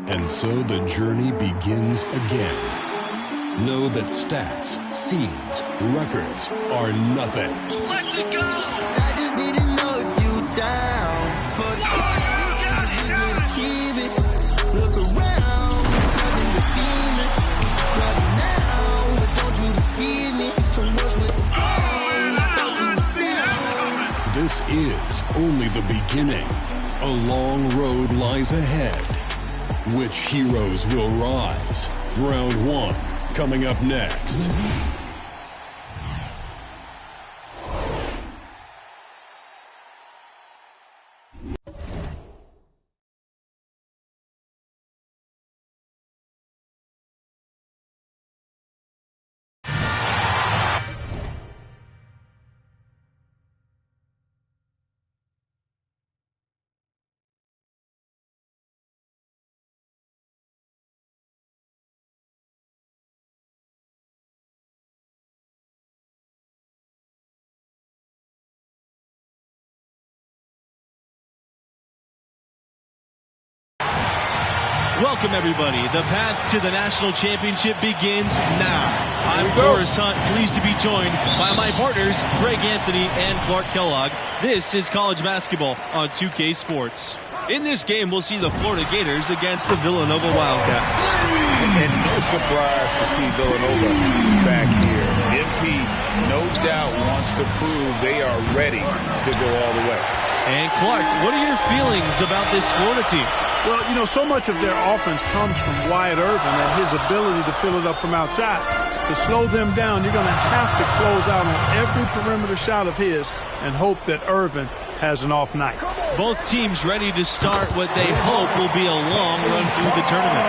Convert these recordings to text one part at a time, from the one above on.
And so the journey begins again. Know that stats, seeds, records are nothing. Let's it go! I just need to know if you down for the achieve it. Look around, there's nothing but demons. Right now, but don't you deceive me. From what's with the phone, don't you see that? This is only the beginning. A long road lies ahead. Which heroes will rise? Round 1 coming up next. Welcome, everybody. The path to the national championship begins now. I'm Forrest Hunt, pleased to be joined by my partners, Greg Anthony and Clark Kellogg. This is college basketball on 2K Sports. In this game, we'll see the Florida Gators against the Villanova Wildcats. And no surprise to see Villanova back here. MP, no doubt, wants to prove they are ready to go all the way. And Clark, what are your feelings about this Florida team? Well, you know, so much of their offense comes from Wyatt Irvin and his ability to fill it up from outside. To slow them down, you're going to have to close out on every perimeter shot of his and hope that Irvin has an off night. Both teams ready to start what they hope will be a long run through the tournament.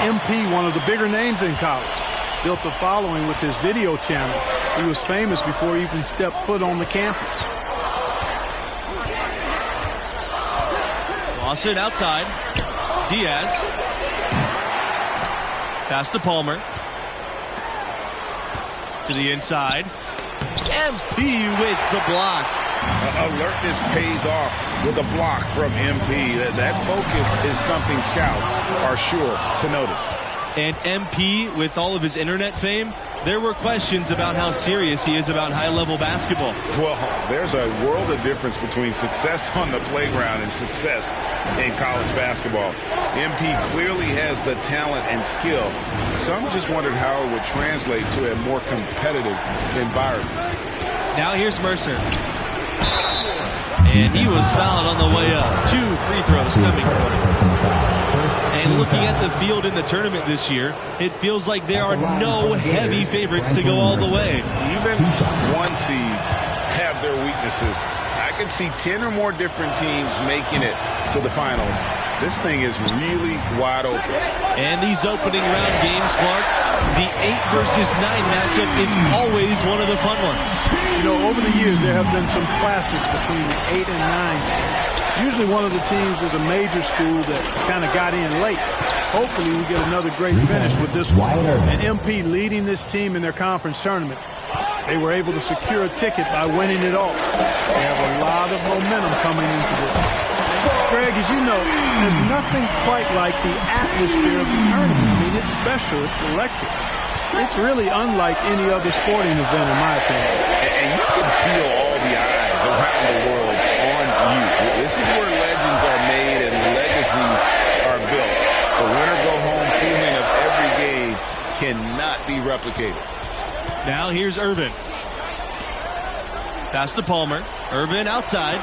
MP, one of the bigger names in college, built a following with his video channel. He was famous before he even stepped foot on the campus. Lawson outside. Diaz. Pass to Palmer. To the inside. MP with the block. Alertness pays off with a block from MP. That focus is something scouts are sure to notice. And MP, with all of his internet fame, there were questions about how serious he is about high-level basketball. Well, there's a world of difference between success on the playground and success in college basketball. MP clearly has the talent and skill. Some just wondered how it would translate to a more competitive environment. Now here's Mercer. And he was fouled on the way up. 2 free throws coming. And looking at the field in the tournament this year, it feels like there are no heavy favorites to go all the way. Even 1 seeds have their weaknesses. I can see 10 or more different teams making it to the finals. This thing is really wide open. And these opening round games, Clark, the 8 versus 9 matchup is always one of the fun ones. You know, over the years, there have been some clashes between the 8 and 9 seeds. Usually one of the teams is a major school that kind of got in late. Hopefully we get another great finish with this one. And MP leading this team in their conference tournament. They were able to secure a ticket by winning it all. They have a lot of momentum coming into this. Greg, as you know, there's nothing quite like the atmosphere of the tournament. I mean, it's special. It's electric. It's really unlike any other sporting event, in my opinion. And you can feel all the eyes around the world on you. This is where legends are made and legacies are built. The winner-go-home feeling of every game cannot be replicated. Now here's Irvin. Pass to Palmer. Irvin outside.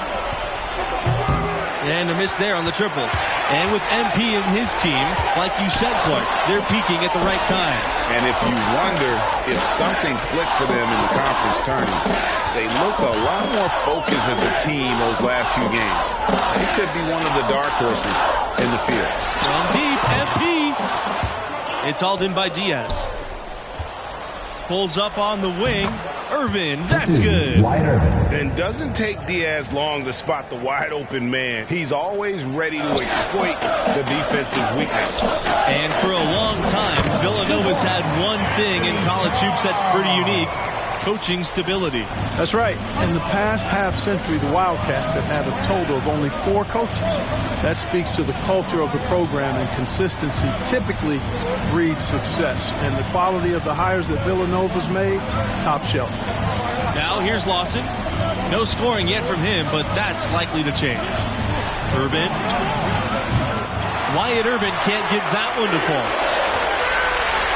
And a miss there on the triple. And with MP and his team, like you said, Clark, they're peaking at the right time. And if you wonder if something clicked for them in the conference tournament, they looked a lot more focused as a team those last few games. They could be one of the dark horses in the field. From deep, MP. It's hauled in by Diaz. Pulls up on the wing. Irvin, that's good. And doesn't take Diaz long to spot the wide open man. He's always ready to exploit the defensive weakness. And for a long time, Villanova's had one thing in college hoops that's pretty unique: coaching stability. That's right. In the past half century, the Wildcats have had a total of only 4 coaches. That speaks to the culture of the program, and consistency typically breeds success. And the quality of the hires that Villanova's made, top shelf. Now here's Lawson. No scoring yet from him, but that's likely to change. Urban. Wyatt Irvin can't get that one to fall.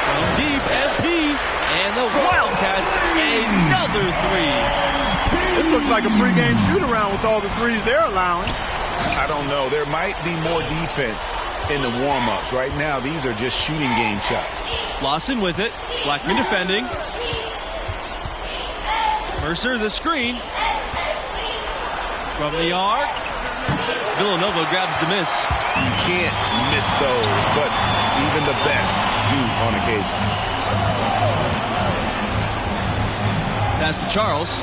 From deep, MP. And the Wildcats, another 3. This looks like a pregame shoot-around with all the threes they're allowing. I don't know. There might be more defense in the warm-ups. Right now, these are just shooting game shots. Lawson with it. Blackman defending. Mercer the screen. From the arc. Villanova grabs the miss. You can't miss those, but even the best do on occasion. Pass to Charles.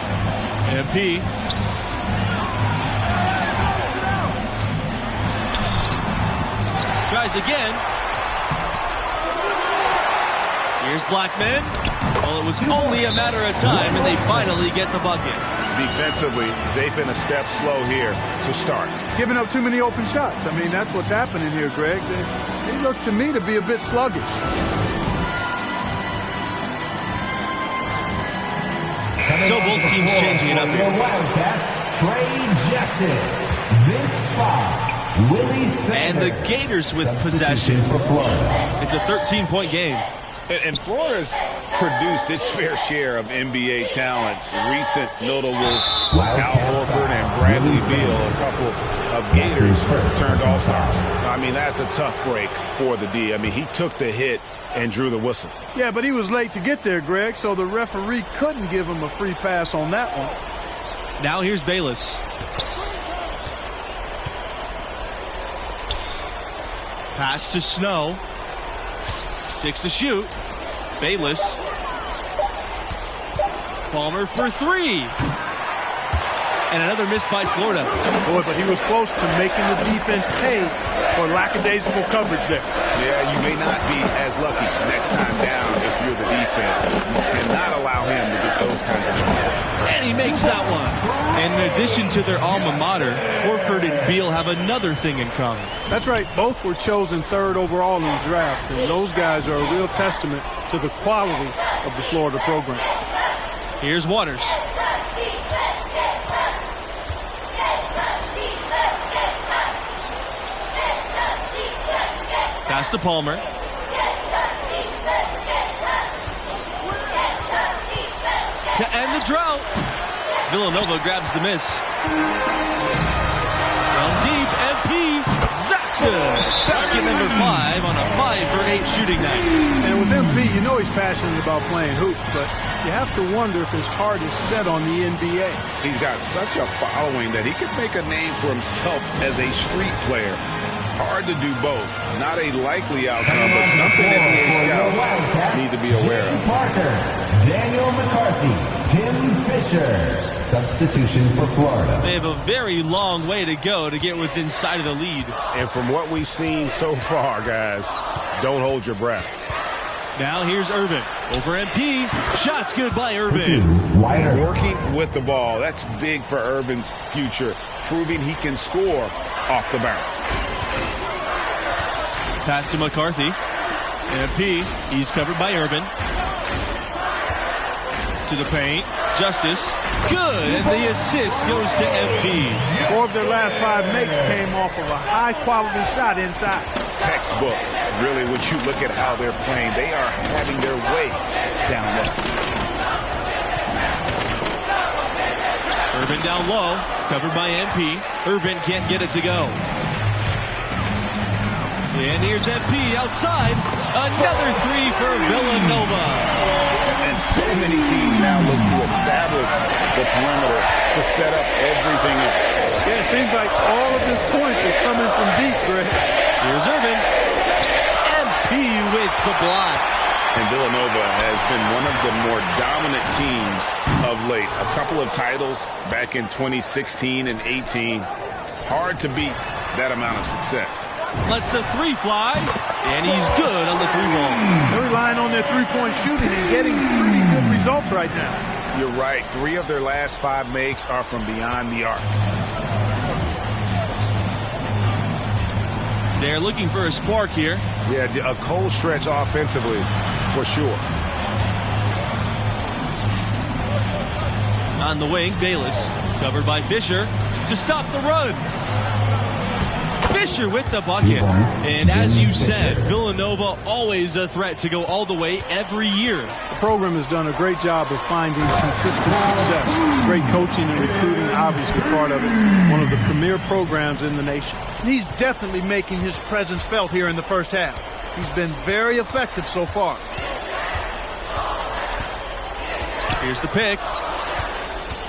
MP. Tries again. Here's Blackman. Well, it was only a matter of time, and they finally get the bucket. Defensively, they've been a step slow here to start. Giving up too many open shots. I mean, that's what's happening here, Greg. They look to me to be a bit sluggish. So both teams changing it up here. Wildcats, Trey Justice, Vince Fox, Willie Sanders. And the Gators with possession. For Florida. It's a 13-point game. And Florida's produced its fair share of NBA talents. Recent notables, Al Horford and Bradley Beal, a couple of Gators turned all-stars. I mean, that's a tough break for the D. I mean, he took the hit and drew the whistle. Yeah, but he was late to get there, Greg, so the referee couldn't give him a free pass on that one. Now here's Bayless. Pass to Snow. 6 to shoot. Bayless. Palmer for 3. And another miss by Florida. Boy, but he was close to making the defense pay for lackadaisical coverage there. Yeah, you may not be as lucky next time down if you're the defense. You cannot allow him to get those kinds of balls. And he makes that one. And in addition to their alma mater, Horford and Beal have another thing in common. That's right. Both were chosen 3rd overall in the draft, and those guys are a real testament to the quality of the Florida program. Here's Waters. Pass to Palmer. To end the drought. Villanova grabs the miss. From deep, MP. That's good. Basket number 5 on a 5-for-8 shooting night. And with MP, you know he's passionate about playing hoops, but you have to wonder if his heart is set on the NBA. He's got such a following that he could make a name for himself as a street player. Hard to do both. Not a likely outcome, but something NBA scouts need to be aware of. Parker, Daniel McCarthy, Tim Fisher. Substitution for Florida. They have a very long way to go to get within sight of the lead. And from what we've seen so far, guys, don't hold your breath. Now here's Irvin. Over MP. Shots good by Irvin. Working with the ball. That's big for Irvin's future, proving he can score off the bounce. Pass to McCarthy. MP. He's covered by Irvin. To the paint. Justice. Good. And the assist goes to MP. 4 of their last 5 makes came off of a high-quality shot inside. Textbook. Really, when you look at how they're playing, they are having their way down low. Irvin down low, covered by MP. Irvin can't get it to go. And here's MP outside. Another three for Villanova. And so many teams now look to establish the perimeter to set up everything else. Yeah, it seems like all of his points are coming from deep, Greg. Here's Irvin. MP with the block. And Villanova has been one of the more dominant teams of late. A couple of titles back in 2016 and 18. Hard to beat that amount of success. Lets the three fly, and he's good on the three ball. They're relying on their three-point shooting and getting pretty good results right now. You're right. 3 of their last 5 makes are from beyond the arc. They're looking for a spark here. Yeah, a cold stretch offensively, for sure. On the wing, Bayless, covered by Fisher, to stop the run. Fisher with the bucket. And as you said, Villanova always a threat to go all the way every year. The program has done a great job of finding consistent success. Great coaching and recruiting, obviously part of it. One of the premier programs in the nation. He's definitely making his presence felt here in the first half. He's been very effective so far. Here's the pick.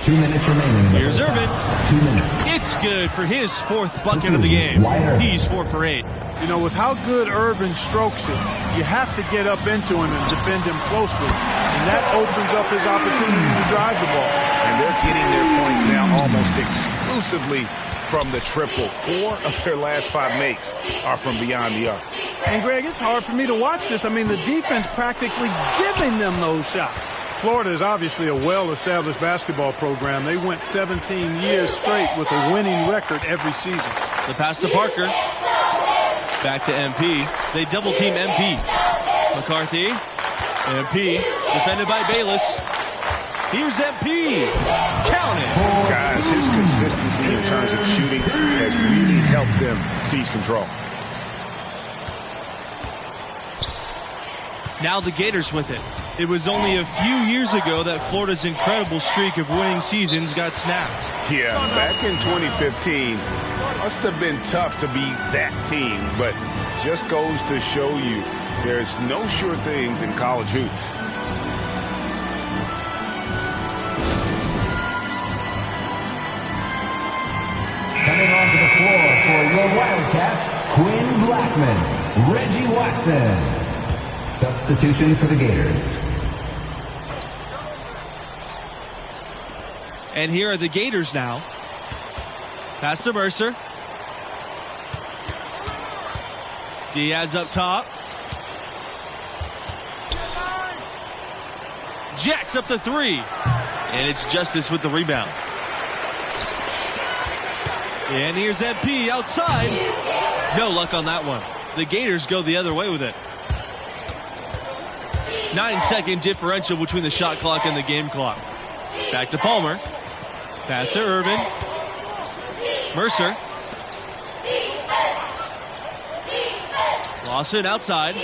2 minutes remaining. Here's Irvin. 2 minutes. It's good for his 4th bucket of the game. He's 4 for 8. You know, with how good Irvin strokes it, you have to get up into him and defend him closely. And that opens up his opportunity to drive the ball. And they're getting their points now almost exclusively from the triple. 4 of their last 5 makes are from beyond the arc. And, Greg, it's hard for me to watch this. I mean, the defense practically giving them those shots. Florida is obviously a well-established basketball program. They went 17 years straight with a winning record every season. The pass to Parker. Back to MP. They double-team MP. McCarthy. MP. Defended by Bayless. Here's MP. Count it. Guys, his consistency in terms of shooting has really helped them seize control. Now the Gators with it. It was only a few years ago that Florida's incredible streak of winning seasons got snapped. Yeah, back in 2015, must have been tough to beat that team, but just goes to show you there's no sure things in college hoops. Coming onto the floor for your Wildcats, Quinn Blackman, Reggie Watson. Substitution for the Gators. And here are the Gators now. Pass to Mercer. Diaz up top. Jacks up the 3. And it's Justice with the rebound. And here's MP outside. No luck on that one. The Gators go the other way with it. 9-second differential between the shot clock and the game clock. Back to Palmer. Pass to Irvin. Mercer. Lawson outside.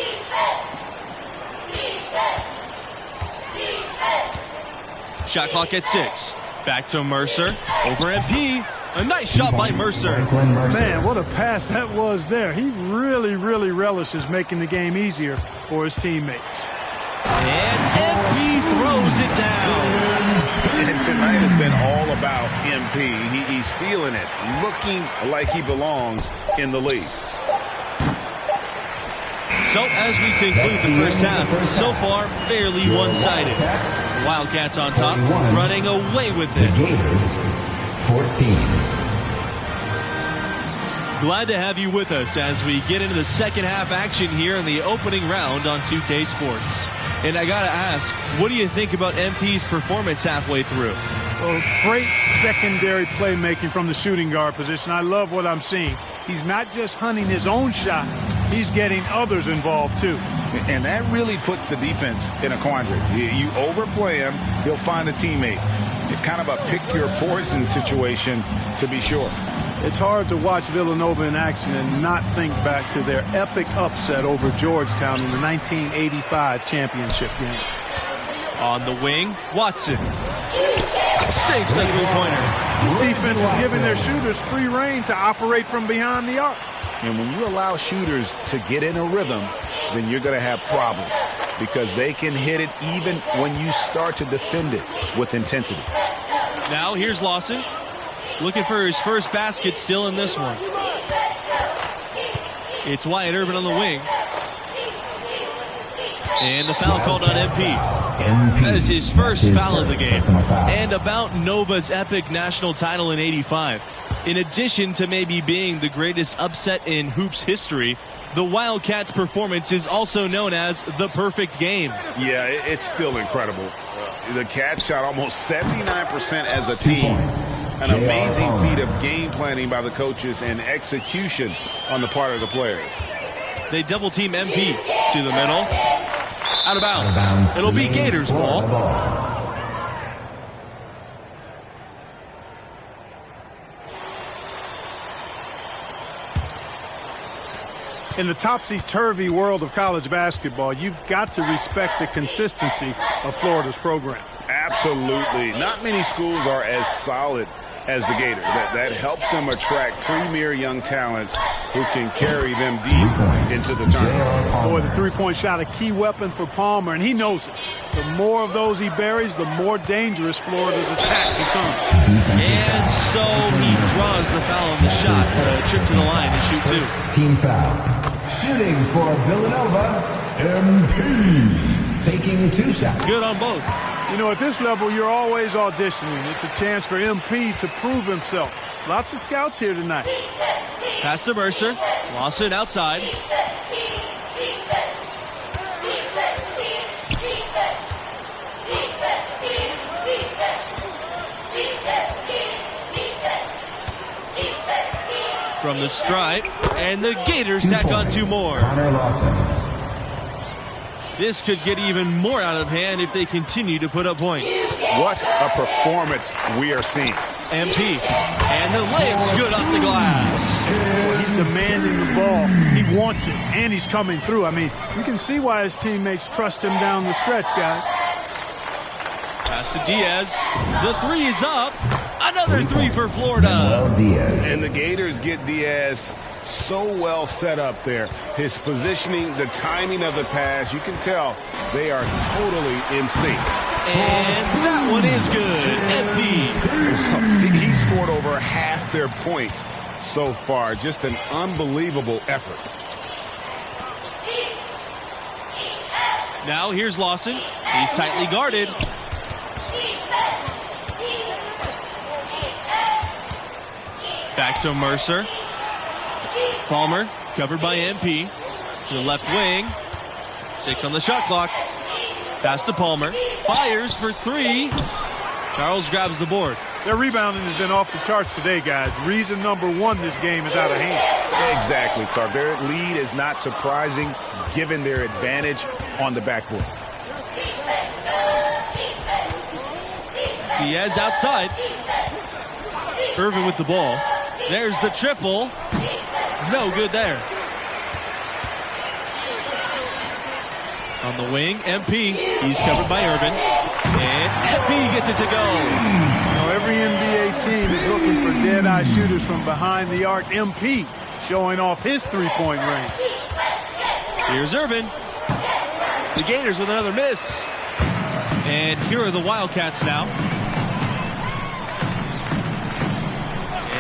Shot clock at 6. Back to Mercer. Over MP. A nice shot by Mercer. Man, what a pass that was there. He really relishes making the game easier for his teammates. And MP throws it down. And tonight has been all about MP. He's feeling it, looking like he belongs in the league. So as we conclude the first half, so far fairly one-sided. Wildcats on top, running away with it. The Gators, 14. Glad to have you with us as we get into the second half action here in the opening round on 2K Sports. And I got to ask, what do you think about MP's performance halfway through? Well, great secondary playmaking from the shooting guard position. I love what I'm seeing. He's not just hunting his own shot. He's getting others involved, too. And that really puts the defense in a quandary. You overplay him, he'll find a teammate. It's kind of a pick-your-poison situation, to be sure. It's hard to watch Villanova in action and not think back to their epic upset over Georgetown in the 1985 championship game. On the wing, Watson. sinks the three-pointer. This defense is giving their shooters free reign to operate from behind the arc. And when you allow shooters to get in a rhythm, then you're going to have problems because they can hit it even when you start to defend it with intensity. Now here's Lawson looking for his first basket still in this one. It's Wyatt Irvin on the wing. And the foul called on MP. That is his first foul of the game. And about Nova's epic national title in '85. In addition to maybe being the greatest upset in hoops history, the Wildcats' performance is also known as the perfect game. Yeah, it's still incredible. The Cats shot almost 79% as a team. An amazing feat of game planning by the coaches and execution on the part of the players. They double team MP to the middle. Out of bounds. It'll be Gators ball. In the topsy-turvy world of college basketball, you've got to respect the consistency of Florida's program. Absolutely. Not many schools are as solid as the Gators. That helps them attract premier young talents who can carry them deep into the tournament. Boy, the three-point shot, a key weapon for Palmer, and he knows it. The more of those he buries, the more dangerous Florida's attack becomes. And so he draws the foul on the shot. A trip to the line to shoot two. Team foul. Shooting for Villanova, MP. Taking two shots. Good on both. You know, at this level, you're always auditioning. It's a chance for MP to prove himself. Lots of scouts here tonight. Pass to Mercer. Lawson outside. From the stripe, and the Gators tack on two more. This could get even more out of hand if they continue to put up points. What a performance we are seeing. MP, and the layup's good off the glass. Boy, he's demanding the ball. He wants it, and he's coming through. I mean, you can see why his teammates trust him down the stretch, guys. Pass to Diaz. The three is up. Another three for Florida. And the Gators get Diaz so well set up there. His positioning, the timing of the pass, you can tell they are totally in sync. And that one is good. MP. He scored over half their points so far. Just an unbelievable effort. Now here's Lawson. He's tightly guarded. Back to Mercer. Palmer covered by MP. To the left wing. 6 on the shot clock. Pass to Palmer. Fires for three. Charles grabs the board. Their rebounding has been off the charts today, guys. Reason number one, this game is out of hand. Exactly, Clark. Their lead is not surprising given their advantage on the backboard. Diaz outside. Irvin with the ball. There's the triple. No good there. On the wing, MP. He's covered by Irvin. And MP gets it to go. You know, every NBA team is looking for dead-eye shooters from behind the arc. MP showing off his three-point range. Here's Irvin. The Gators with another miss. And here are the Wildcats now.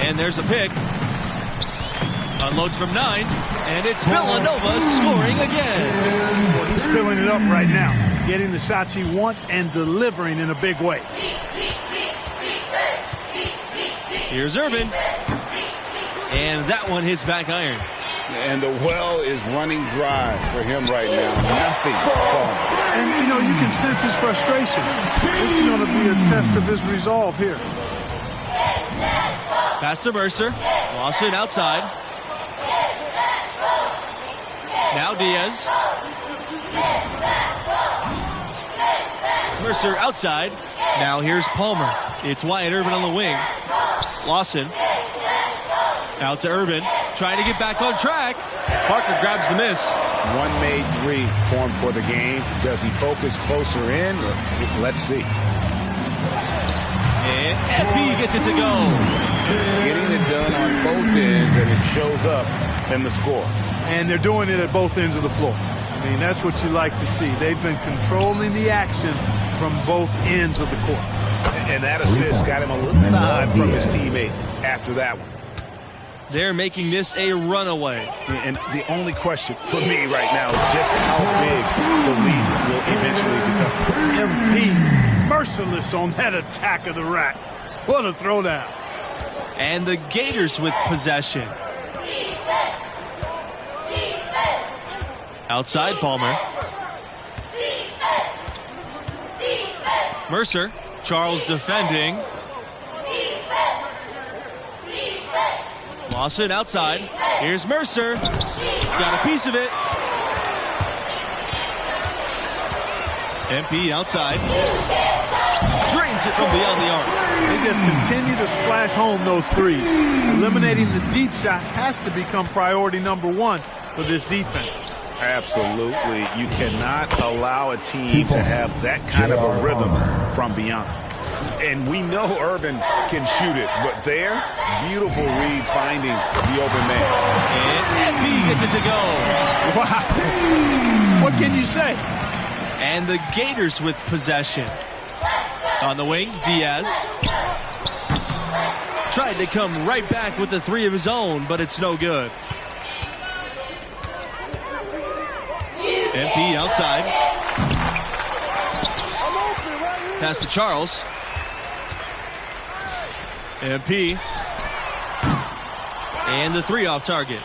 And there's a pick. Unloads from 9. And it's Villanova scoring again. Well, he's filling it up right now. Getting the shots he wants and delivering in a big way. Here's Irvin. And that one hits back iron. And the well is running dry for him right now. Nothing falling. And, you know, you can sense his frustration. This is going to be a test of his resolve here. Pass to Mercer. Lawson outside. Now Diaz. Mercer outside. Now here's Palmer. It's Wyatt Irvin on the wing. Lawson. Out to Irvin. Trying to get back on track. Parker grabs the miss. One made three formed for the game. Does he focus closer in? Let's see. And MP gets it to go. Getting it done on both ends, and it shows up in the score. And they're doing it at both ends of the floor. I mean, that's what you like to see. They've been controlling the action from both ends of the court. And that assist got him a little nod from his teammate after that one. They're making this a runaway. And the only question for me right now is just how big the lead will eventually become. MP merciless on that attack of the rack. What a throwdown. And the Gators with possession. Outside Palmer. Mercer. Charles defending. Lawson outside. Here's Mercer. Got a piece of it. MP outside. Drains it from beyond the arc. They just continue to splash home those threes. Eliminating the deep shot has to become priority number one for this defense. Absolutely. You cannot allow a team to have that kind of a rhythm from beyond. And we know Urban can shoot it, but there, beautiful read finding the open man. And MP gets it to go. Wow. What can you say? And the Gators with possession. On the wing, Diaz. Tried to come right back with the three of his own, but it's no good. MP outside. Pass to Charles. MP. And the three off target.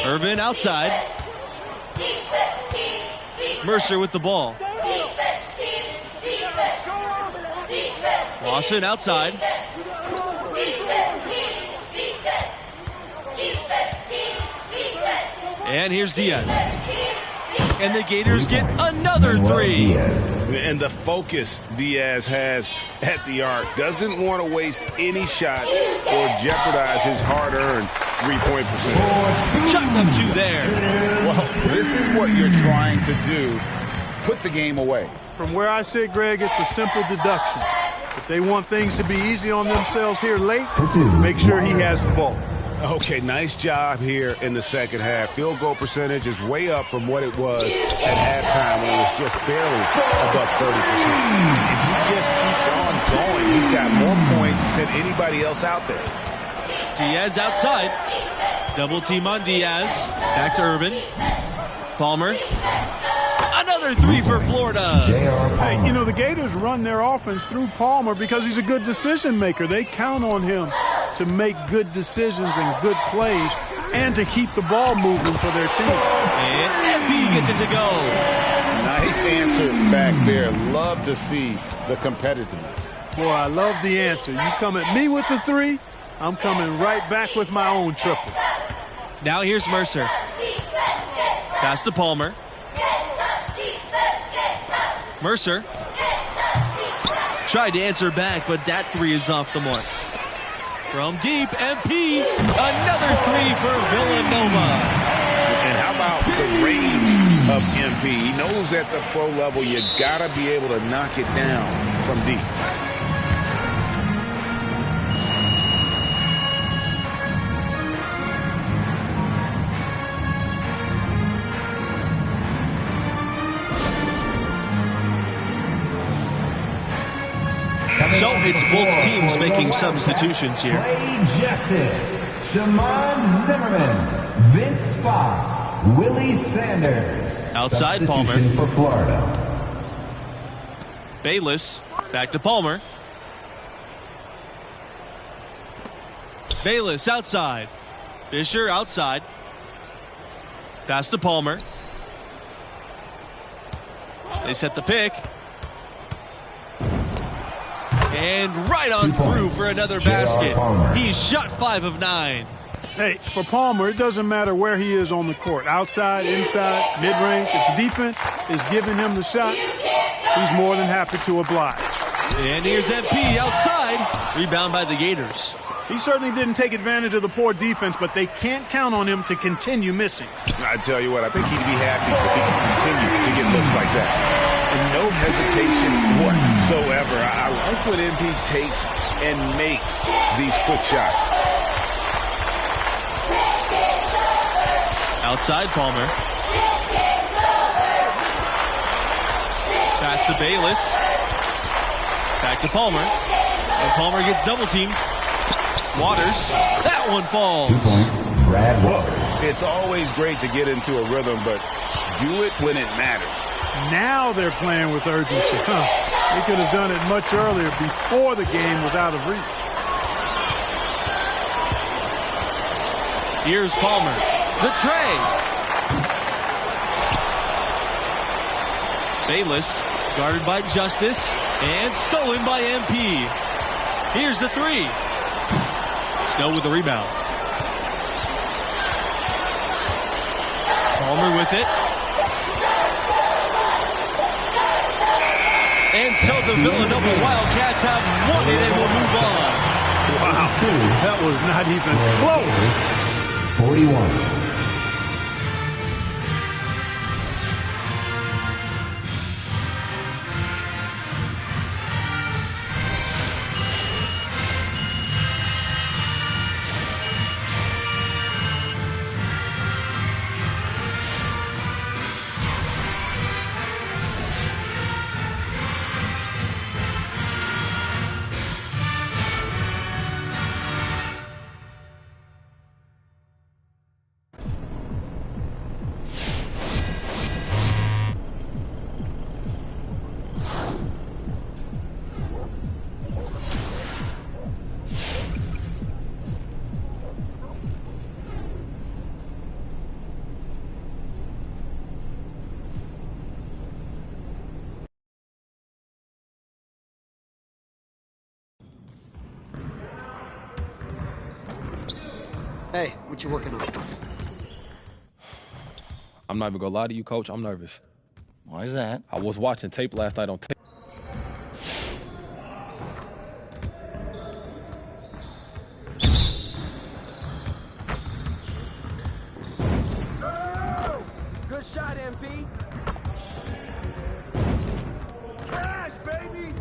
Irvin outside. Mercer with the ball. Lawson outside. And here's Diaz. And the Gators get another three. And the focus Diaz has at the arc. Doesn't want to waste any shots or jeopardize his hard-earned three-point percentage. Chuck them two there. Well, this is what you're trying to do. Put the game away. From where I sit, Greg, it's a simple deduction. If they want things to be easy on themselves here late, make sure he has the ball. Okay, nice job here in the second half. Field goal percentage is way up from what it was at halftime when it was just barely above 30%. If he just keeps on going, he's got more points than anybody else out there. Diaz outside. Double team on Diaz. Back to Irvin. Palmer. Another three for Florida. Hey, you know, the Gators run their offense through Palmer because he's a good decision maker. They count on him to make good decisions and good plays and to keep the ball moving for their team. And MP gets it to go. Nice answer back there. Love to see the competitiveness. Boy, I love the answer. You come at me with the three, I'm coming right back with my own triple. Now here's Mercer. Pass to Palmer. Mercer tried to answer back, but that three is off the mark. From deep, MP, another three for Villanova. And how about the range of MP? He knows at the pro level you got to be able to knock it down from deep. So it's both teams making substitutions here. Clay Justice, Shamon Zimmerman, Vince Fox, Willie Sanders. Outside Substitution Palmer. for Florida. Bayless, back to Palmer. Bayless outside. Fisher outside. Pass to Palmer. They set the pick. And right on through for another basket. He's shot 5 of 9. Hey, for Palmer, it doesn't matter where he is on the court. Outside, inside, mid-range. If the defense is giving him the shot, he's more than happy to oblige. And here's MP outside. Rebound by the Gators. He certainly didn't take advantage of the poor defense, but they can't count on him to continue missing. I tell you what, I think he'd be happy if he could continue to get looks like that. and no hesitation whatsoever. I like when MP takes and makes these quick shots. Outside Palmer. Pass to Bayless. Back to Palmer. And Palmer gets double teamed. Waters. That one falls. 2 points, Brad Waters. It's always great to get into a rhythm, but do it when it matters. Now they're playing with urgency. They could have done it much earlier before the game was out of reach. Here's Palmer. The tray. Bayless guarded by Justice and stolen by MP. Here's the three. Snow with the rebound. Palmer with it. And so the Villanova Wildcats have won it and will move on. Wow, that was not even close. 41. Hey, what you working on? I'm not even gonna lie to you, Coach. I'm nervous. Why is that? I was watching tape last night on tape. Good shot, MP. Cash, baby!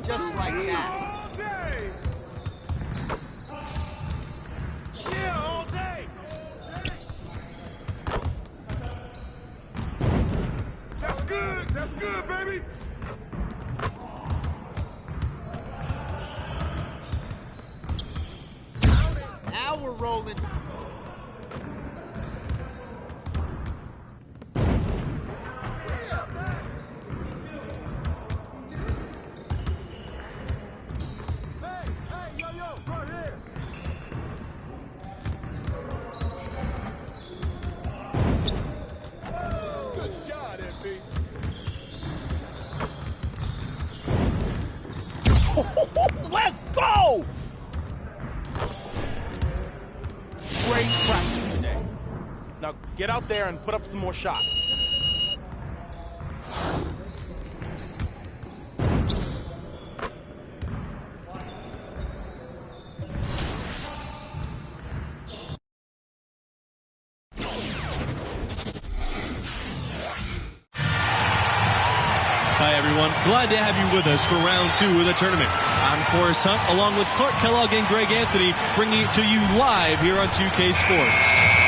Just like that. All day! Yeah, all day! That's good, baby! Now we're rolling. Let's go! Great practice today. Now get out there and put up some more shots. Hi, everyone. Glad to have you with us for round 2 of the tournament. I'm Forrest Hunt, along with Clark Kellogg and Greg Anthony, bringing it to you live here on 2K Sports.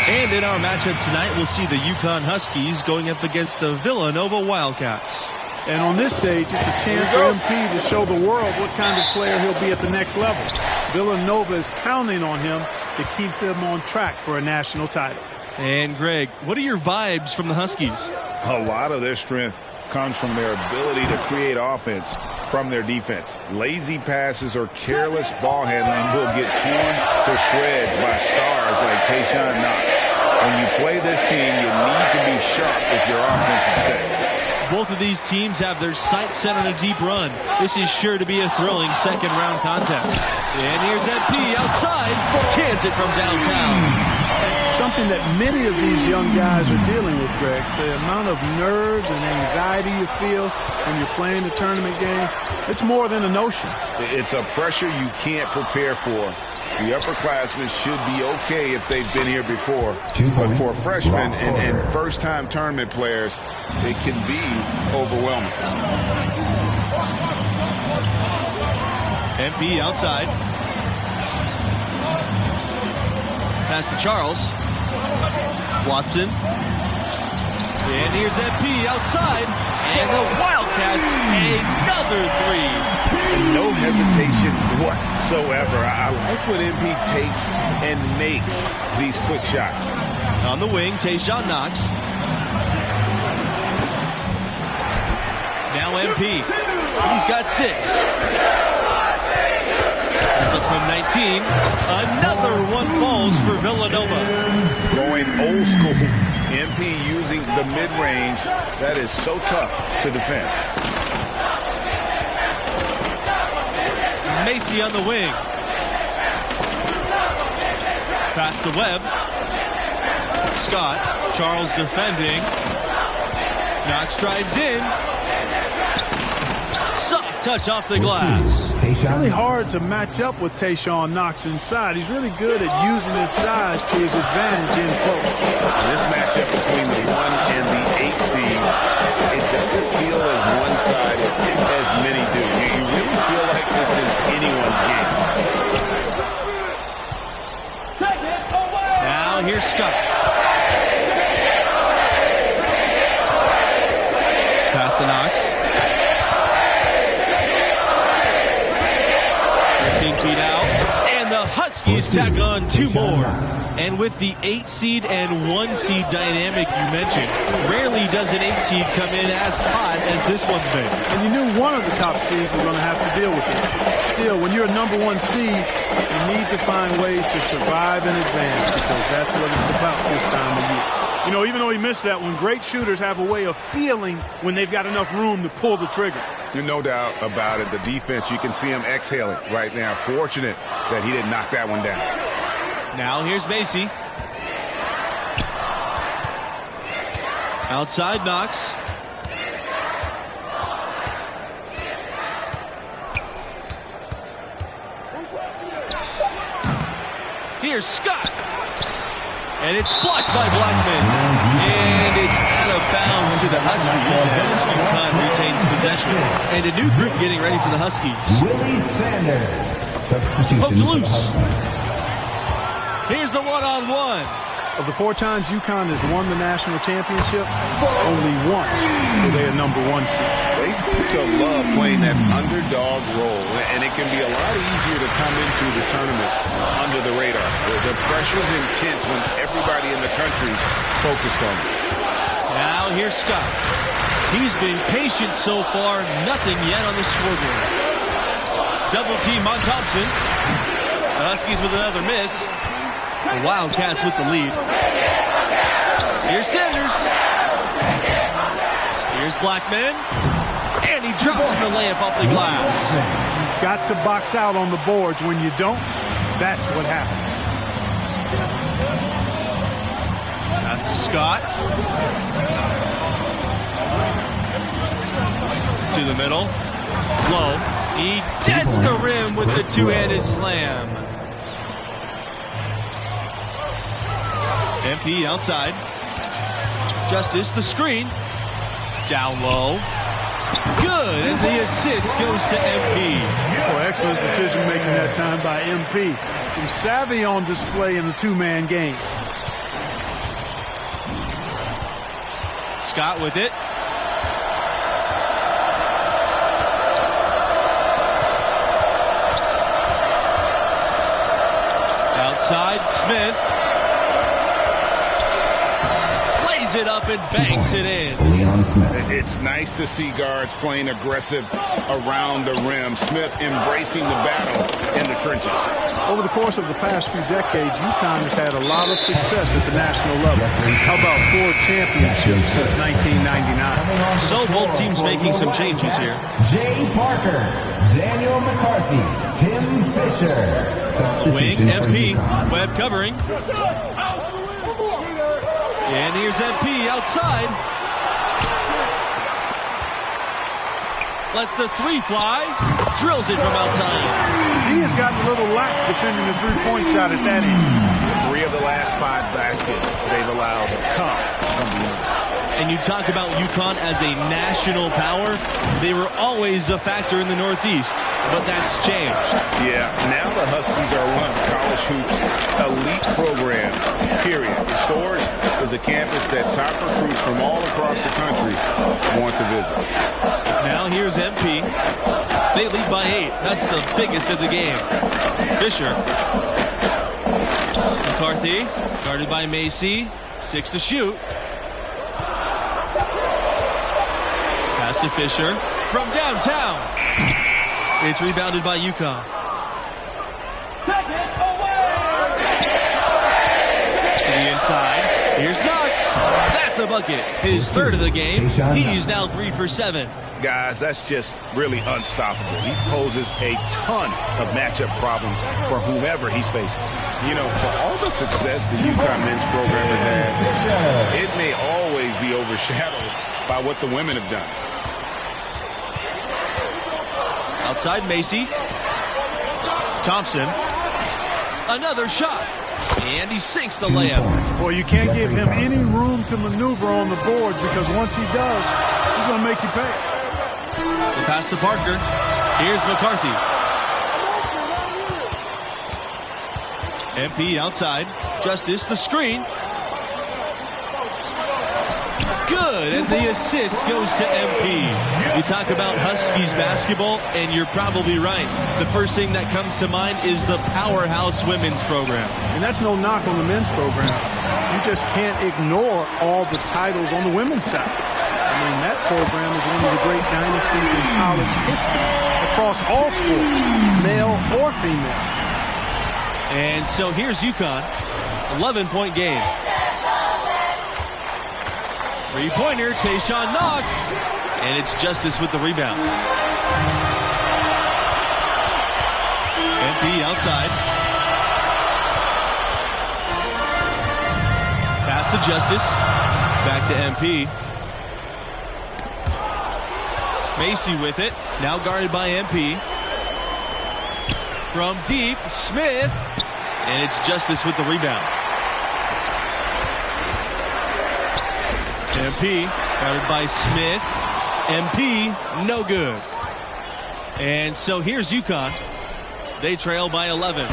And in our matchup tonight, we'll see the UConn Huskies going up against the Villanova Wildcats. And on this stage, it's a chance for MP to show the world what kind of player he'll be at the next level. Villanova is counting on him to keep them on track for a national title. And Greg, what are your vibes from the Huskies? A lot of their strength comes from their ability to create offense from their defense. Lazy passes or careless ball handling will get torn to shreds by stars like Tayshaun Knox. When you play this team, you need to be sharp with your offensive sets. Both of these teams have their sights set on a deep run. This is sure to be a thrilling second-round contest. And here's MP outside, cans it from downtown. something that many of these young guys are dealing with, Greg. The amount of nerves and anxiety you feel when you're playing the tournament game, it's more than a notion. It's a pressure you can't prepare for. The upperclassmen should be okay if they've been here before. But for freshmen and first-time tournament players, it can be overwhelming. MP outside. Pass to Charles. Watson. And here's MP outside. And the Wildcats, another three. And no hesitation whatsoever. I like what MP takes and makes these quick shots. On the wing, Tayshaun Knox. Now MP. He's got 6. It's up from 19. Another one falls for Villanova. Going old school. MP using the mid-range. That is so tough to defend. Macy on the wing. Pass to Webb. Scott. Charles defending. Knox drives in. Soft touch off the glass. It's really hard to match up with Tayshaun Knox inside. He's really good at using his size to his advantage in close. This matchup between the 1 and the 8 seed, it doesn't feel as one-sided as many do. You really feel like this is anyone's game. Now here's Scott. Pass to Knox. 13 feet out. And the Huskies tack on 2 more. And with the 8 seed and 1 seed dynamic you mentioned, rarely does an 8 seed come in as hot as this one's been. And you knew one of the top seeds were going to have to deal with it. Still, when you're a number 1 seed, you need to find ways to survive and advance because that's what it's about this time of year. You know, even though he missed that one, great shooters have a way of feeling when they've got enough room to pull the trigger. No doubt about it. The defense, you can see him exhaling right now. Fortunate that he didn't knock that one down. Now here's Macy. Outside Knox. Here's Scott. And it's blocked by Blackman. And it's out of bounds to the Huskies as UConn retains possession. And a new group getting ready for the Huskies. Willie Sanders. Substitution Poked for the loose. Huskies. Here's the one-on-one. Of the 4 times UConn has won the national championship, only once were they a number 1 seed. They seem to love playing that underdog role, and it can be a lot easier to come into the tournament under the radar. The pressure's intense when everybody in the country's focused on it. Now here's Scott. He's been patient so far, nothing yet on the scoreboard. Double team on Thompson. The Huskies with another miss. The Wildcats with the lead. Here's Sanders. Here's Blackman. And he drops him the layup off the glass. You've got to box out on the boards. When you don't, that's what happens. Pass to Scott. To the middle. Low. He dents the rim with the two-handed slam. MP outside. Justice, the screen. Down low. Good, and the assist goes to MP. Oh, excellent decision making that time by MP. Some savvy on display in the 2-man game. Scott with it. Outside, Smith. It up and banks it in. Leon Smith. It's nice to see guards playing aggressive around the rim. Smith embracing the battle in the trenches. Over the course of the past few decades, UConn has had a lot of success at the national level. How about 4 championships since 1999? So both teams making some changes here. Jay Parker, Daniel McCarthy, Tim Fisher. Substitution Wing, for MP, UConn. Webb covering. And here's MP outside. Lets the three fly. Drills it from outside. He has gotten a little lax defending the three-point shot at that end. 3 of the last 5 baskets they've allowed have come from beyond. And you talk about UConn as a national power. They were always a factor in the Northeast, but that's changed. Yeah, now the Huskies are one of the college hoops elite programs, period. Storrs is a campus that top recruits from all across the country want to visit. Now here's MP. They lead by 8. That's the biggest of the game. Fisher. McCarthy, guarded by Macy. 6 to shoot. Pass to Fisher from downtown. It's rebounded by UConn. To the inside. Here's Knox. That's a bucket. His 3rd of the game. He's now 3 for 7. Guys, that's just really unstoppable. He poses a ton of matchup problems for whomever he's facing. You know, for all the success the UConn men's program has had, it may always be overshadowed by what the women have done. Outside Macy. Thompson. Another shot. And he sinks the layup. Well, you can't give him any room to maneuver on the board because once he does, he's going to make you pay. The pass to Parker. Here's McCarthy. MP outside. Justice, the screen. Good, and the assist goes to MP. You talk about Huskies basketball, and you're probably right. The first thing that comes to mind is the powerhouse women's program. And that's no knock on the men's program. You just can't ignore all the titles on the women's side. I mean, that program is one of the great dynasties in college history across all sports, male or female. And so here's UConn, 11-point game. 3-pointer, Tayshaun Knox, and it's Justice with the rebound. MP outside. Pass to Justice. Back to MP. Macy with it. Now guarded by MP. From deep, Smith. And it's Justice with the rebound. MP guarded by Smith. MP, no good. And so here's UConn. They trail by 11.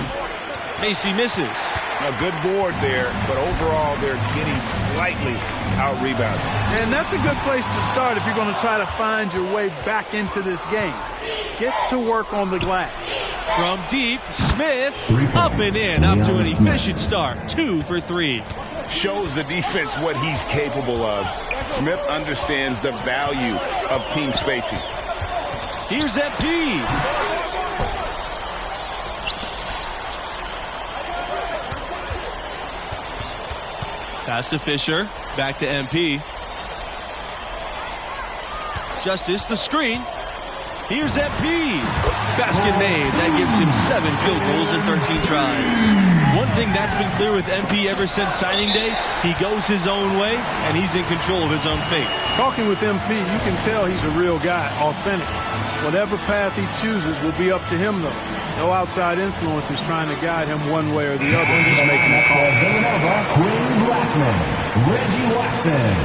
Macy misses. A good board there, but overall they're getting slightly out-rebounded. And that's a good place to start if you're going to try to find your way back into this game. Get to work on the glass. From deep, Smith, up and in, up to an efficient start. 2 for 3. Shows the defense what he's capable of. Smith understands the value of team spacing. Here's MP. Pass to Fisher. Back to MP. Justice, the screen. Here's MP. Basket made. That gives him 7 field goals in 13 tries. One thing that's been clear with MP ever since signing day, he goes his own way, and he's in control of his own fate. Talking with MP, you can tell he's a real guy, authentic. Whatever path he chooses will be up to him, though. No outside influence is trying to guide him one way or the other. He's making a call. Quinn Blackman, Reggie Watson.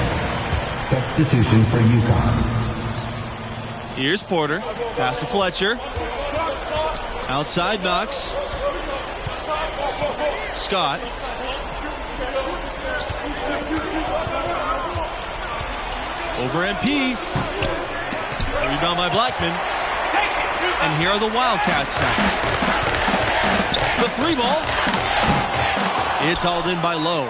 Substitution for UConn. Here's Porter. Pass to Fletcher. Outside Knox. Scott. Over MP. Rebound by Blackman. And here are the Wildcats now. The 3 ball. It's hauled in by Lowe.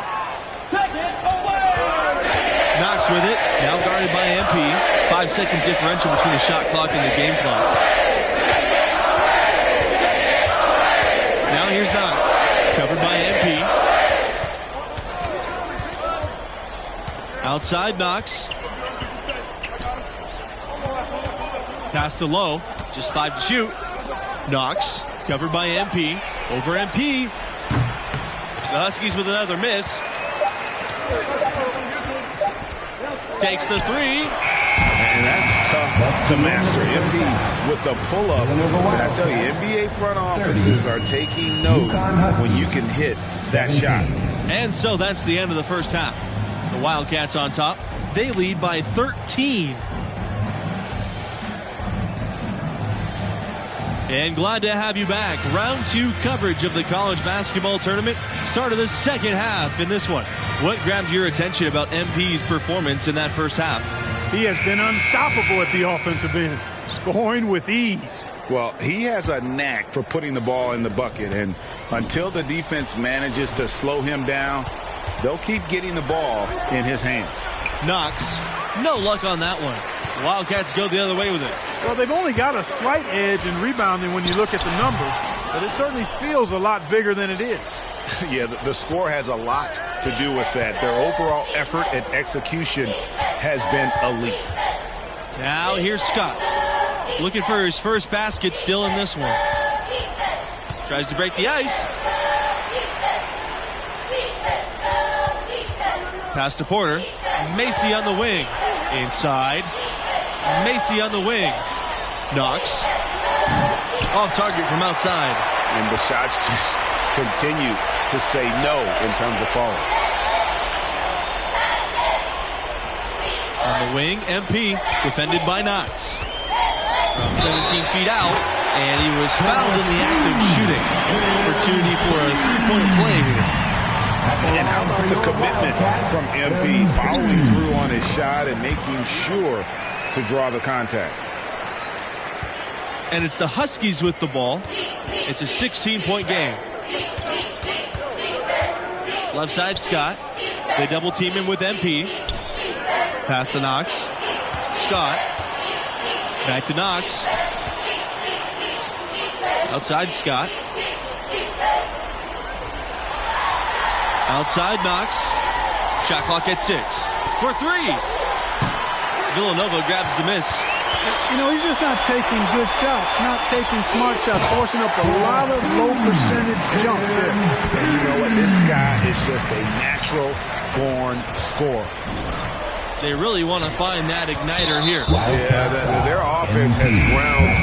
Knox with it. Now guarded by MP. 5-second differential between the shot clock and the game clock. Now here's Knox. Covered by MP. Outside Knox. Pass to Lowe. Just 5 to shoot. Knox. Covered by MP. Over MP. The Huskies with another miss. takes the three. And that's tough to master. MP with the pull-up. And I tell you, NBA front offices are taking note when you can hit that shot. And so that's the end of the first half. The Wildcats on top. They lead by 13. And glad to have you back. Round 2 coverage of the college basketball tournament. Start of the second half in this one. What grabbed your attention about MP's performance in that first half? He has been unstoppable at the offensive end, scoring with ease. Well, he has a knack for putting the ball in the bucket, and until the defense manages to slow him down, they'll keep getting the ball in his hands. Knox, no luck on that one. Wildcats go the other way with it. Well, they've only got a slight edge in rebounding when you look at the numbers, but it certainly feels a lot bigger than it is. Yeah, the score has a lot to do with that. Their overall effort and execution has been elite. Now here's Scott. Looking for his first basket still in this one. Tries to break the ice. Pass to Porter. Macy on the wing. Inside. Macy on the wing. Knox. Off target from outside. And the shots just continue to say no in terms of falling. On the wing, MP, defended by Knox. From 17 feet out, and he was fouled in the act of shooting. Opportunity for a three-point play here. And how about the commitment from MP, following through on his shot and making sure to draw the contact. And it's the Huskies with the ball. It's a 16-point game. Left side, Scott. They double team him with MP. Pass to Knox. Scott. Back to Knox. Outside, Scott. Outside, Knox. Shot clock at 6. For 3. Villanova grabs the miss. You know, he's just not taking good shots, not taking smart shots, forcing up a lot of low percentage jump there. And you know what? This guy is just a natural-born scorer. They really want to find that igniter here. Yeah, their offense has ground.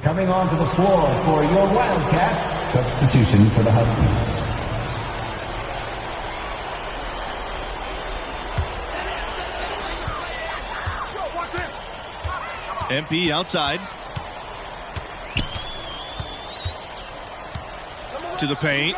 Coming onto the floor for your Wildcats. Substitution for the Huskies. MP outside. To the paint.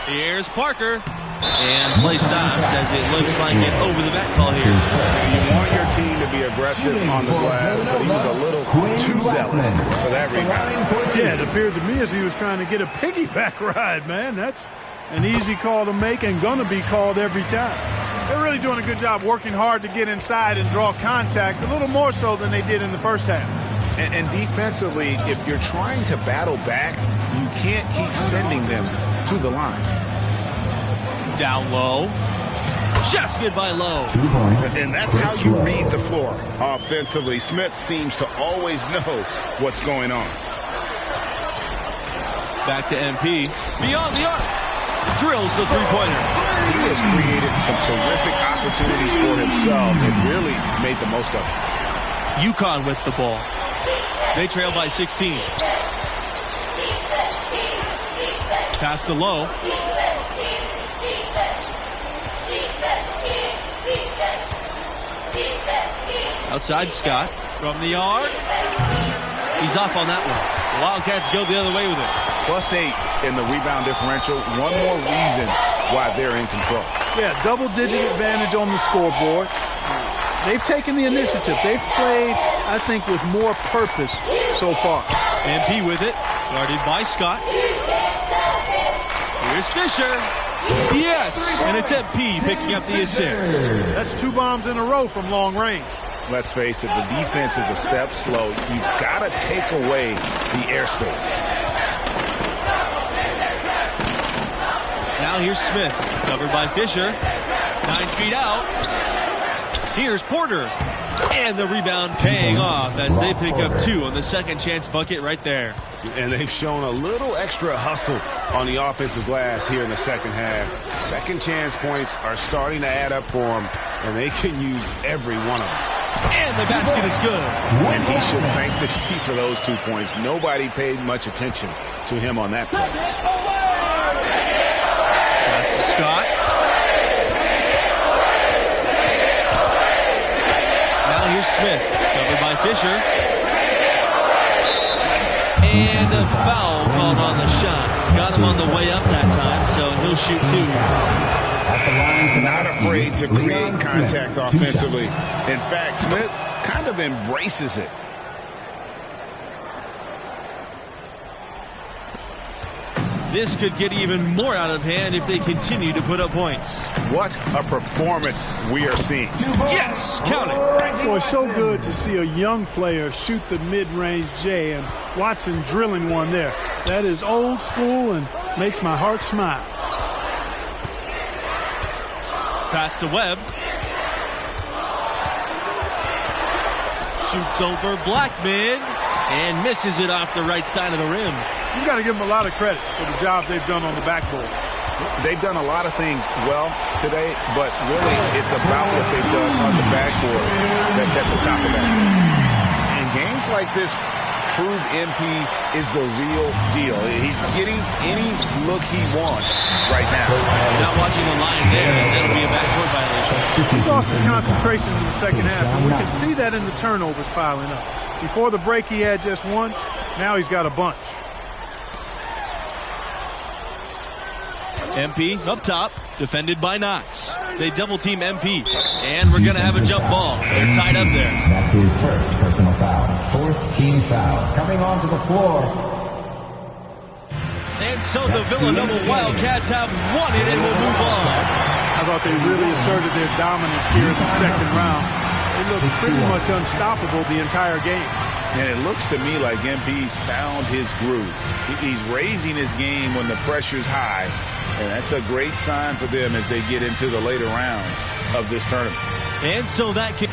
Here's Parker. And play stops as it looks like an over-the-back call here. You want your team to be aggressive on the glass, but he was a little too zealous for that rebound. Yeah, it appeared to me as he was trying to get a piggyback ride, man. That's an easy call to make and going to be called every time. They're really doing a good job working hard to get inside and draw contact, a little more so than they did in the first half. And defensively, if you're trying to battle back, you can't keep sending them to the line. Down low. Shot's good by Lowe. And that's how you read the floor. Offensively, Smith seems to always know what's going on. Back to MP. Beyond the arc. Drills the three-pointer. He has created some terrific opportunities for himself and really made the most of it. UConn with the ball. They trail by 16. Pass to Lowe. Outside Scott from the arc. He's off on that one. The Wildcats go the other way with it. +8 in the rebound differential. One more reason why they're in control. Yeah, double-digit advantage on the scoreboard. They've taken the initiative. They've played, I think, with more purpose so far. MP with it, guarded by Scott. Here's Fisher. Yes, and it's MP picking up the assist. That's 2 bombs in a row from long range. Let's face it, the defense is a step slow. You've got to take away the airspace. Now here's Smith, covered by Fisher. 9 feet out. Here's Porter. And the rebound paying off as they pick up 2 on the second chance bucket right there. And they've shown a little extra hustle on the offensive glass here in the second half. Second chance points are starting to add up for them, and they can use every one of them. And the basket is good. And he should thank the team for those 2 points. Nobody paid much attention to him on that play. Pass to Scott. Now here's Smith, covered by Fisher. And a foul called on the shot. Got him on the way up that time, so he'll shoot 2. Not afraid to create contact offensively. In fact, Smith kind of embraces it. This could get even more out of hand if they continue to put up points. What a performance we are seeing. Yes, count it. Boy, so good to see a young player shoot the mid-range J, and Watson drilling one there. That is old school and makes my heart smile. Pass to Webb. Shoots over Blackman and misses it off the right side of the rim. You've got to give them a lot of credit for the job they've done on the backboard. They've done a lot of things well today, but really it's about what they've done on the backboard that's at the top of that list. And games like this prove MP is the real deal. He's getting any look he wants right now. Not watching the line there, that'll be a backcourt violation. He's lost his concentration in the second half, and we can see that in the turnovers piling up. Before the break, he had just one. Now he's got a bunch. MP up top, defended by Knox. They double team MP, and we're going to have a jump ball. They're tied up there. That's his first personal foul. 4th team foul. Coming onto the floor. And so the Villanova Wildcats have won it and will move on. I thought they really asserted their dominance here in the second round. They looked pretty much unstoppable the entire game. And it looks to me like MP's found his groove. He's raising his game when the pressure's high, and that's a great sign for them as they get into the later rounds of this tournament. And so that can...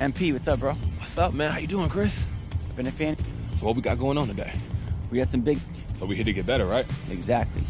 MP, what's up, bro? What's up, man? How you doing, Chris? Been a fan. So what we got going on today? We got some big... So we here to get better, right? Exactly.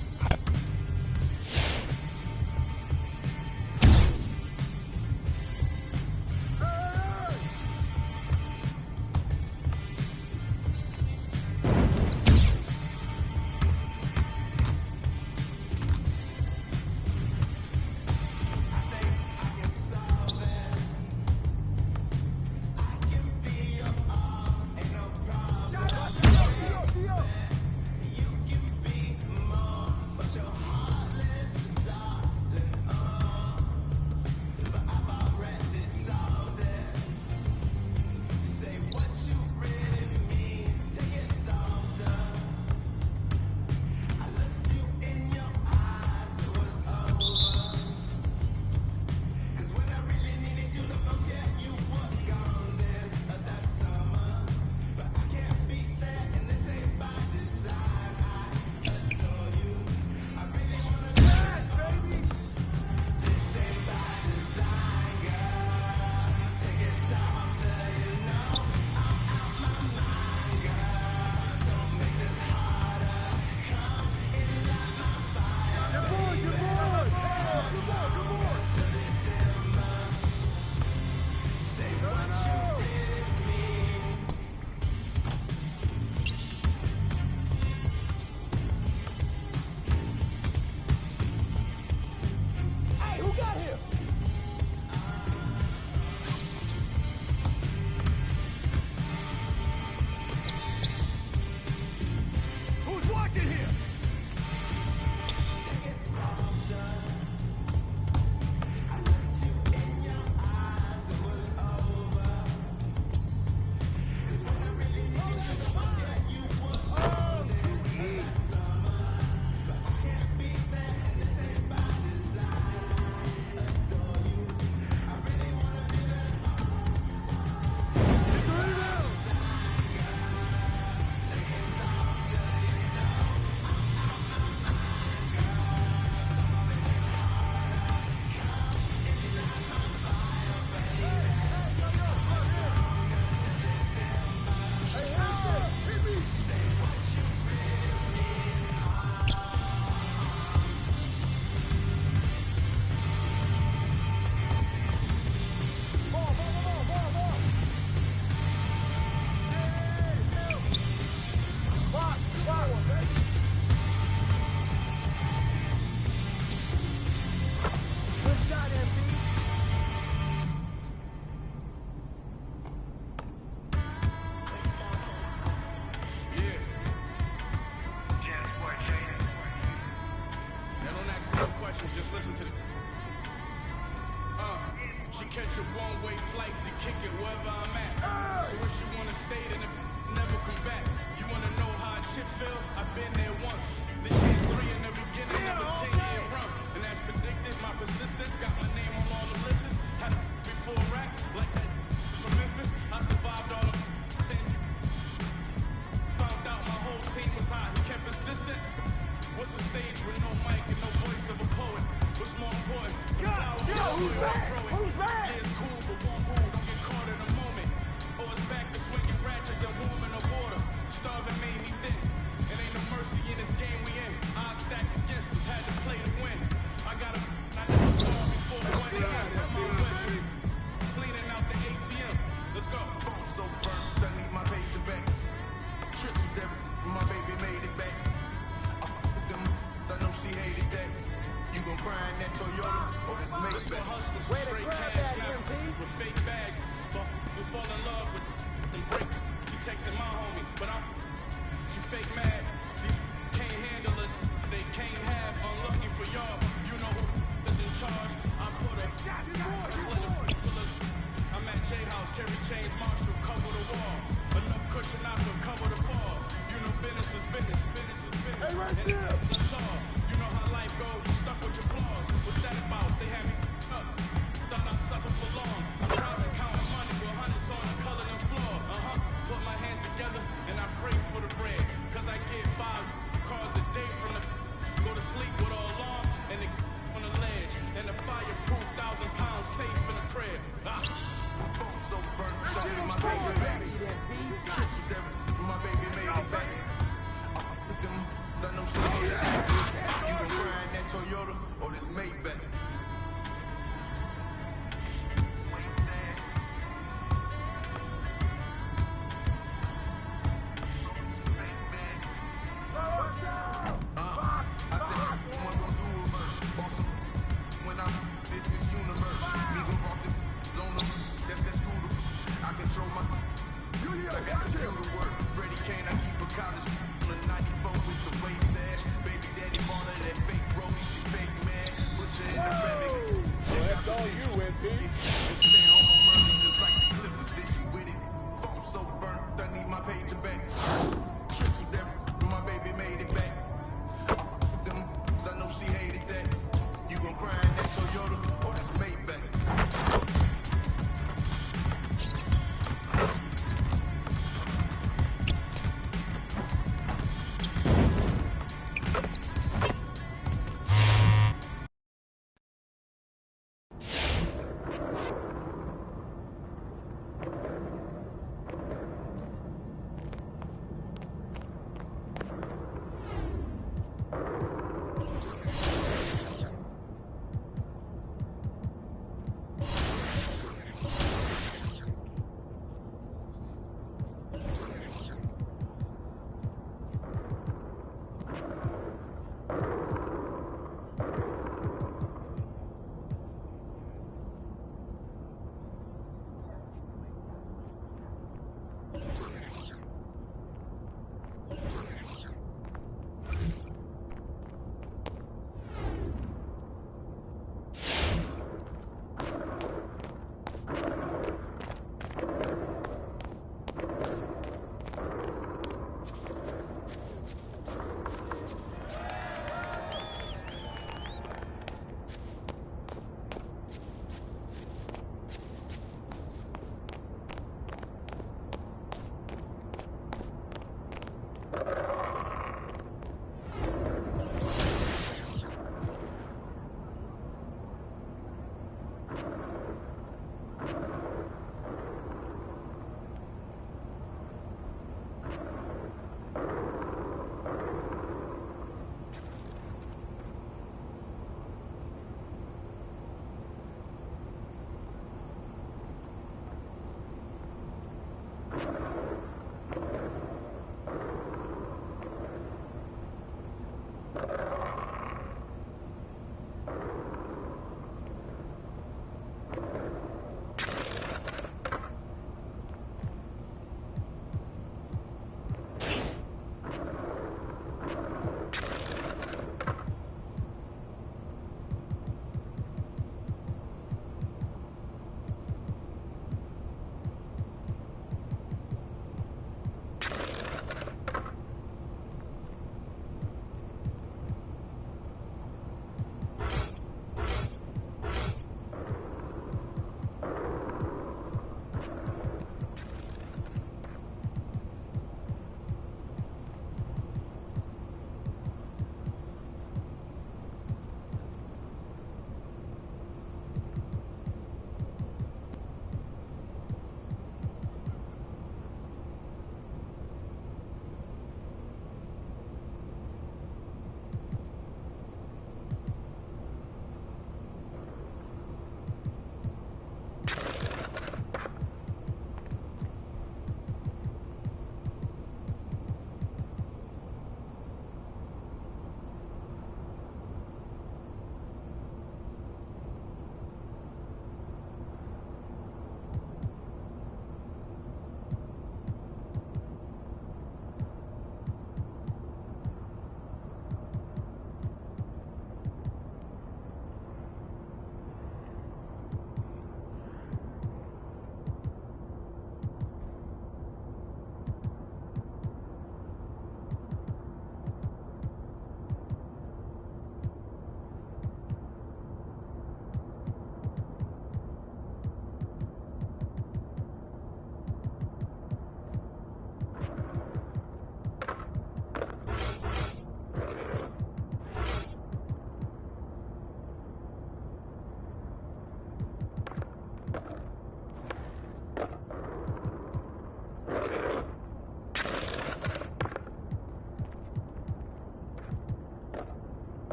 questions, just listen to this. She catch a one-way flight to kick it wherever I'm at. So if she wanna stay, then it never come back. You wanna know how a chip feel? I've been there once. This year 3 in the beginning of a 10-year run. And as predicted, my persistence got my name on all the lists. Had a before rap, like that from Memphis. I survived all the found out my whole team was hot. He kept his distance. What's a stage with no mic and no voice of a poet? What's more important? The flowers who's back? Who's back? Yeah, it's cool, but one rule, don't get caught in a moment. Oh, it's back to swinging ratchets and warming the water. Starving made me thin. And ain't no mercy in this game we in. I stacked against us, had to play to win. I never saw before 1 a.m. My west, cleaning out the ATM. Let's go. Phone so burnt, I need my page back. Trips with that, my baby made it back. I know she hated that. You gon' cry in that Toyota or this Maybach? Hustlers with straight cash, with fake bags. But you fall in love with and break. She texting my homie, but she fake mad. These can't handle it. They can't have. Unlucky for y'all. You know who is in charge. I put her. I'm at J House, carry chains, Marshall, cover the wall. Enough cushion out to cover the fall. You know business is business. Business is business. Hey, right there. That's all. You know how life goes. You stuck with your flaws. What's that about? They had me up. Thought I'd suffer for long. I'm driving, counting money with hundreds on the color and floor. Put my hands together and I pray for the bread. Cause I get 5 cars a day from the go to sleep with an alarm and the on the ledge. And the fireproof 1,000-pound safe in the crib. Phone so burnt, I need my baby back. Trips with that, my baby made it back. I know she hated that. You gon' cry in that Toyota or this Maybach? I said, what gon' do a verse? Awesome. When I'm business universe, me gon' rock the on them. That's that scooter. I control my. I got the computer work. Freddie Kane, I keep a college. 94 with the waist stash. Baby daddy bought her that fake brody. She fake mad. Butcher in the Remick. That's all you, MP. Stay home early just like the Clippers. If you with it. Phone so burnt, I need my page back. Trips with that, my baby made it back. I know she hated that. You gon' cry in that Toyota or this Maybach?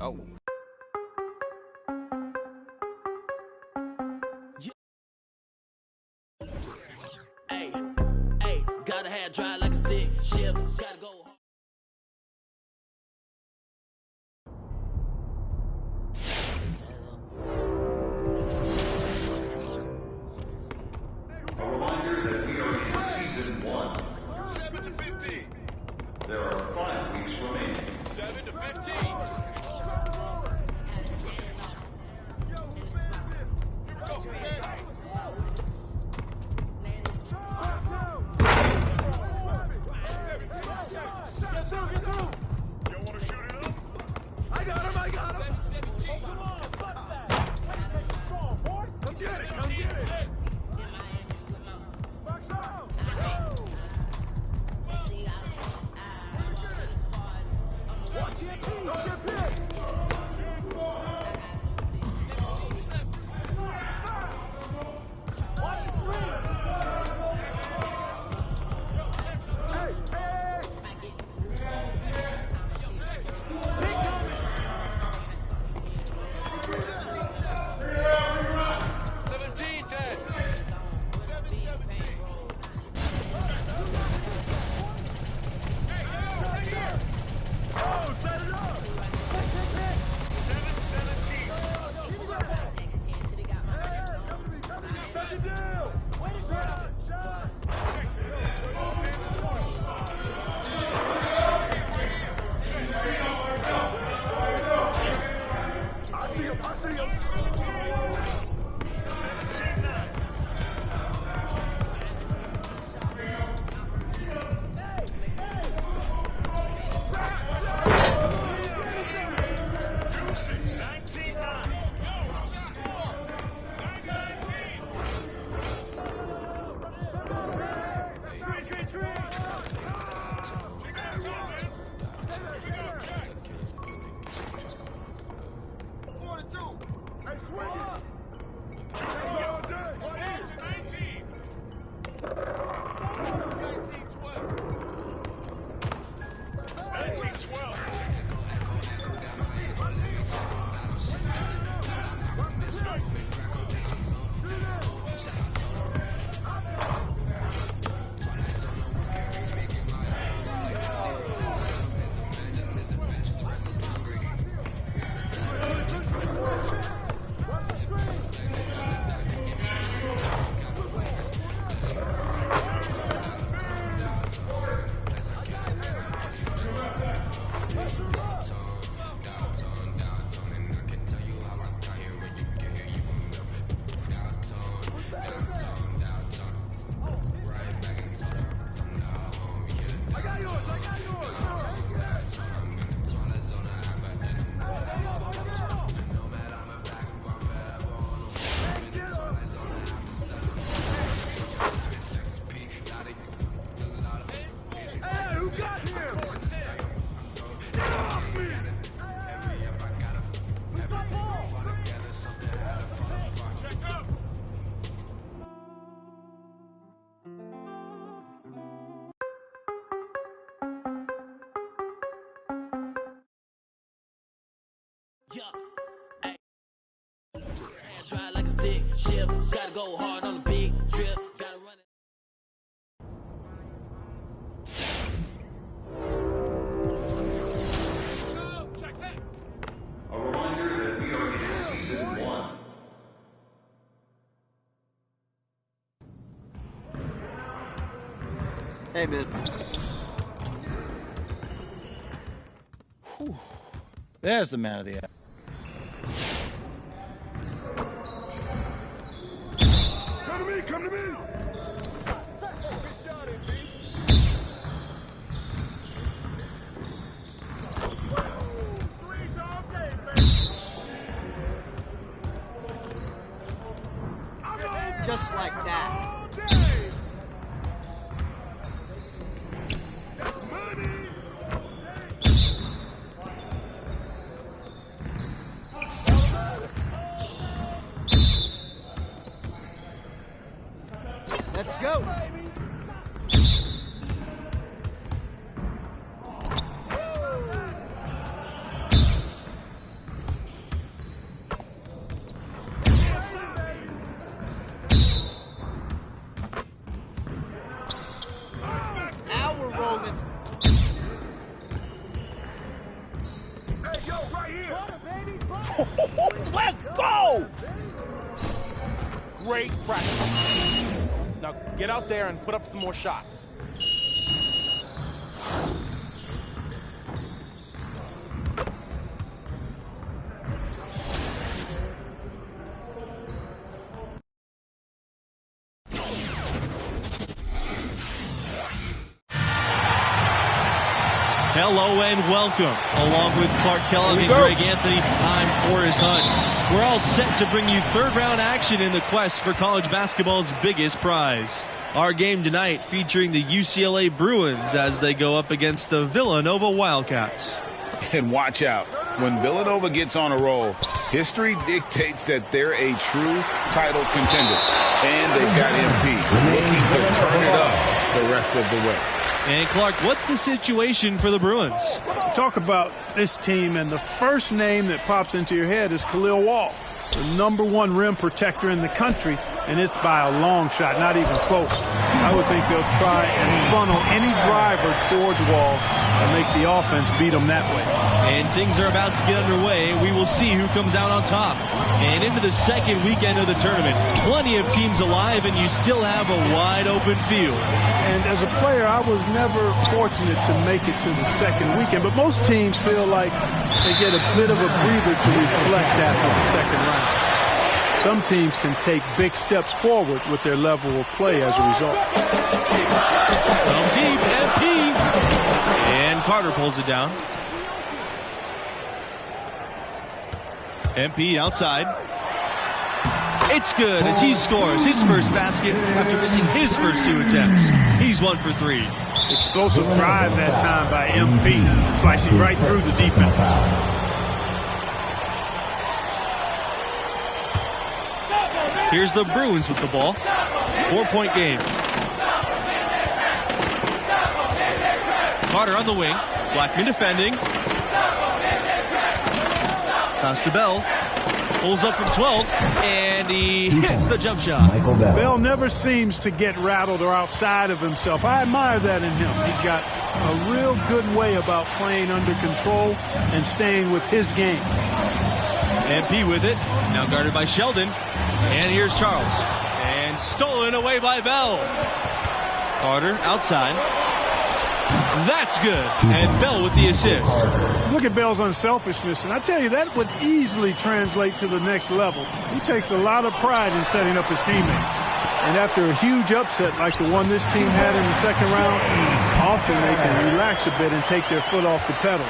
Oh. Hey, hey, gotta have dry like a stick. Ship, gotta go. A reminder that we are in season 1. 7 to 15. There are 5 weeks remaining. 7 to 15. Yeah, hey. Hand dry like a stick. Ship, gotta go hard on the big trip. Gotta run it. A reminder that we are in season 1. Hey, man. Whew. There's the man of the hour. Come to me, come to me. Just like that. Let's go. Let's go! Great practice. Now get out there and put up some more shots. Hello and welcome. Along with Clark Kellogg and Greg Anthony, I'm Forrest Hunt. We're all set to bring you third-round action in the quest for college basketball's biggest prize. Our game tonight featuring the UCLA Bruins as they go up against the Villanova Wildcats. And watch out. When Villanova gets on a roll, history dictates that they're a true title contender. And they've got MP looking to turn it up the rest of the way. And Clark, what's the situation for the Bruins? Talk about this team, and the first name that pops into your head is Khalil Wall, the #1 rim protector in the country, and it's by a long shot, not even close. I would think they'll try and funnel any driver towards Wall and make the offense beat them that way. And things are about to get underway. We will see who comes out on top. And into the second weekend of the tournament, plenty of teams alive, and you still have a wide open field. And as a player, I was never fortunate to make it to the second weekend, but most teams feel like they get a bit of a breather to reflect after the second round. Some teams can take big steps forward with their level of play as a result. From deep, MP. And Carter pulls it down. MP outside. It's good as he scores his first basket after missing his first 2 attempts. He's 1 for 3. Explosive drive that time by MP, slicing right through the defense. Here's the Bruins with the ball. 4-point game. Carter on the wing. Blackman defending. Pass to Bell. Pulls up from 12, and he hits the jump shot. Bell never seems to get rattled or outside of himself. I admire that in him. He's got a real good way about playing under control and staying with his game. MP with it. Now guarded by Sheldon. And here's Charles. And stolen away by Bell. Carter outside. That's good. And Bell with the assist. Look at Bell's unselfishness, and I tell you, that would easily translate to the next level. He takes a lot of pride in setting up his teammates. And after a huge upset like the one this team had in the second round, often they can relax a bit and take their foot off the pedal.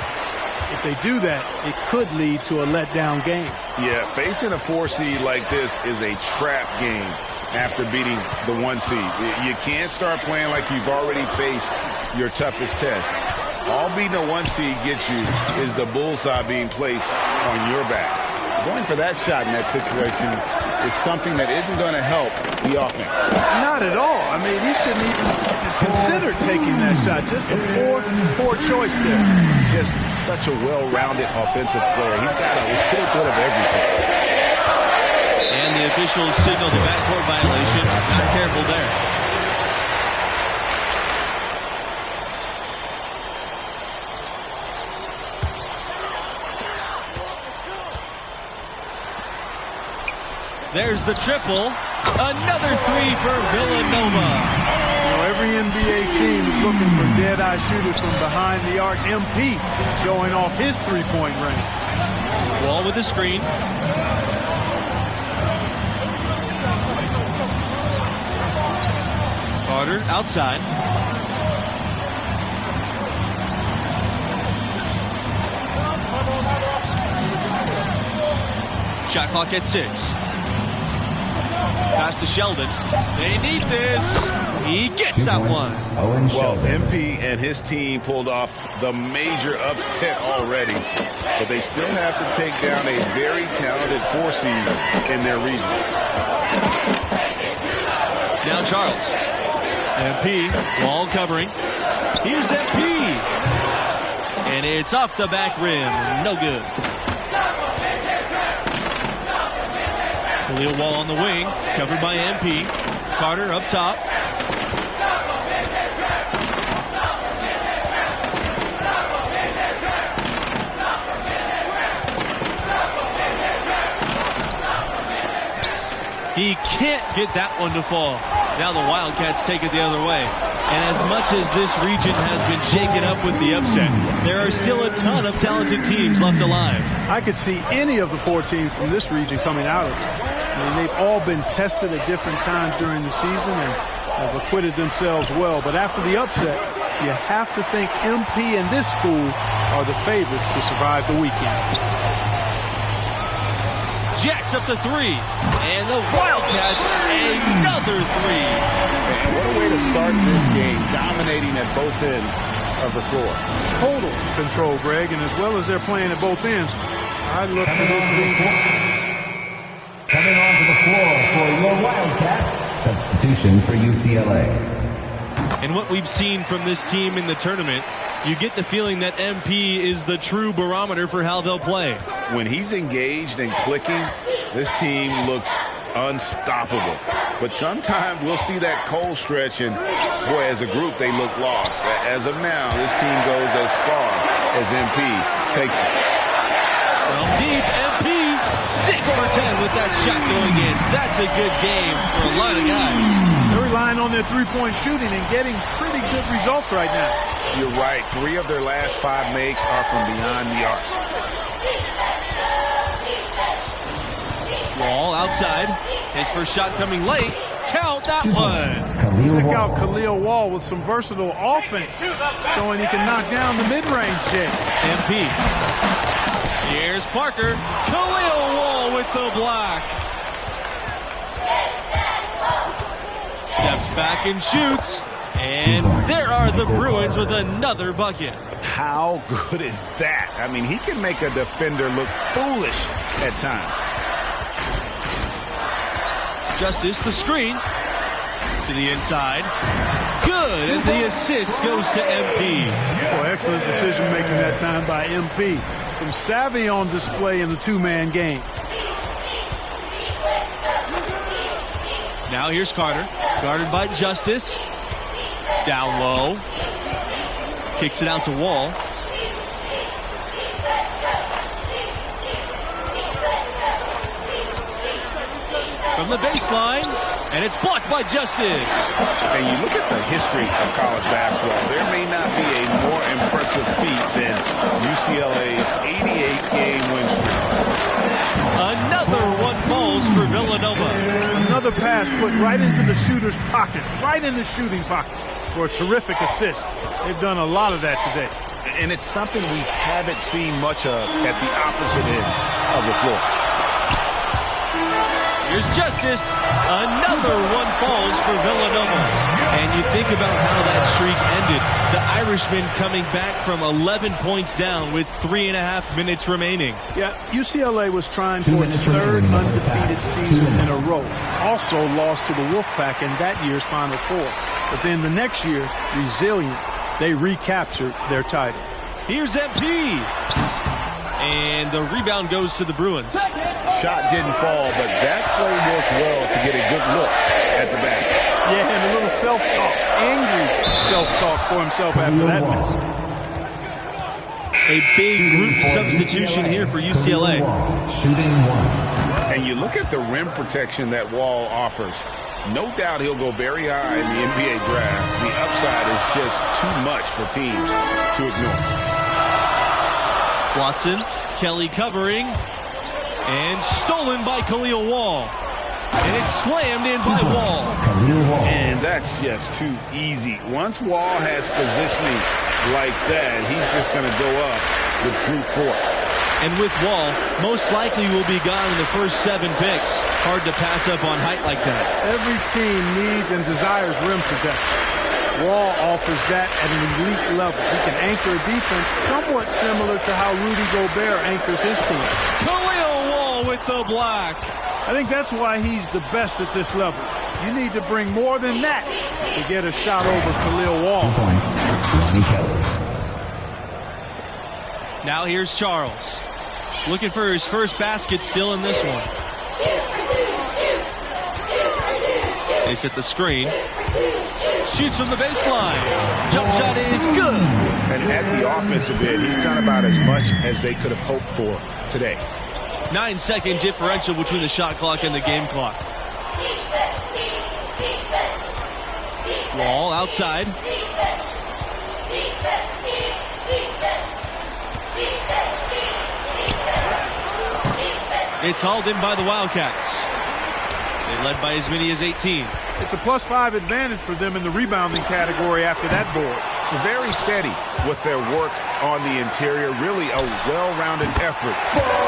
If they do that, it could lead to a letdown game. Yeah, facing a 4 seed like this is a trap game after beating the 1 seed. You can't start playing like you've already faced your toughest test. All beating a 1 seed gets you is the bullseye being placed on your back. Going for that shot in that situation is something that isn't going to help the offense. Not at all. I mean, he shouldn't even consider taking that shot. Just a poor choice there. Just such a well-rounded offensive player. He's got a little bit of everything. And the officials signal the backcourt violation. Not careful there. There's the triple. Another 3 for Villanova. You know, every NBA team is looking for dead-eye shooters from behind the arc. MP showing off his three-point range. Wall with the screen. Carter outside. Shot clock at 6. Pass to Sheldon. They need this. He gets that one. Well, MP and his team pulled off the major upset already, but they still have to take down a very talented 4 seed in their region. Now Charles. MP, Wall covering. Here's MP. And it's off the back rim. No good. Khalil Wall on the wing, covered by MP. Carter up top. He can't get that one to fall. Now the Wildcats take it the other way. And as much as this region has been shaken up with the upset, there are still a ton of talented teams left alive. I could see any of the 4 teams from this region coming out of it. I mean, they've all been tested at different times during the season and have acquitted themselves well. But after the upset, you have to think MP and this school are the favorites to survive the weekend. Jacks up the 3, and the Wildcats another 3. Man, what a way to start this game, dominating at both ends of the floor. Total control, Greg, and as well as they're playing at both ends, I look for this region. Coming onto the floor for your Wildcats, substitution for UCLA. And what we've seen from this team in the tournament, you get the feeling that MP is the true barometer for how they'll play. When he's engaged and clicking, this team looks unstoppable. But sometimes we'll see that cold stretch, and boy, as a group, they look lost. As of now, this team goes as far as MP takes them. Well, deep, MP, 6 for 10 with that shot going in. That's a good game for a lot of guys. They're relying on their three-point shooting and getting pretty good results right now. You're right. 3 of their last 5 makes are from beyond the arc. Wall outside. His first shot coming late. Count that one. Check out Khalil Wall with some versatile offense, showing he can knock down the mid-range shake. MP. Here's Parker. Khalil Wall with the block. Steps back and shoots. And there are the Bruins with another bucket. How good is that? I mean, he can make a defender look foolish at times. Justice the screen to the inside. Good, and the assist goes to MP. Boy, excellent decision making that time by MP. Some savvy on display in the 2-man game. Now here's Carter, guarded by Justice. Down low. Kicks it out to Wall. From the baseline, and it's blocked by Justice. And you look at the history of college basketball, there may not be a more impressive feat than UCLA's 88-game win streak. Another one falls for Villanova. Another pass put right into the shooter's pocket, right in the shooting pocket for a terrific assist. They've done a lot of that today. And it's something we haven't seen much of at the opposite end of the floor. Here's Justice. Another one falls for Villanova. And you think about how that streak ended. The Irishman coming back from 11 points down with 3.5 minutes remaining. Yeah, UCLA was trying for its 3rd undefeated season in a row. Also lost to the Wolfpack in that year's Final Four. But then the next year, resilient, they recaptured their title. Here's MP. And the rebound goes to the Bruins. Shot didn't fall, but that play worked well to get a good look at the basket. Yeah, and a little self-talk, angry self-talk for himself after that miss. A big group substitution here for UCLA. Shooting 1. And you look at the rim protection that Wall offers. No doubt he'll go very high in the NBA draft. The upside is just too much for teams to ignore. Watson, Kelly covering, and stolen by Khalil Wall. And it's slammed in by Wall. And that's just too easy. Once Wall has positioning like that, he's just going to go up with brute force. And with Wall, most likely will be gone in the first 7 picks. Hard to pass up on height like that. Every team needs and desires rim protection. Wall offers that at an elite level. He can anchor a defense somewhat similar to how Rudy Gobert anchors his team. Khalil Wall with the block. I think that's why he's the best at this level. You need to bring more than that to get a shot over Khalil Wall. 2 points, Ronnie Kelly. Now here's Charles. Looking for his first basket still in this one. They set the screen. Shoots from the baseline. Jump shot is good. And at the offensive end, he's done about as much as they could have hoped for today. 9-second differential between the shot clock and the game clock. Wall outside. It's hauled in by the Wildcats. They led by as many as 18. It's a +5 advantage for them in the rebounding category after that board. Very steady with their work on the interior. Really a well-rounded effort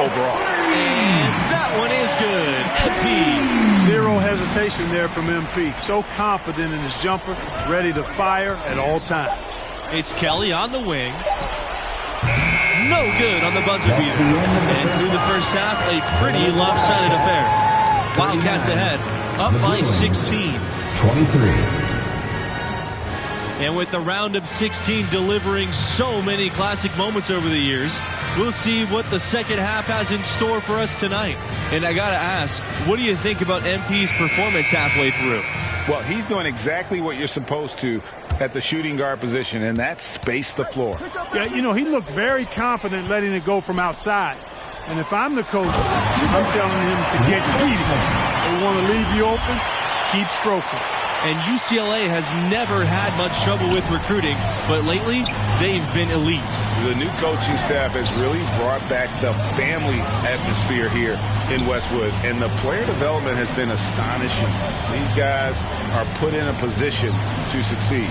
overall. And that one is good. MP. Zero hesitation there from MP. So confident in his jumper, ready to fire at all times. It's Kelly on the wing. No good on the buzzer beater. And through the first half, a pretty lopsided affair. Wildcats ahead, up by 16. 23. And with the round of 16 delivering so many classic moments over the years, we'll see what the second half has in store for us tonight. And I gotta ask, what do you think about MP's performance halfway through? Well, he's doing exactly what you're supposed to at the shooting guard position, and that's space the floor. Yeah, you know, he looked very confident letting it go from outside. And if I'm the coach, I'm telling him to get greedy. They want to leave you open, keep stroking. And UCLA has never had much trouble with recruiting, but lately they've been elite. The new coaching staff has really brought back the family atmosphere here in Westwood, and the player development has been astonishing. These guys are put in a position to succeed.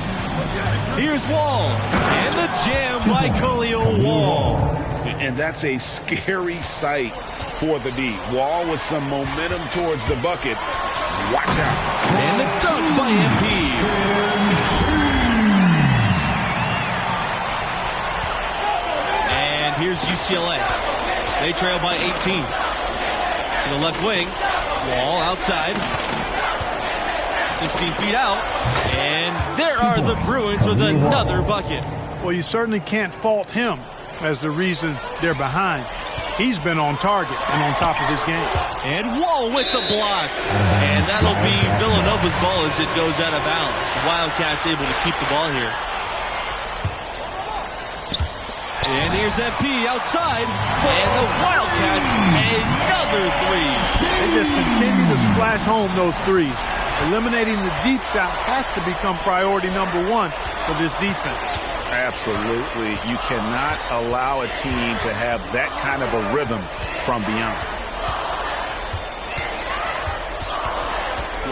Here's Wall, and the jam by Khalil Wall. And that's a scary sight for the D. Wall with some momentum towards the bucket. Watch out. And the dunk by MP. And here's UCLA. They trail by 18. To the left wing. Wall outside. 16 feet out. And there are the Bruins with another bucket. Well, you certainly can't fault him as the reason they're behind. He's been on target and on top of his game. And Wall with the block. And that'll be Villanova's ball as it goes out of bounds. Wildcats able to keep the ball here. And here's MP outside. And the Wildcats, another three. They just continue to splash home those threes. Eliminating the deep shot has to become priority #1 for this defense. Absolutely. You cannot allow a team to have that kind of a rhythm from beyond.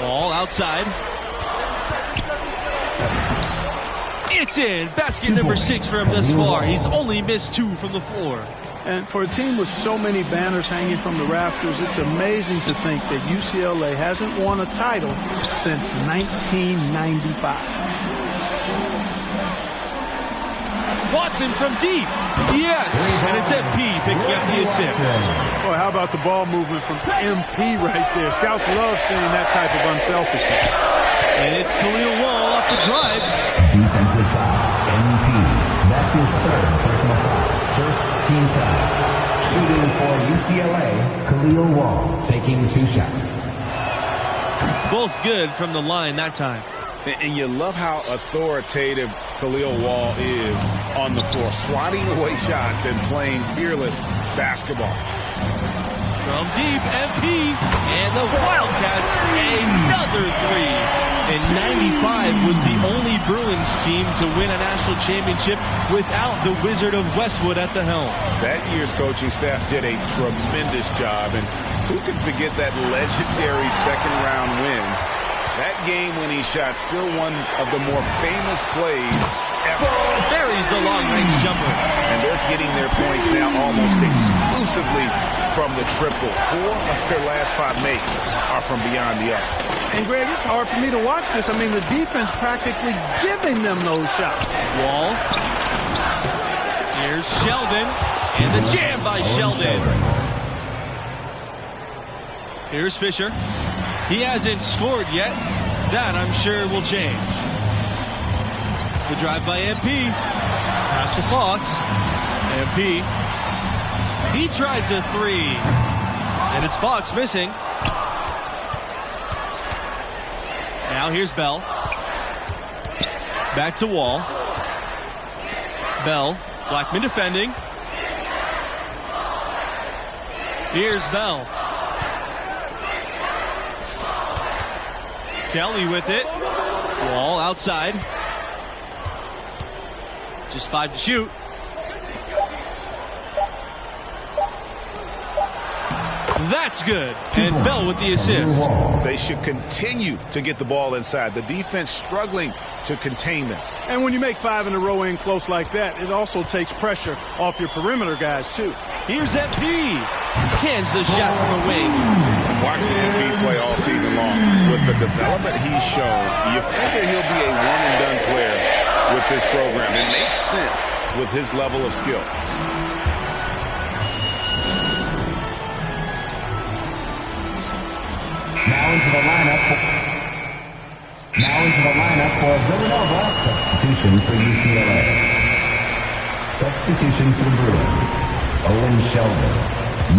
Wall outside. It's in. Basket number 6 for him thus far. He's only missed 2 from the floor. And for a team with so many banners hanging from the rafters, it's amazing to think that UCLA hasn't won a title since 1995. Watson from deep. Yes. And it's MP picking up the assist. Boy, how about the ball movement from MP right there? Scouts love seeing that type of unselfishness. And it's Khalil Wall off the drive. Defensive foul. MP. That's his 3rd personal foul. First team foul. Shooting for UCLA, Khalil Wall taking 2 shots. Both good from the line that time. And you love how authoritative Khalil Wall is on the floor, swatting away shots and playing fearless basketball. From deep, MP, and the Wildcats, another three. And 95 was the only Bruins team to win a national championship without the Wizard of Westwood at the helm. That year's coaching staff did a tremendous job, and who can forget that legendary second-round win? That game when he shot still one of the more famous plays ever. Buries the long-range jumper. And they're getting their points now almost exclusively from the triple. 4 of their last 5 makes are from beyond the arc. And, Greg, it's hard for me to watch this. I mean, the defense practically giving them those shots. Wall. Here's Sheldon. And the jam by Sheldon. Here's Fisher. He hasn't scored yet. That, I'm sure, will change. The drive by MP. Pass to Fox. MP. He tries a 3. And it's Fox missing. Now here's Bell. Back to Wall. Bell. Blackman defending. Here's Bell. Kelly with it. Wall outside. Just 5 to shoot. That's good. And Bell with the assist. They should continue to get the ball inside. The defense struggling to contain them. And when you make 5 in a row in close like that, it also takes pressure off your perimeter guys, too. Here's MP. Cans the shot from the wing. Watching MP play all season long. With the development he's shown, you figure he'll be a one-and-done player with this program. It makes sense with his level of skill. Now into the lineup for Villanova. Substitution for UCLA. Substitution for the Bruins. Owen Sheldon.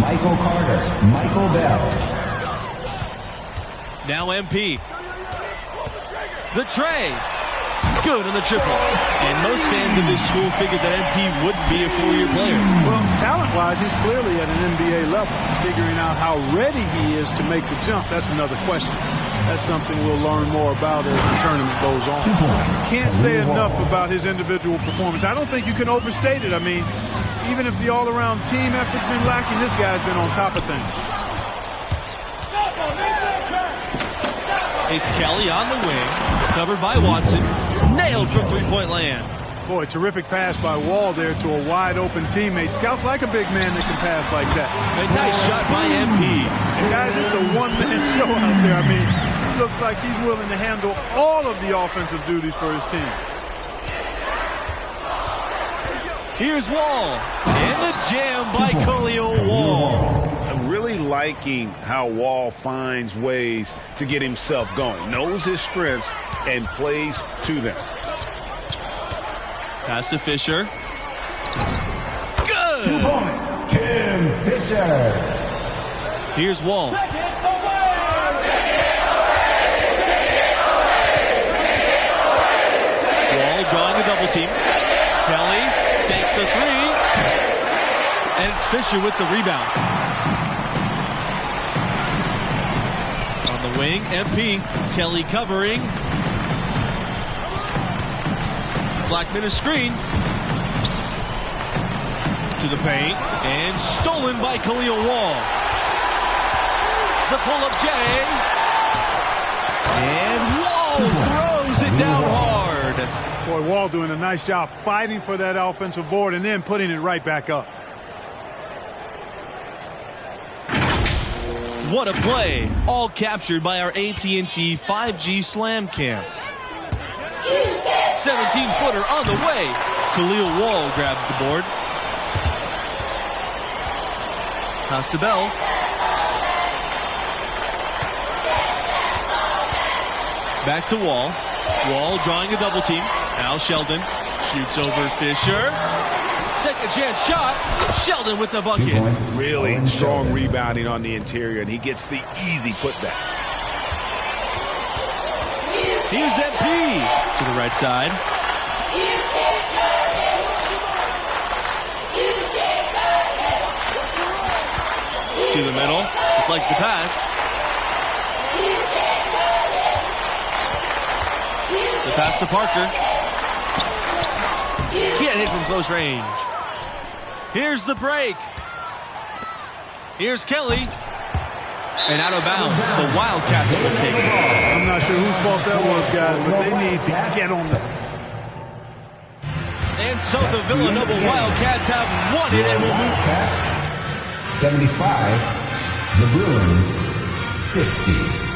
Michael Carter. Michael Bell. Now MP. The tray. Good on the triple. And most fans of this school figured that MP wouldn't be a 4-year player. Well, talent-wise, he's clearly at an NBA level. Figuring out how ready he is to make the jump, that's another question. That's something we'll learn more about as the tournament goes on. Can't say enough about his individual performance. I don't think you can overstate it. I mean, even if the all-around team effort's been lacking, this guy's been on top of things. It's Kelly on the wing, covered by Watson, nailed from three-point land. Boy, terrific pass by Wall there to a wide-open teammate. Scouts like a big man that can pass like that. A nice shot by MP. And guys, it's a one-man show out there. I mean, he looks like he's willing to handle all of the offensive duties for his team. Here's Wall, and the jam by Khalil Wall. I'm really liking how Wall finds ways to get himself going, knows his strengths, and plays to them. Pass to Fisher. Good! 2 points, Tim Fisher. Here's Wall. Wall drawing a double team. Kelly takes the 3. And it's Fisher with the rebound. On the wing, MP. Kelly covering. Blackman a screen. To the paint. And stolen by Khalil Wall. The pull-up J. And Wall throws it down hard. Boy, Wall doing a nice job fighting for that offensive board and then putting it right back up. What a play. All captured by our AT&T 5G Slam Cam. 17-footer on the way. Khalil Wall grabs the board. Pass to Bell. Back to Wall. Wall drawing a double team. Al Sheldon shoots over Fisher. Second chance shot. Sheldon with the bucket. Really strong rebounding on the interior, and he gets the easy putback. Here's MP to the right side. To the middle. Deflects the pass. The pass to Parker. Can't hit from close range. Here's the break. Here's Kelly. And out of bounds. The Wildcats will take it. I'm not sure whose fault that was, guys, but they need to get on that. And so the Villanova Wildcats have won it and will move. 75. The Bruins 60.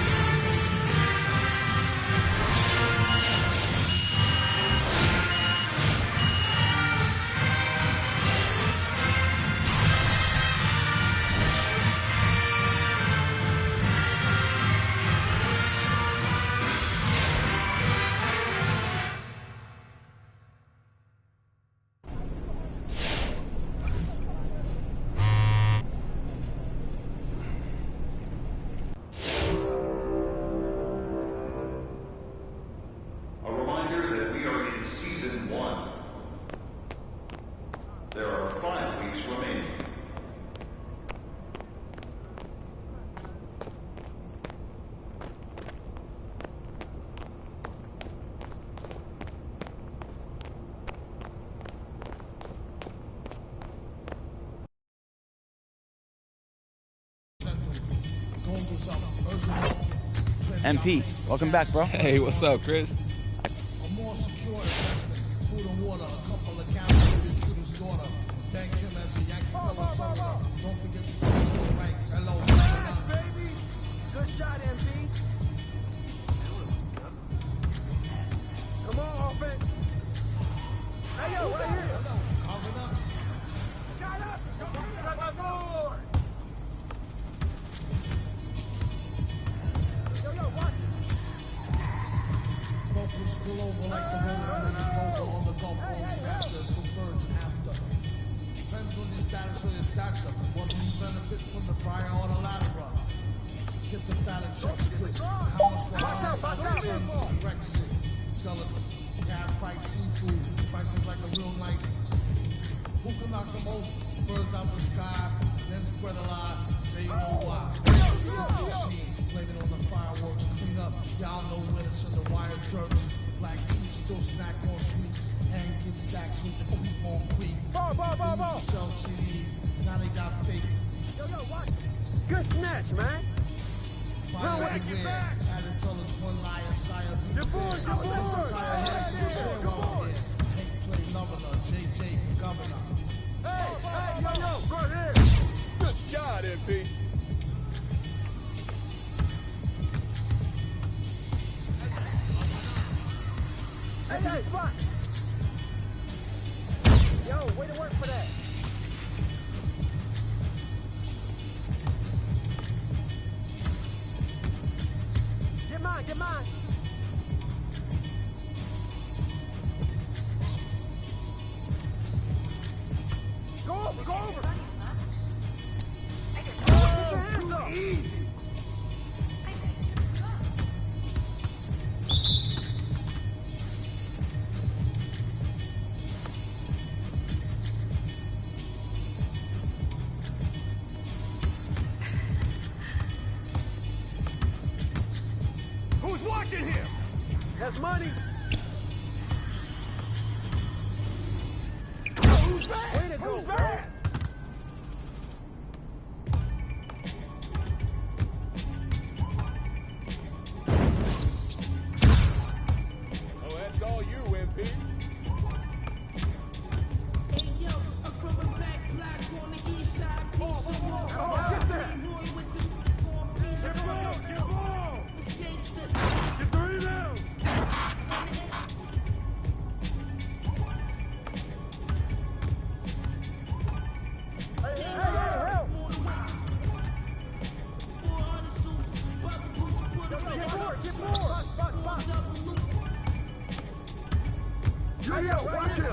MP, welcome back, bro. Hey, what's up, Chris? A more secure investment. Food and water, a couple of counts for your cutest daughter. Thank him as a Yankee fellow summoner. Don't forget to take your rank. Hello, baby. Good shot, MP. Come on, offense. Hey, yo, right here. Hello, carving up. Shot up. Strike my board. Yo, watch it. Focus spill over like the road as a dogo on the Gulf Coast. Faster and converge after. Depends on your status or your stacks up. Whether you benefit from the fryer or the ladder up. Get the fat and check split. How much for $100 terms of Brexit? Sell it. Half price seafood. Prices like a real knife. Who can knock the most birds out the sky? Then spread a lie. Say you know why. Machine. Blame it on the fireworks. Clean up. Y'all know when it's in the wire jerks. Black teeth still snack on sweets. And get stacks with the creep on creep. They used to sell CDs. Now they got fake. Yo, watch it. Good snatch, man. Buy everywhere. Had to tell us one lie and sire. Your board. This entire head will share while here. Hank play governor. JJ for governor. Hey, yo, go ahead. Good shot, MP. Hey, spot. Yo, way to work for that. Get mine. Go over. Put your hands up. Easy. Who's watching him? That's money. Who's bad? Way to go, who's bad? Oh, that's all you, MP. Hey, yo, I'm from a back block on the east side. Piece of wall. Get there. Roy with the on piece Get of wall. the ball. It's gangsta. Get the rebound. Help. Get more. Yo, watch him.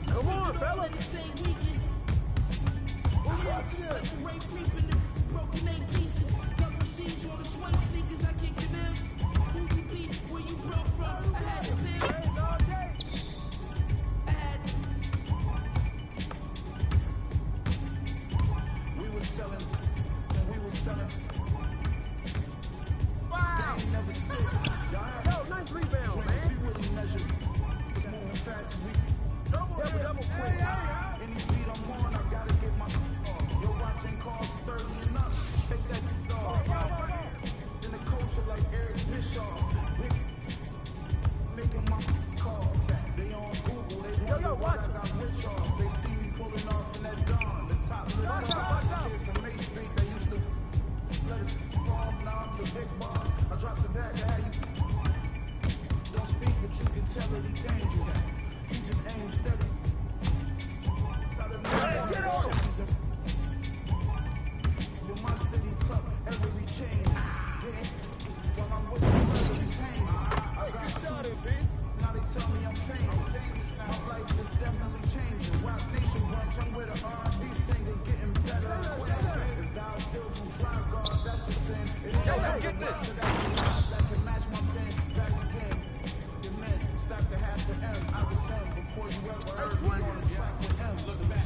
Come on, fellas. Broken eight pieces, double C's on the sway sneakers. I kick the them. Who you be? Where you broke from? I had to pill. I had. We was selling, and we was selling. Wow. They ain't never slip. Y'all had Yo, nice rebound, dreams. man. We really measured. Was moving fast as we. Double quick. Any beat I'm on, I gotta get my off. Your watch ain't called sturdy enough. Take that dog. Then the culture like Eric Bischoff. Big making my call. They on Google, they wonder what I got rich off. They see me pulling off in that dawn. The top lift off. Kid from Main Street, they used to let us off. Now I'm the big boss. I dropped the bag, I had you. Don't speak, but you can tell that he dangerous. He just aims steady. Get on him. With my city tuck, every chain. While I'm with celebrities hanging. I got two. Now they tell me I'm famous. My life is definitely changing. Rock Nation brunch, I'm with an R&B singer, getting better. If thou still from Fly Guard, that's a sin. It ain't like get this. so that's a lot that can match my pen. Back again. The men stack the half for M. I was him before you ever heard me on the track with M. Look back,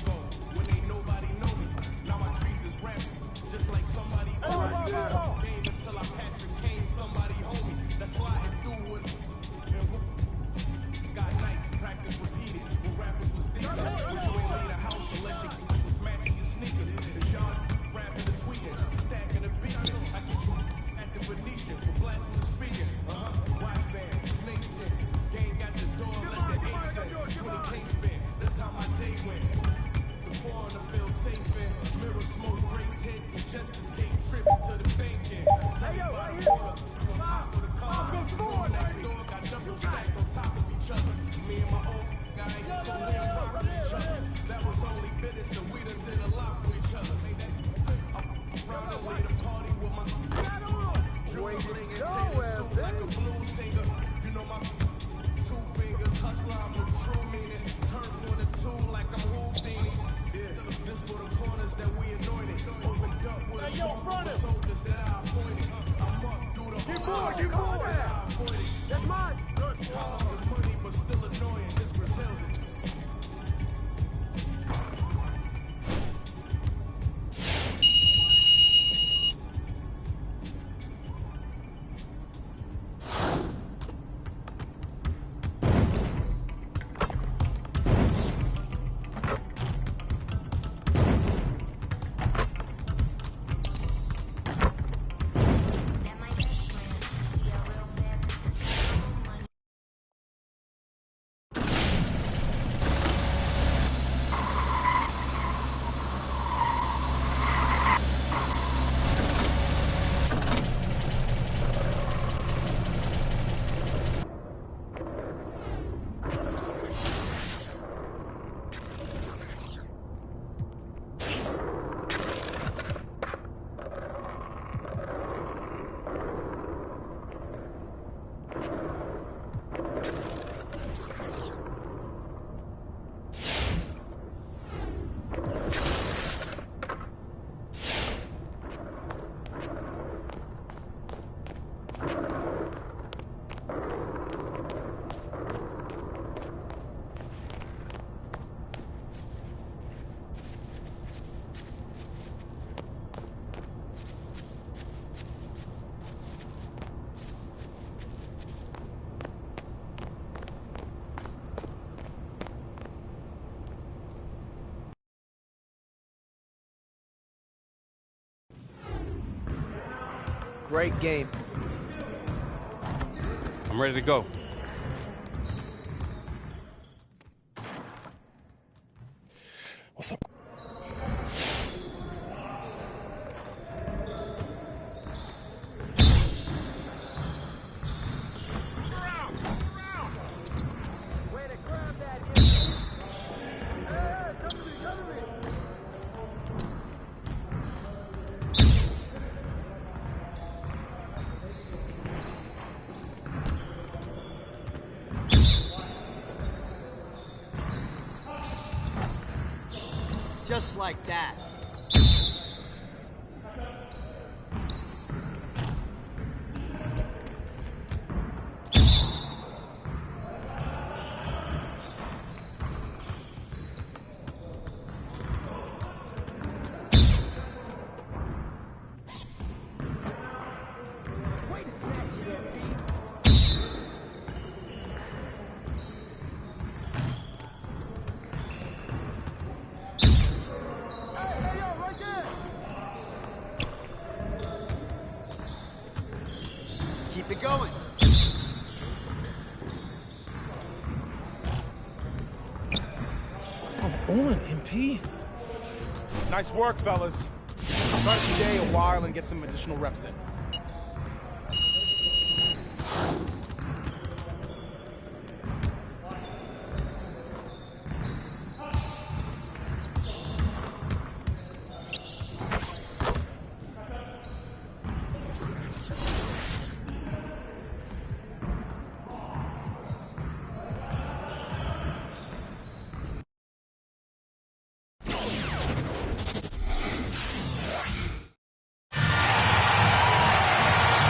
go when ain't nobody know me. Now I treat this rap just like somebody owns me. Game until I Patrick Kane, somebody homie. That's sliding through with and got nights, practice repeated. When rappers was decent, when you ain't leave the house unless your was matching your sneakers. It's y'all rapping the tweeting, stacking the beefing. I get you at the Venetian for blasting the speaking. Watch band, snake skin. Game got the door, let the 8 set. 20K spin, that's how my day went. The foreigner feels safe in. Mirror smoke, great take, and just to take trips to the bank in. Tell you about the water, on top of the cars. Room next door, got double stacked on top of each other. Me and my old guy, so we don't rock with each other. That was only business, and we done did a lot for each other. Round and lead a party with my jewelry bling and Taylor suit like a blues singer. You know my 2 fingers, hustler, I'm a true meaning. Turn 1 to 2 like I'm Houdini. This for the corners that we anointed. Opened up with a smoke with soldiers that I appointed. I'm up through the Keep going. that I avoided. That's mine. Call up the money, but still annoying. This Brazilian. Great game. I'm ready to go. What's up? Way to grab that. Hey, come to me, come to me. Just like that. Way to snatch it up, Pete. Hey, yo, right there. Keep it going. Come on, MP. Nice work, fellas. Start the day a while and get some additional reps in.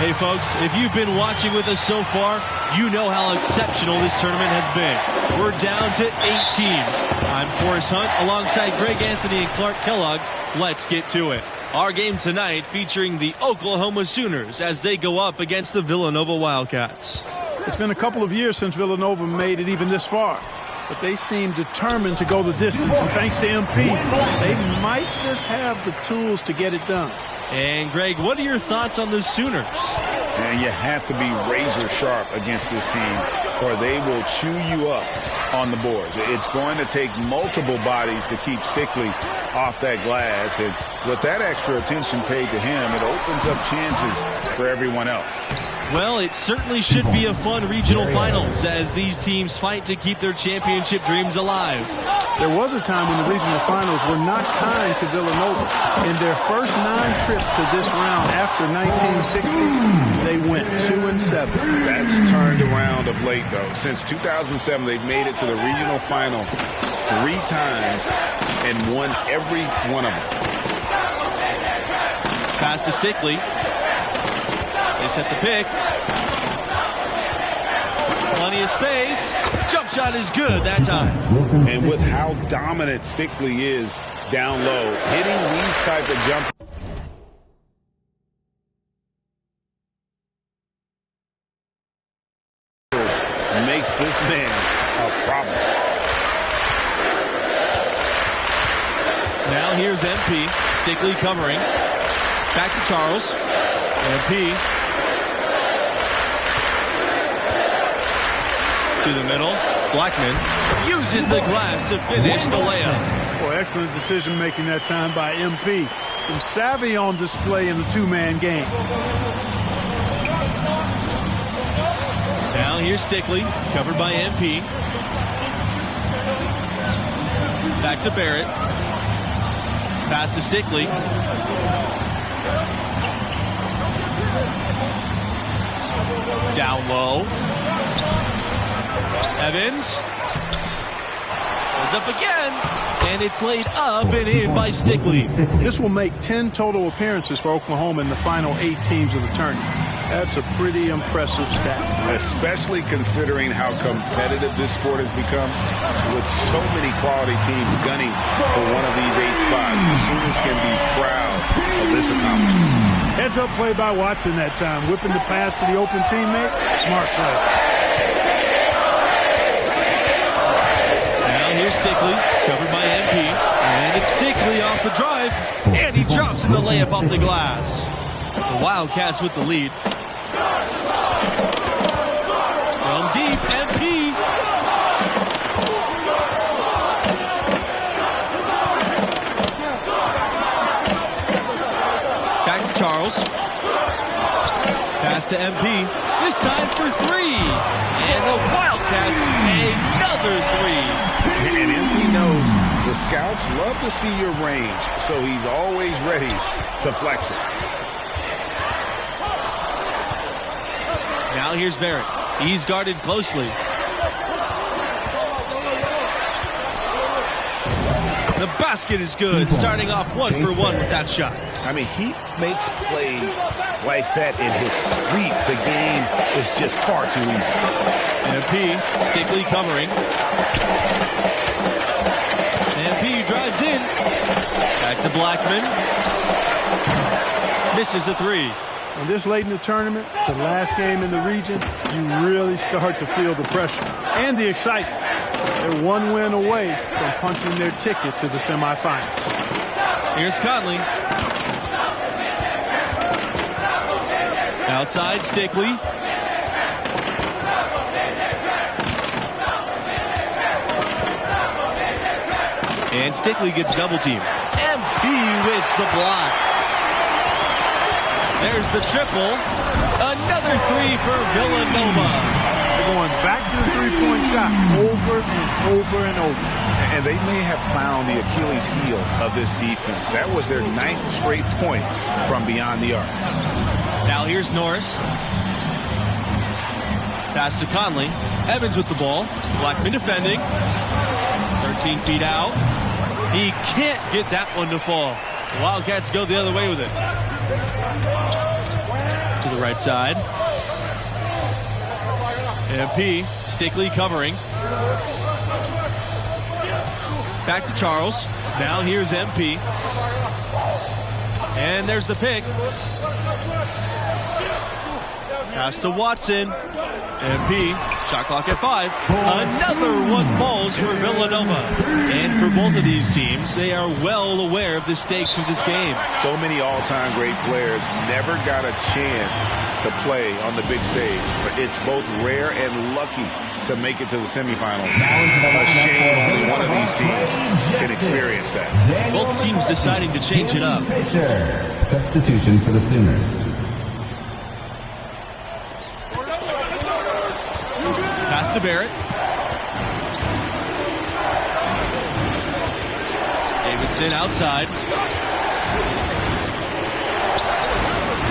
Hey folks, if you've been watching with us so far, you know how exceptional this tournament has been. We're down to 8 teams. I'm Forrest Hunt alongside Greg Anthony and Clark Kellogg. Let's get to it. Our game tonight featuring the Oklahoma Sooners as they go up against the Villanova Wildcats. It's been a couple of years since Villanova made it even this far, but they seem determined to go the distance, and thanks to MP, they might just have the tools to get it done. And Greg, what are your thoughts on the Sooners? And you have to be razor sharp against this team or they will chew you up on the boards. It's going to take multiple bodies to keep Stickley off that glass. And with that extra attention paid to him, it opens up chances for everyone else. Well, it certainly should be a fun regional finals as these teams fight to keep their championship dreams alive. There was a time when the regional finals were not kind to Villanova. In their first 9 trips to this round after 1960, they went 2-7. That's turned around of late, though. Since 2007, they've made it to the regional final 3 times and won every one of them. Pass to Stickley. They set the pick. Plenty of space. Jump shot is good that time. And with how dominant Stickley is down low, hitting these type of jump makes this man a problem. Now here's MP. Stickley covering. Back to Charles. MP. To the middle. Blackman uses the glass to finish the layup. Well, excellent decision making that time by MP. Some savvy on display in the 2-man game. Now here's Stickley, covered by MP. Back to Barrett. Pass to Stickley. Down low. Evans goes up again, and it's laid up and in by Stickley. This will make 10 total appearances for Oklahoma in the final 8 teams of the tournament. That's a pretty impressive stat. Especially considering how competitive this sport has become, with so many quality teams gunning for one of these 8 spots. The Sooners can be proud of this accomplishment. Heads-up play by Watson that time, whipping the pass to the open teammate. Smart play. Here's Stickley, covered by MP, and it's Stickley off the drive, and he drops in the layup off the glass. The Wildcats with the lead. From deep, MP. Back to Charles. Pass to MP, this time for 3. And the Wildcats another 3. And MP knows the scouts love to see your range, so he's always ready to flex it. Now here's Barrett. He's guarded closely. The basket is good, starting off 1 for 1 with that shot. I mean, he makes plays like that in his sleep. The game is just far too easy. MP, Stickley covering. MP drives in. Back to Blackman. Misses the 3. And this late in the tournament, the last game in the region, you really start to feel the pressure and the excitement. They're 1 win away from punching their ticket to the semifinals. Here's Conley. Outside, Stickley. And Stickley gets double teamed. MP with the block. There's the triple. Another 3 for Villanova. They're going back to the 3-point shot over and over and over. And they may have found the Achilles heel of this defense. That was their 9th straight point from beyond the arc. Now here's Norris. Pass to Conley. Evans with the ball. Blackman defending. 13 feet out. He can't get that one to fall. The Wildcats go the other way with it. To the right side. MP, Stickley covering. Back to Charles. Now here's MP. And there's the pick. Pass to Watson. MP, shot clock at 5. Another one falls for Villanova. And for both of these teams, they are well aware of the stakes of this game. So many all-time great players never got a chance to play on the big stage. But it's both rare and lucky to make it to the semifinals. A shame only one of these teams can experience that. Both teams deciding to change it up. Fisher, substitution for the Sooners. Pass to Barrett. Davidson outside.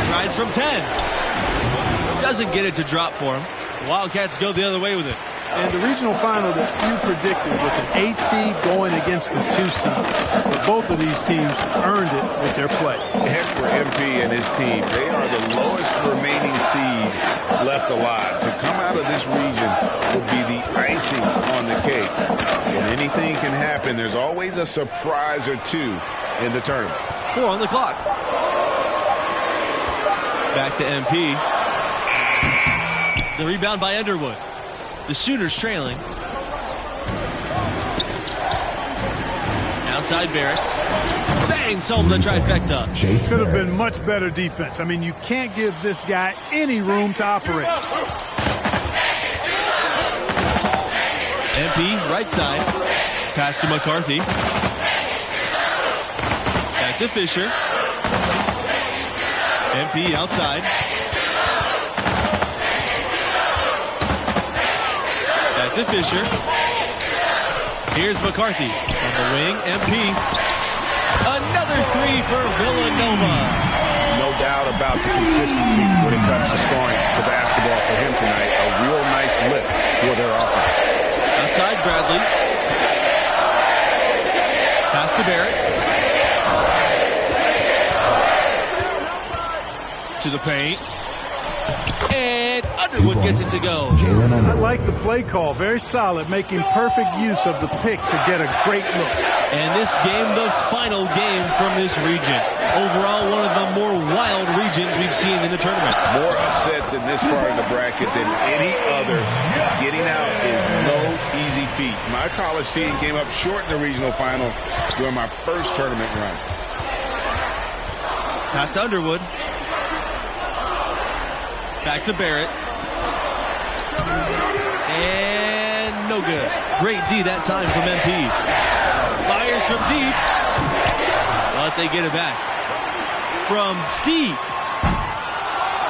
Tries from 10. Doesn't get it to drop for him. Wildcats go the other way with it. And the regional final that few predicted with an 8 seed going against the 2 seed. But both of these teams earned it with their play. And for MP and his team, they are the lowest remaining seed left alive. To come out of this region will be the icing on the cake. And anything can happen. There's always a surprise or two in the tournament. 4 on the clock. Back to MP. The rebound by Underwood. The Sooners trailing. Outside Barrett. Bangs home the trifecta. Could have been much better defense. I mean, you can't give this guy any room to operate. MP right side. Pass to McCarthy. Back to Fisher. MP outside. Back to Fisher. Here's McCarthy on the wing. MP. Another 3 for Villanova. No doubt about the consistency when it comes to scoring the basketball for him tonight. A real nice lift for their offense. Outside Bradley. Pass to Barrett. To the paint. And Underwood gets it to go. I like the play call. Very solid, making perfect use of the pick to get a great look. And this game, the final game from this region. Overall, one of the more wild regions we've seen in the tournament. More upsets in this part of the bracket than any other. Getting out is no easy feat. My college team came up short in the regional final during my first tournament run. Pass to Underwood. Back to Barrett. And no good. Great D that time from MP. Fires from deep. But they get it back. From deep.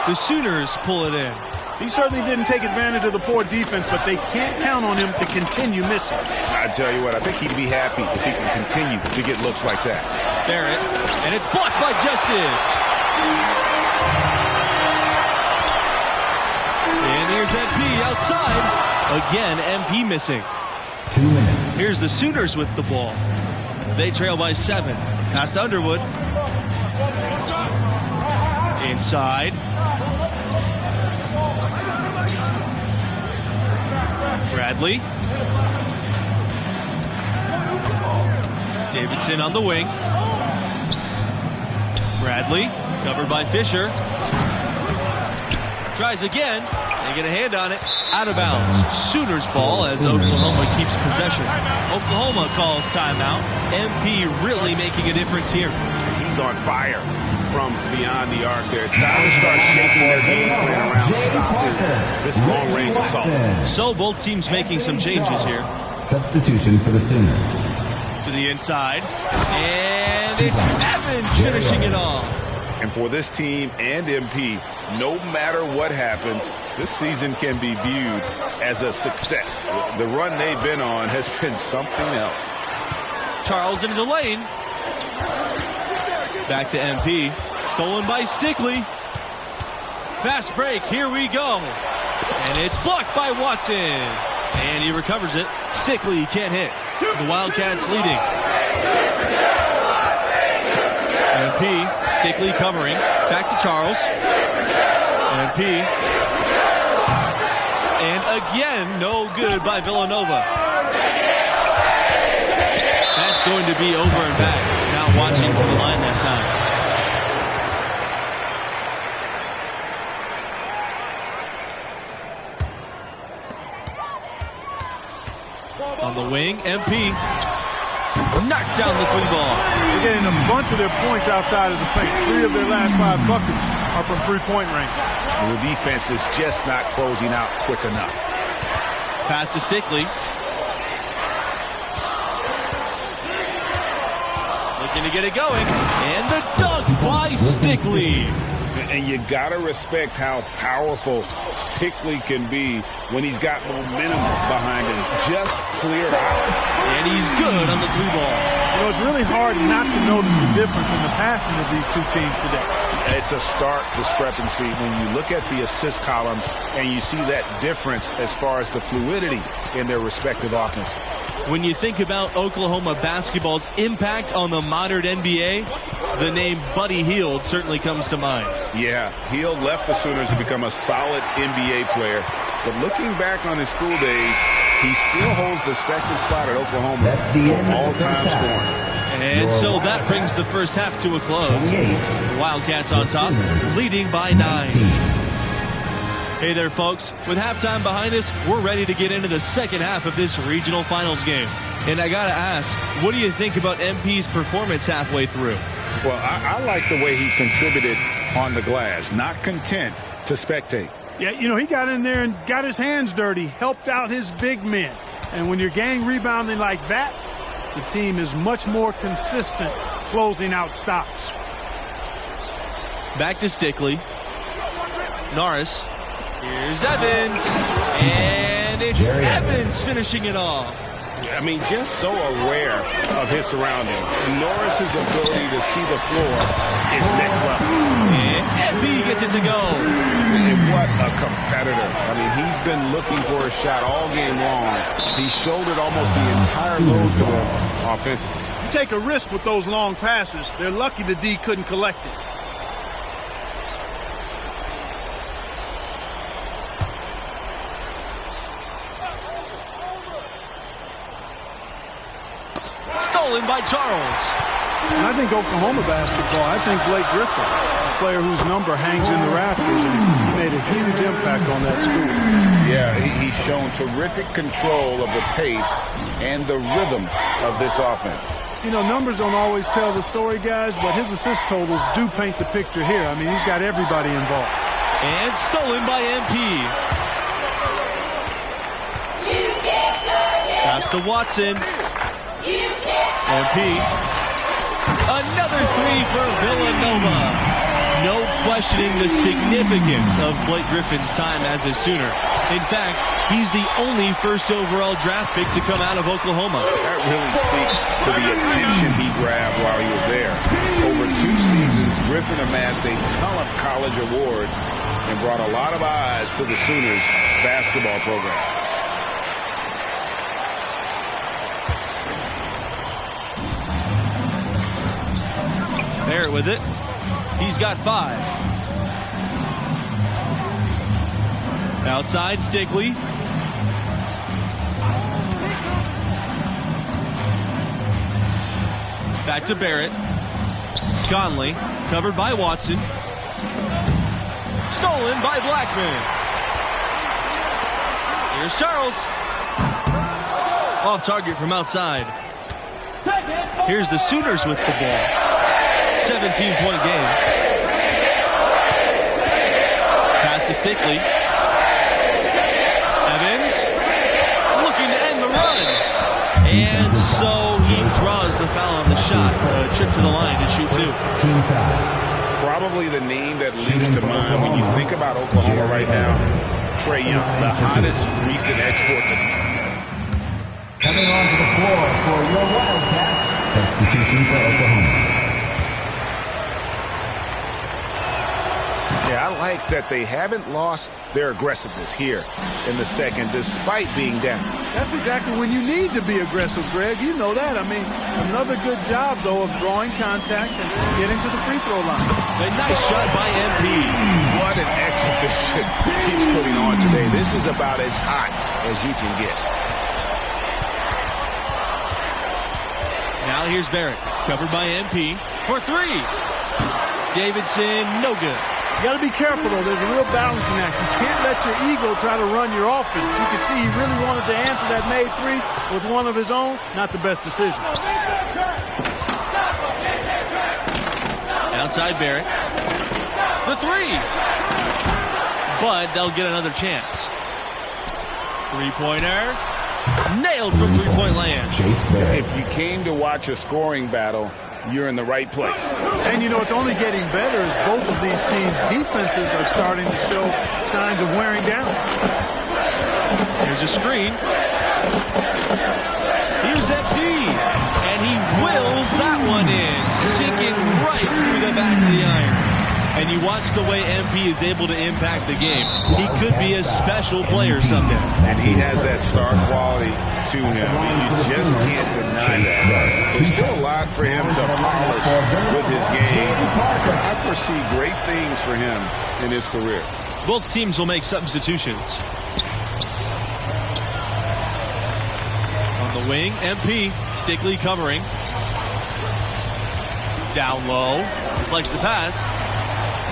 The Sooners pull it in. He certainly didn't take advantage of the poor defense, but they can't count on him to continue missing. I tell you what, I think he'd be happy if he can continue to get looks like that. Barrett. And it's blocked by Justice. And here's MP outside. Again, MP missing. 2 minutes. Here's the Sooners with the ball. They trail by 7. Pass to Underwood. Inside. Bradley. Davidson on the wing. Bradley, covered by Fisher. Tries again. They get a hand on it. Out of bounds. Sooners ball as Oklahoma keeps possession. Oklahoma calls timeout. MP really making a difference here. He's on fire from beyond the arc there. It's time to start shaking their game plan around, stopping this long-range assault. So both teams making some changes here. Substitution for the Sooners. To the inside. And it's Evans finishing it off. And for this team and MP, no matter what happens, this season can be viewed as a success. The run they've been on has been something else. Charles into the lane. Back to MP. Stolen by Stickley. Fast break. Here we go. And it's blocked by Watson. And he recovers it. Stickley can't hit. The Wildcats leading. MP. Stickley covering. Back to Charles. MP. And again, no good by Villanova. That's going to be over and back. Not watching from the line that time. On the wing, MP knocks down the 3-ball. They're getting a bunch of their points outside of the paint. 3 of their last 5 buckets are from three-point range. The defense is just not closing out quick enough. Pass to Stickley. Looking to get it going. And the dunk by Stickley. And you got to respect how powerful Stickley can be when he's got momentum behind him. Just cleared out. And he's good on the 3-ball. You know, it's really hard not to notice the difference in the passing of these two teams today. It's a stark discrepancy when you look at the assist columns and you see that difference as far as the fluidity in their respective offenses. When you think about Oklahoma basketball's impact on the modern NBA, the name Buddy Hield certainly comes to mind. Yeah, Hield left the Sooners to become a solid NBA player. But looking back on his school days, he still holds the second spot at Oklahoma for all-time scoring. And so that brings the first half to a close. Wildcats on top, leading by 9. Hey there, folks. With halftime behind us, we're ready to get into the second half of this regional finals game. And I got to ask, what do you think about MP's performance halfway through? Well, I like the way he contributed on the glass, not content to spectate. Yeah, you know, he got in there and got his hands dirty, helped out his big men. And when you're gang rebounding like that, the team is much more consistent closing out stops. Back to Stickley. Norris. Here's Evans. And it's Evans finishing it off. I mean, just so aware of his surroundings. Norris's ability to see the floor is next level. And MP gets it to go. And what a competitor. I mean, he's been looking for a shot all game long. He shouldered almost the entire load to them offensively. You take a risk with those long passes. They're lucky the D couldn't collect it. Stolen by Charles. And I think Oklahoma basketball, I think Blake Griffin, a player whose number hangs in the rafters, and he made a huge impact on that school. Yeah, he's shown terrific control of the pace and the rhythm of this offense. You know, numbers don't always tell the story, guys, but his assist totals do paint the picture here. I mean, he's got everybody involved. And stolen by MP. Pass to Watson. MP. Another 3 for Villanova. No questioning the significance of Blake Griffin's time as a Sooner. In fact, he's the only first overall draft pick to come out of Oklahoma. That really speaks to the attention he grabbed while he was there. Over 2 seasons, Griffin amassed a ton of college awards and brought a lot of eyes to the Sooners basketball program. Barrett with it. He's got 5. Outside, Stickley. Back to Barrett. Conley, covered by Watson. Stolen by Blackman. Here's Charles. Off target from outside. Here's the Sooners with the ball. 17-point game. Pass to Stickley. Evans looking to end the run. And so he draws the foul on the shot. Trip to the line to shoot 2. Probably the name that leaps to mind when you think about Oklahoma right now. Trae Young, the hottest recent export. Coming onto the floor for your Wildcats. Substitution for Oklahoma. Yeah, I like that they haven't lost their aggressiveness here in the second, despite being down. That's exactly when you need to be aggressive, Greg. You know that. I mean, another good job, though, of drawing contact and getting to the free throw line. A nice shot by MP. What an exhibition he's putting on today. This is about as hot as you can get. Now here's Barrett, covered by MP for 3. Davidson, no good. You got to be careful, though. There's a real balancing act. You can't let your ego try to run your offense. You can see he really wanted to answer that made three with one of his own. Not the best decision. Outside Barrett. The three. But they'll get another chance. Three-pointer. Nailed from three-point land. If you came to watch a scoring battle, you're in the right place. And, you know, it's only getting better as both of these teams' defenses are starting to show signs of wearing down. Here's a screen. Here's MP. And he wills that one in, sinking right through the back of the iron. And you watch the way MP is able to impact the game. He could be a special player someday. And he has that star quality to him. You just can't deny that. There's still a lot for him to polish with his game. I foresee great things for him in his career. Both teams will make substitutions. On the wing, MP. Stickley covering. Down low. Deflects the pass.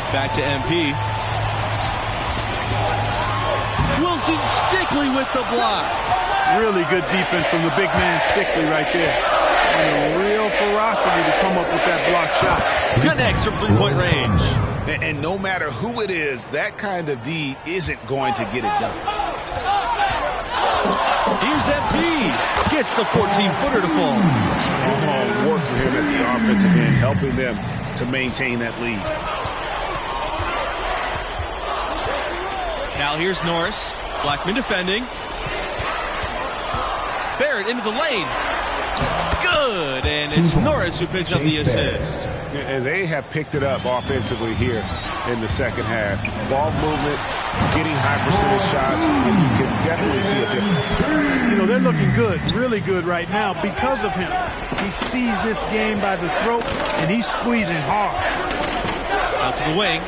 Back to MP. Wilson Stickley with the block. Really good defense from the big man Stickley right there. And a real ferocity to come up with that block shot. Connects from three-point range. And no matter who it is, that kind of D isn't going to get it done. Here's MP. Gets the 14-footer to fall. Strong work for him at the offensive end, helping them to maintain that lead. Now here's Norris. Blackman defending. Barrett into the lane. Good. And it's Norris who picks up the assist. And they have picked it up offensively here in the second half. Ball movement, getting high percentage shots, and you can definitely see a difference. You know, they're looking good, really good right now because of him. He sees this game by the throat, and he's squeezing hard. Out to the wing.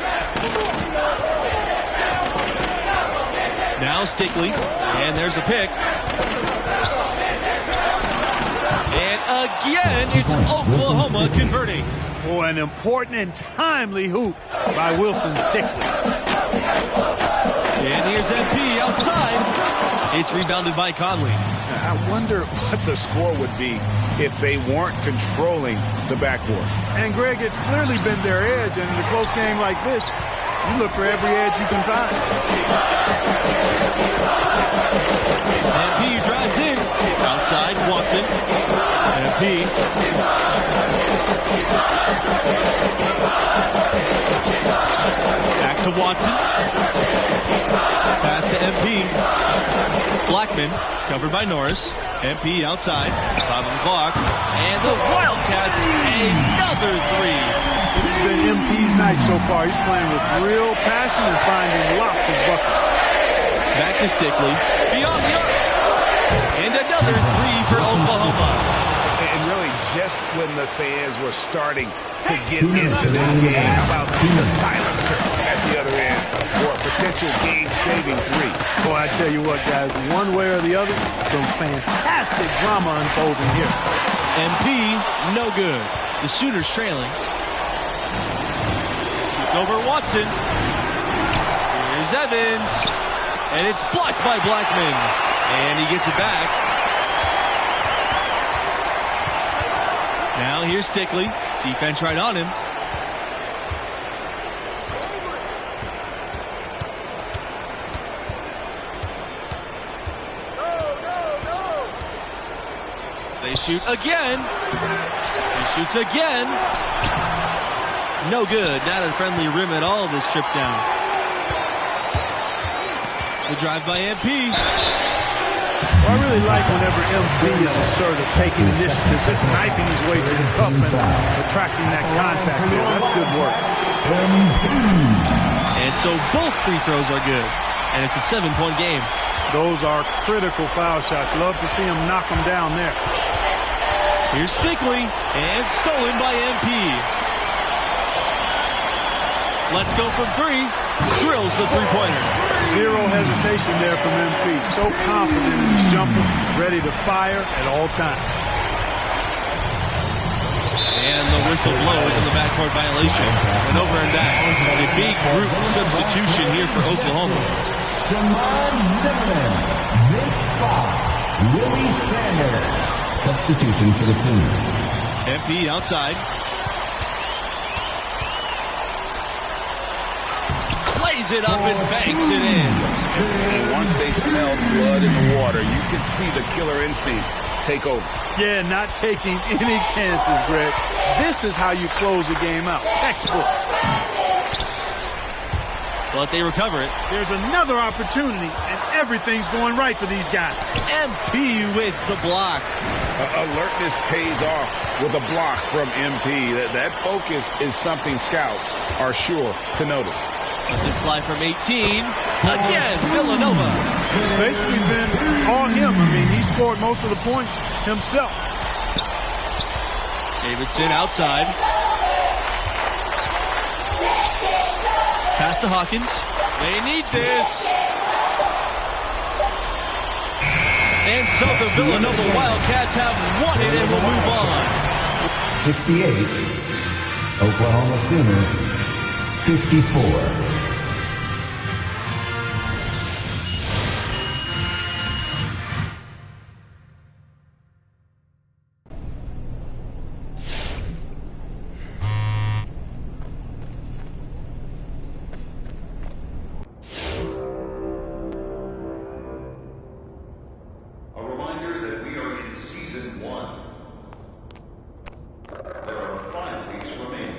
Now Stickley, and there's a pick. And again, it's Oklahoma converting. Oh, an important and timely hoop by Wilson Stickley. And here's MP outside. It's rebounded by Conley. I wonder what the score would be if they weren't controlling the backboard. And, Greg, it's clearly been their edge, and in a close game like this, you look for every edge you can find. MP drives in. Outside, Watson. MP. Back to Watson. Pass to MP. Blackman, covered by Norris. MP outside. 5 on the clock. And the Wildcats, another three. This has been MP's night so far. He's playing with real passion and finding lots of buckets. Back to Stickley. Beyond the arc. And another three for Oklahoma. And really, just when the fans were starting to get into this game, how about the silencer at the other end for a potential game-saving three? Boy, I tell you what, guys, one way or the other, some fantastic drama unfolding here. MP, no good. The shooter's trailing. Shoots over Watson. Here's Evans. And it's blocked by Blackman. And he gets it back. Now here's Stickley. Defense right on him. They shoot again. He shoots again. No good. Not a friendly rim at all this trip down. The drive by MP. Well, I really like whenever MP is assertive, taking initiative, just knifing his way to the cup and attracting that contact there. That's good work. And so both free throws are good. And it's a 7-point game. Those are critical foul shots. Love to see him knock them down there. Here's Stickley, and stolen by MP. Let's go from three. Drills the three-pointer. Zero hesitation there from MP. So confident in his jumper, ready to fire at all times. And the whistle blows in the backcourt violation. And over and back, a big group substitution here for Oklahoma. Shamon Zimmerman, Vince Fox, Willie Sanders. Substitution for the Sooners. MP outside. Plays it up and banks it in. And once they smelled blood in the water, you could see the killer instinct take over. Yeah, not taking any chances, Greg. This is how you close a game out. Textbook. But they recover it. There's another opportunity, and everything's going right for these guys. MP with the block. Alertness pays off with a block from MP. That focus is something scouts are sure to notice. Let's it fly from 18. Again, Villanova. Basically been all him. I mean, he scored most of the points himself. Davidson outside. Pass to Hawkins. They need this. And so the Villanova Wildcats have won it and will move on. 68. Oklahoma Sooners, 54. A reminder that we are in Season 1. There are 5 weeks remaining.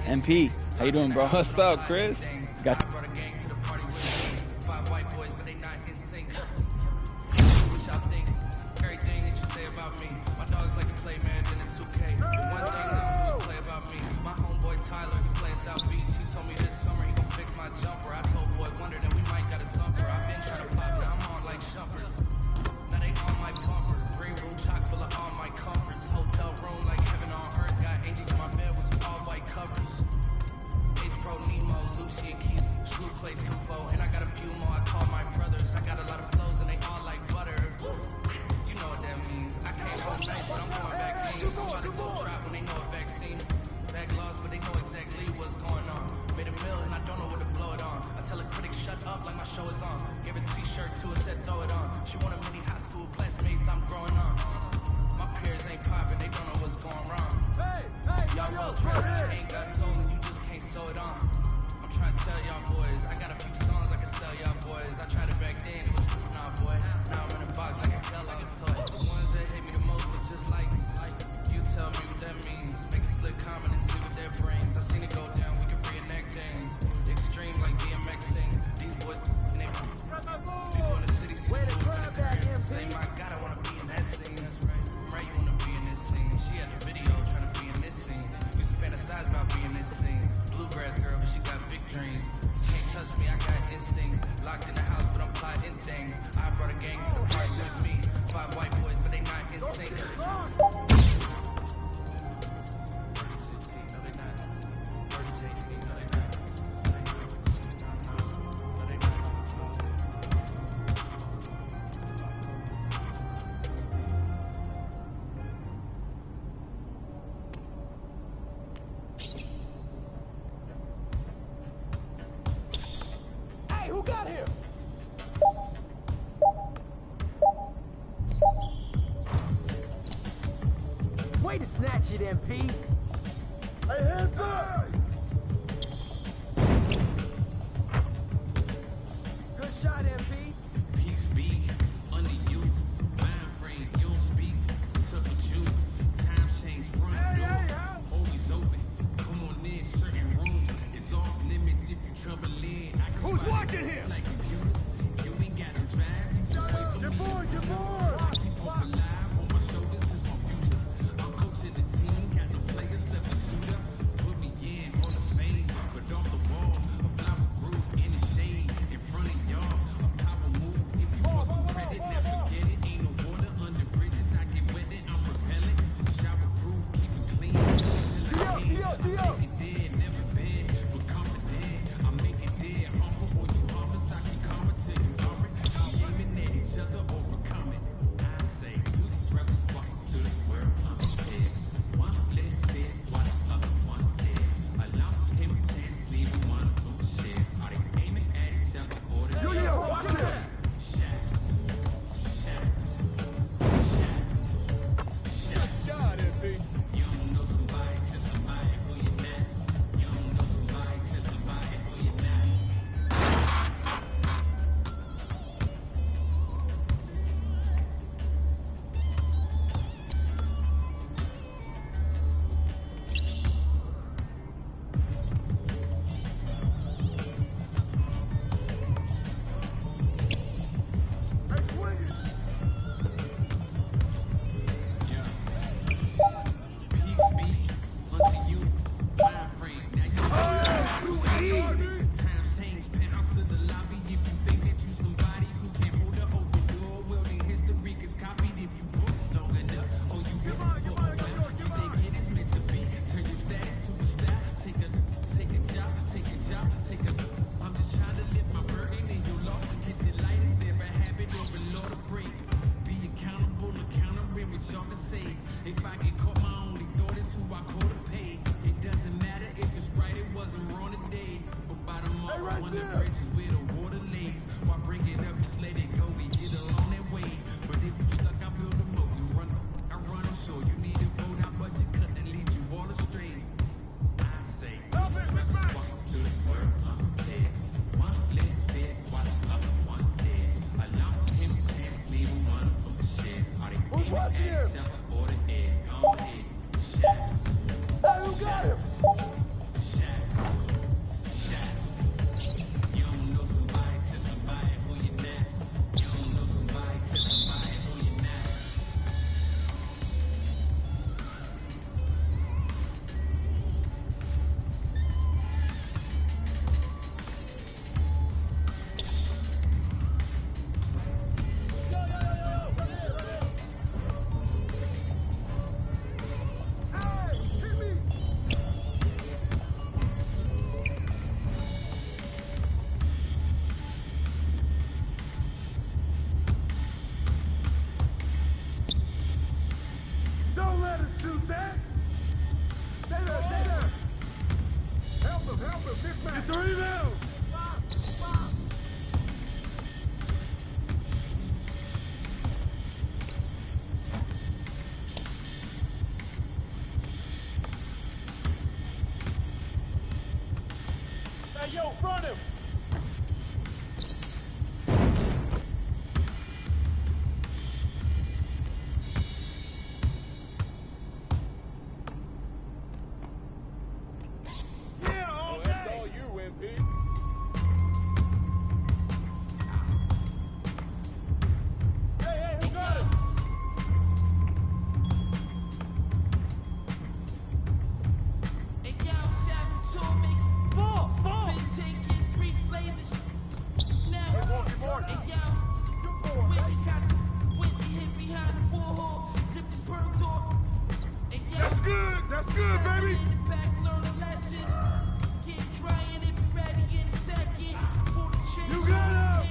MP, how you doing, bro? What's up, Chris? Got Everything that you say about me, my dogs like to play Madden and 2K. The one thing that you play about me, my homeboy Tyler, he plays South Beach. He told me this summer he gon' fix my jumper. I told boy Wonder that we might got a thumper. I've been trying to pop, now I'm on like Shumpert. Now they on my bumper. Green room chock full of all my comforts. Hotel room like heaven on earth. Got angels in my bed with some all white covers. Ace Pro, Nemo, Lucy and Keith, Sloop Clay, Tufo, and I got a few more. I call my brothers. I got a lot of flows and they all like butter. You know what that means. I can't go nice, but I'm going back clean. I'm about to go trap when they know a vaccine. Back lost, but they know exactly what's going on. Made a mill and I don't know what to blow it on. I tell a critic shut up like my show is on. Gave a t-shirt to her, said throw it on. She wanted many high school classmates, I'm growing on. My peers ain't popping, they don't know what's going wrong. Y'all well dressed, but you ain't got soul and you just can't sew it on. I'm trying to tell y'all boys, I got a few songs I can sell y'all boys. I tried it back then, it was nah boy. Now I'm in a box, I can tell all this toy. The ones that hate me the most are just like you tell me what that means. Make a slick comment and see what that brings. I seen it go down, we can reenact things. Extreme like DMX thing. These boys and they people in the city see the move in the crib. Say my God, I wanna be in that scene. Right, you wanna be in this scene. She had the video trying to be in this scene. Used to fantasize about being this scene. Bluegrass girl, but she got big dreams. Can't touch me, I got instincts. Locked in the house, but I'm plotting things. I brought a gang to the party with me. 5 white boys, but they not in sync. Hey, who got here? Way to snatch it, MP. Hey, hands up! Good shot, MP. Peace be under you. Mind frame, you don't speak. What's up with you? Time change, front door. Always open. Come on in, certain rooms. It's off limits if you trouble in. I can Who's spot watching it here? like computers. You ain't got to drive. You just wait for me. Your board. Keep up alive on my shoulders is my future. I'm coaching the team, got the players left to suit up. Put me in on the fade, but off the wall, a flower group in the shade in front of y'all. A power move if you want some credit. say. If I get caught, my only thought is who I call to pay. It doesn't matter if it's right, it wasn't wrong today. But bottom up, when the bridges where the water lays. Why bring it up, just let it go, we get along that way. But if you stuck, I build a moat. You run, I run a show. You need a boat, I budget cut and lead you all astray. I say, walk through the world, unprepared. One lit fit, while the other one dead. Allow him a chance, leave one from the shed. Who's watching him? Or the egg, go ahead. Shot. Hey, who got him? You don't know somebody, tell somebody who you not. You don't know somebody, tell somebody who you not. Don't let him shoot that! Stay there, stay there! Help him, this man! Get the rebound! Hey, yo, front him! That's good, baby. You got him.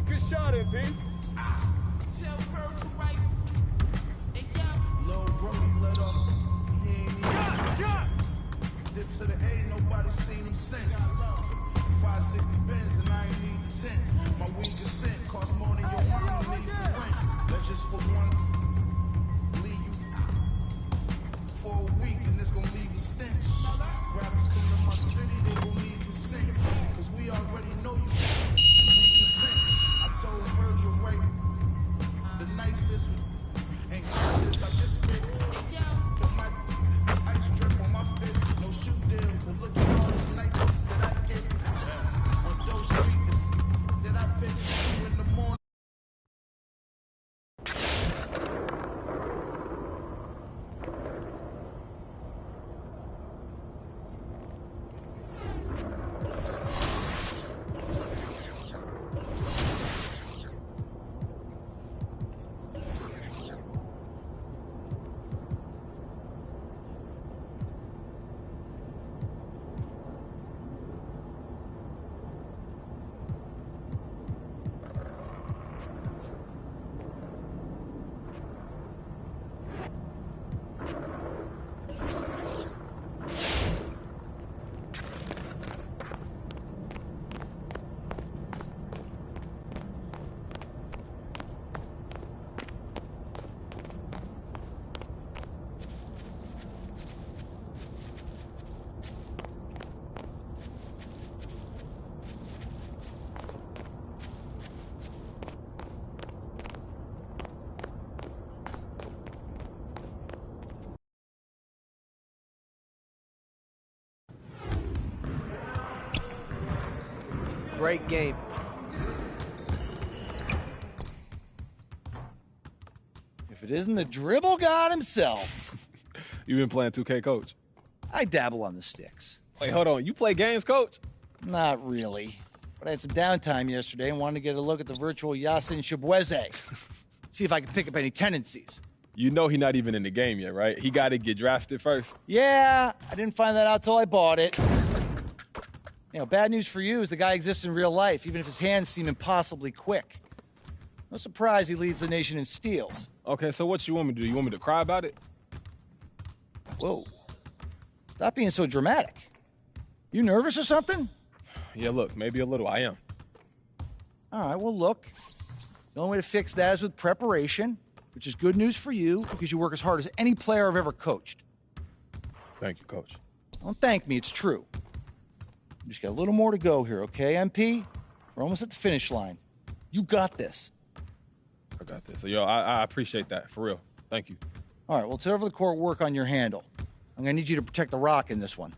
Good shot, MP. Tell Virgil right. Lil Brody let up. He ain't even Shot! dip to the A, nobody seen him since. 560 bins and I ain't need the tents. My weed consent costs more than your mama need for rent. That's just for one. Leave you for a week and it's gonna leave a stench. Rappers come to my city, they gon' need consent. Cause we already know you. We consent. I told Virgil right. The nicest ain't this, I just spit. But my ice drip on my fist. No shoe deal, but look at all this night that I get. On those streets that I pick in the morning. Great game. If it isn't the dribble god himself. You been playing 2K, Coach? I dabble on the sticks. Wait, hold on. You play games, Coach? Not really. But I had some downtime yesterday and wanted to get a look at the virtual Yasin Shibweze. See if I could pick up any tendencies. You know he's not even in the game yet, right? He got to get drafted first. Yeah, I didn't find that out till I bought it. You know, bad news for you is the guy exists in real life, even if his hands seem impossibly quick. No surprise he leads the nation in steals. Okay, so what you want me to do? You want me to cry about it? Whoa. Stop being so dramatic. You nervous or something? Yeah, look, maybe a little. I am. All right, well, look. The only way to fix that is with preparation, which is good news for you because you work as hard as any player I've ever coached. Thank you, Coach. Don't thank me, it's true. We just got a little more to go here, okay, MP? We're almost at the finish line. You got this. I got this. So, yo, I appreciate that, for real. Thank you. All right, well, it's over the court work on your handle. I'm going to need you to protect the rock in this one.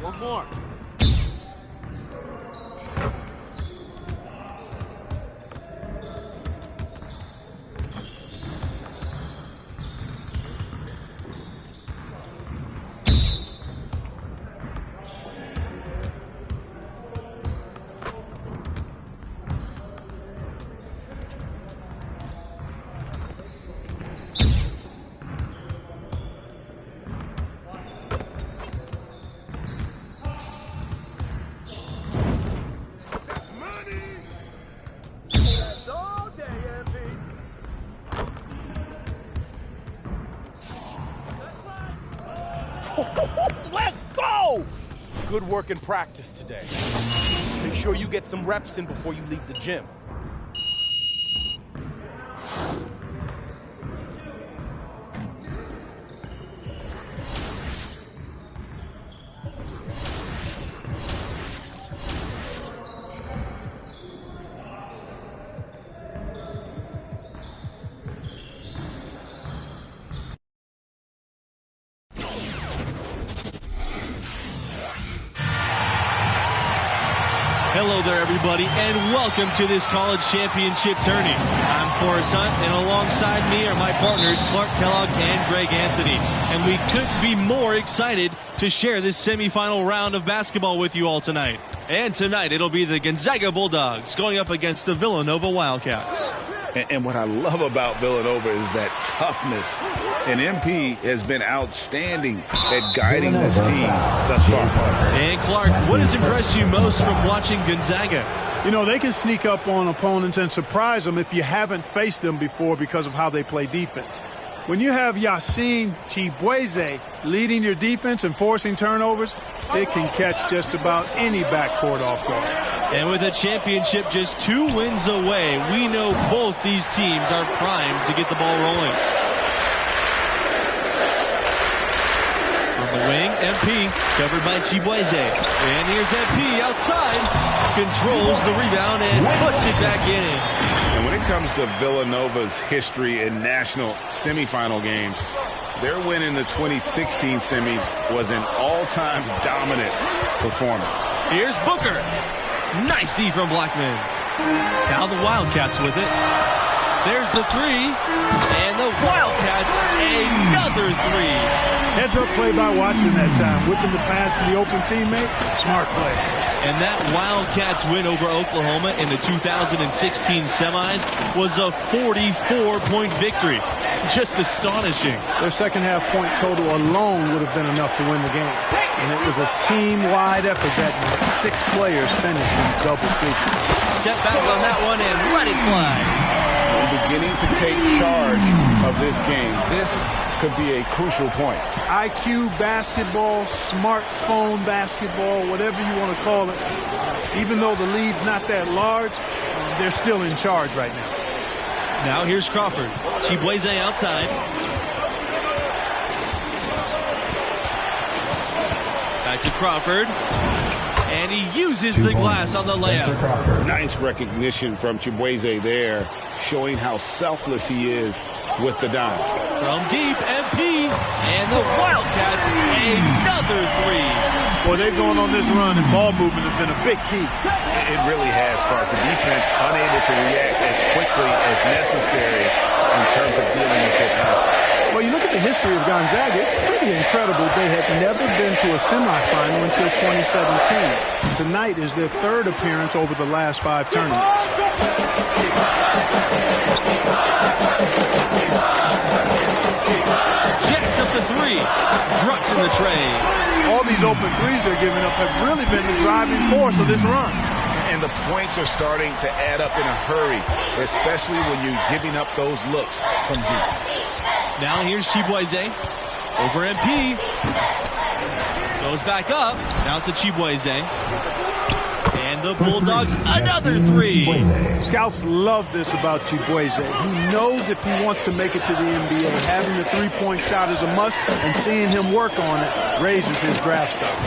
One more. Let's go! Good work in practice today. Make sure you get some reps in before you leave the gym. Hello there, everybody, and welcome to this college championship tourney. I'm Forrest Hunt, and alongside me are my partners, Clark Kellogg and Greg Anthony. And we couldn't be more excited to share this semifinal round of basketball with you all tonight. And tonight, it'll be the Gonzaga Bulldogs going up against the Villanova Wildcats. And what I love about Villanova is that toughness. And MP has been outstanding at guiding this team thus far. And Clark, what has impressed you most from watching Gonzaga? You know, they can sneak up on opponents and surprise them if you haven't faced them before because of how they play defense. When you have Yassine Chibueze leading your defense and forcing turnovers, it can catch just about any backcourt off guard. And with a championship just 2 wins away, we know both these teams are primed to get the ball rolling. On the wing, MP, covered by Chibueze. And here's MP outside, controls the rebound and puts it back in. And when it comes to Villanova's history in national semifinal games, their win in the 2016 semis was an all-time dominant performance. Here's Booker. Nice D from Blackman. Now the Wildcats with it. There's the 3. And the Wildcats, another 3. Heads-up play by Watson that time. Whipping the pass to the open teammate. Smart play. And that Wildcats win over Oklahoma in the 2016 semis was a 44-point victory. Just astonishing. Their second-half point total alone would have been enough to win the game. And it was a team-wide effort that night. 6 players finished in double figures. Step back on that one and let it fly. Beginning to take charge of this game. This could be a crucial point. IQ basketball, smartphone basketball, whatever you want to call it. Even though the lead's not that large, they're still in charge right now. Now here's Crawford. Chibueze outside. Back to Crawford. And he uses the glass on the layup. Nice recognition from Chibueze there, showing how selfless he is with the dime. From deep, MP, and the Wildcats, another 3. Boy, they've gone on this run, and ball movement has been a big key. It really has, Clark. The defense unable to react as quickly as necessary in terms of dealing with their passing. Well, you look at the history of Gonzaga, it's pretty incredible. They had never been to a semifinal until 2017. Tonight is their 3rd appearance over the last 5 tournaments. Jacks up the 3. Drucks in the tray. All these open threes they're giving up have really been the driving force of this run. And the points are starting to add up in a hurry, especially when you're giving up those looks from deep. Now here's Chibueze over MP. Goes back up. Now to Chibueze. And the Bulldogs, another 3. Scouts love this about Chibueze. He knows if he wants to make it to the NBA, having the 3-point shot is a must, and seeing him work on it raises his draft stock.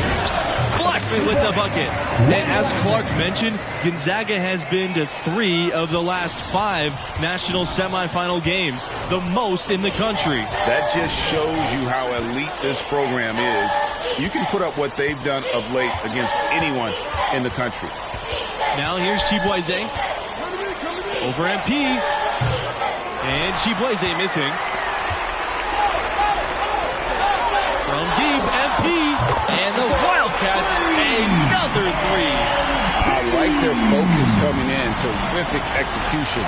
Blackman with the bucket. And as Clark mentioned, Gonzaga has been to 3 of the last 5 national semifinal games, the most in the country. That just shows you how elite this program is. You can put up what they've done of late against anyone in the country. Now here's Chibueze over MP. And Chibueze missing. From deep, MP. And the Wildcats, another 3. I like their focus coming in. Terrific execution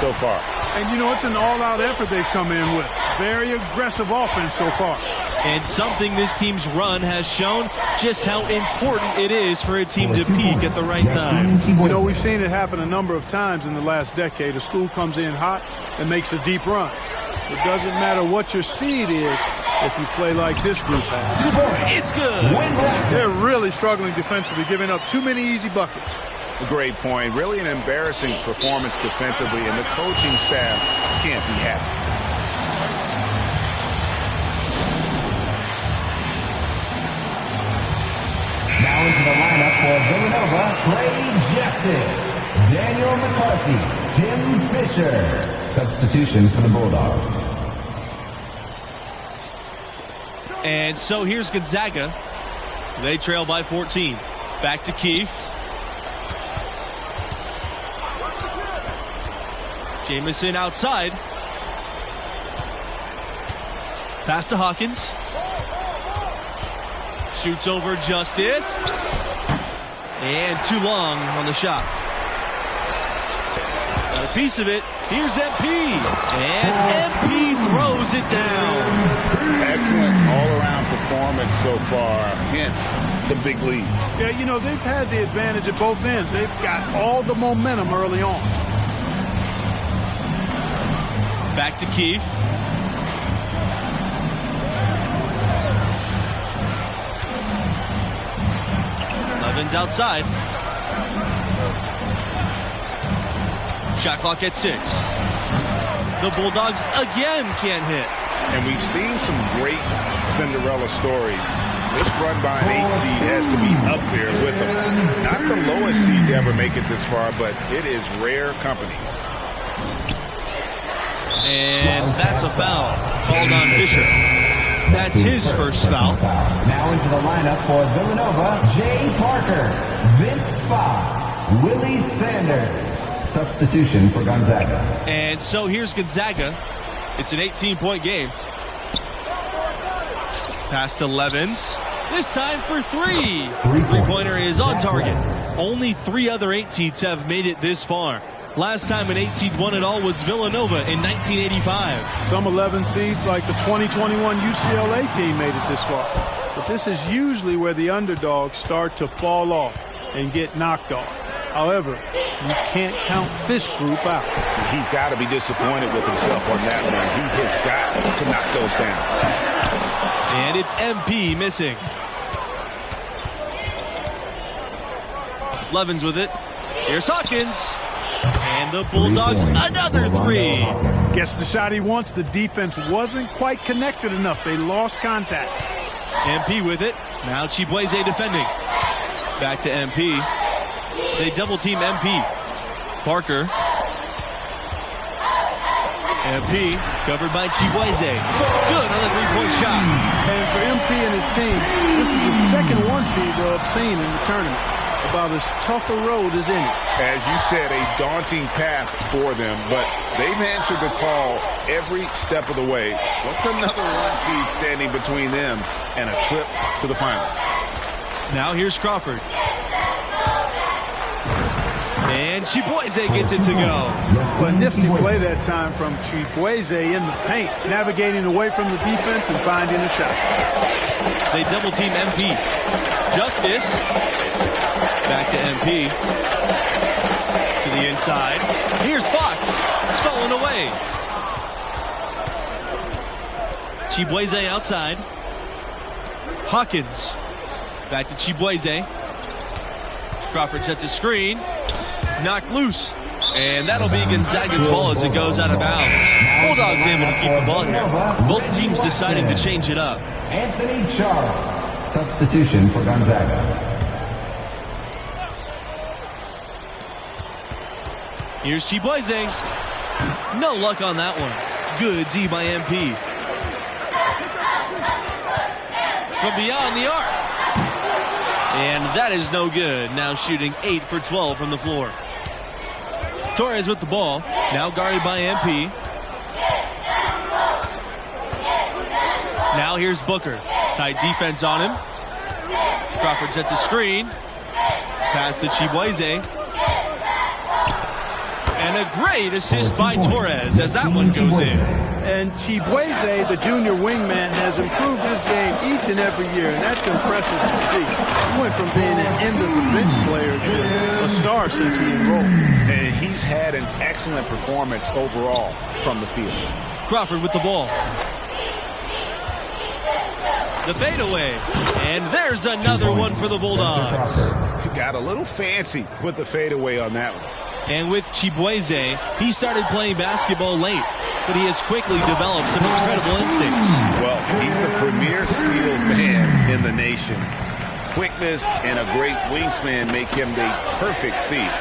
so far. And, you know, it's an all-out effort they've come in with. Very aggressive offense so far. And something this team's run has shown just how important it is for a team to peak at the right time. You know, we've seen it happen a number of times in the last decade. A school comes in hot and makes a deep run. It doesn't matter what your seed is if you play like this group has. It's good. They're really struggling defensively, giving up too many easy buckets. A great point. Really an embarrassing performance defensively, and the coaching staff can't be happy. Now into the lineup for Villanova, Trey Justice, Daniel McCarthy, Tim Fisher. Substitution for the Bulldogs. And so here's Gonzaga. They trail by 14. Back to Keefe. Jamison outside. Pass to Hawkins. Shoots over Justice. And too long on the shot. Got a piece of it. Here's MP. And MP throws it down. Excellent all-around performance so far, hence the big lead. Yeah, you know, they've had the advantage at both ends. They've got all the momentum early on. Back to Keefe. Levens outside. Shot clock at 6. The Bulldogs again can't hit. And we've seen some great Cinderella stories. This run by an 8 seed has to be up there with them. Not the lowest seed to ever make it this far, but it is rare company. And that's a foul called on Bishop. That's his first foul. Now into the lineup for Villanova, Jay Parker, Vince Fox, Willie Sanders. Substitution for Gonzaga. And so here's Gonzaga. It's an 18-point game. Pass to Levens. This time for 3. Three-pointer is on target. Only 3 other 8 seeds have made it this far. Last time an 8 seed won it all was Villanova in 1985. Some 11 seeds like the 2021 UCLA team made it this far. But this is usually where the underdogs start to fall off and get knocked off. However, you can't count this group out. He's got to be disappointed with himself on that one. He has got to knock those down. And it's MP missing. Levens with it. Here's Hawkins. And the Bulldogs, another 3. Gets the shot he wants. The defense wasn't quite connected enough. They lost contact. MP with it. Now Chibueze defending. Back to MP. They double team MP. Parker. MP covered by Chibueze. Good on the 3-point shot. And for MP and his team, this is the second 1 seed they'll have seen in the tournament. About as tough a road as any. As you said, a daunting path for them, but they've answered the call every step of the way. What's another 1 seed standing between them and a trip to the finals? Now here's Crawford. And Chibueze gets it to go. A nifty play that time from Chibueze in the paint, navigating away from the defense and finding a shot. They double team MP. Justice. Back to MP. To the inside. Here's Fox. Stolen away. Chibueze outside. Hawkins. Back to Chibueze. Crawford sets a screen. Knocked loose. And that'll be Gonzaga's ball as it goes out of bounds. Bulldogs able to keep the ball here. Both teams deciding to change it up. Anthony Charles. Substitution for Gonzaga. Here's Chibueze. No luck on that one. Good D by MP. From beyond the arc. And that is no good. Now shooting 8 for 12 from the floor. Torres with the ball. Now guarded by MP. Now here's Booker. Tight defense on him. Crawford sets a screen. Pass to Chibueze. And a great assist by Torres as that one goes in. And Chibueze, the junior wingman, has improved his game each and every year, and that's impressive to see. He went from being an end-of-the-bench player to a star since he enrolled. And he's had an excellent performance overall from the field. Crawford with the ball. The fadeaway. And there's another one for the Bulldogs. Got a little fancy with the fadeaway on that one. And with Chibueze, he started playing basketball late, but he has quickly developed some incredible instincts. Well, he's the premier steals man in the nation. Quickness and a great wingspan make him the perfect thief.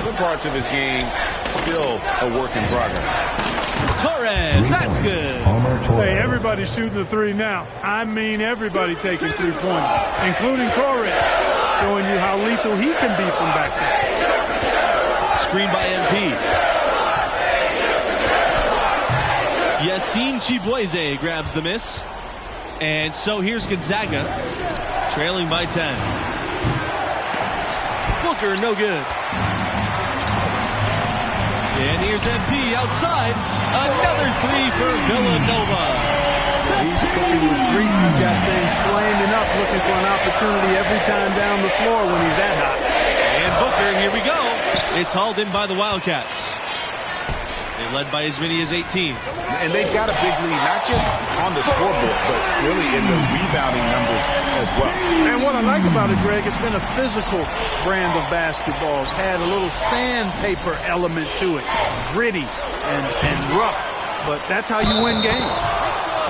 Other parts of his game, still a work in progress. Torres, that's good. Hey, everybody's shooting the 3 now. I mean everybody taking 3-pointers, including Torres, showing you how lethal he can be from back there. Screen by MP. Yassine Chibueze grabs the miss. And so here's Gonzaga, trailing by 10. Booker, no good. And here's MP outside. Another 3 for Villanova. He's cooking with grease. He's got things flaming up up looking for an opportunity every time down the floor when he's that hot. And Booker, here we go. It's hauled in by the Wildcats. They led by as many as 18. And they've got a big lead, not just on the scoreboard, but really in the rebounding numbers as well. And what I like about it, Greg, it's been a physical brand of basketball. It's had a little sandpaper element to it, gritty and rough. But that's how you win games.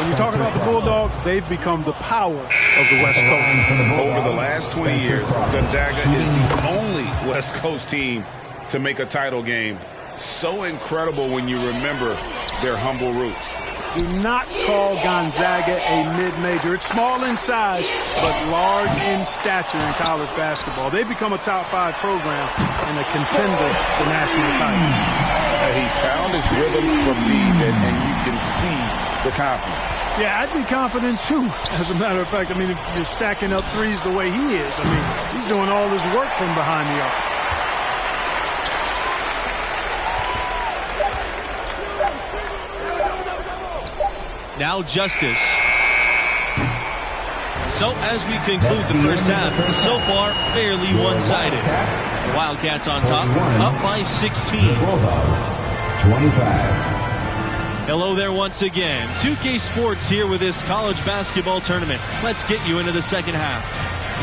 When you talk about the Bulldogs, they've become the power of the West Coast. Over the last 20 years, Gonzaga is the only West Coast team to make a title game. So incredible when you remember their humble roots. Do not call Gonzaga a mid-major. It's small in size, but large in stature in college basketball. They've become a top-5 program and a contender for national title. He's found his rhythm from deep, and you can see the confidence. Yeah, I'd be confident, too. As a matter of fact, I mean, if you're stacking up threes the way he is, I mean, he's doing all his work from behind the arc. Now Justice. So as we conclude the first half, so far fairly one-sided. Wildcats on top, up by 16. Bulldogs, 25. Hello there once again. 2K Sports here with this college basketball tournament. Let's get you into the second half.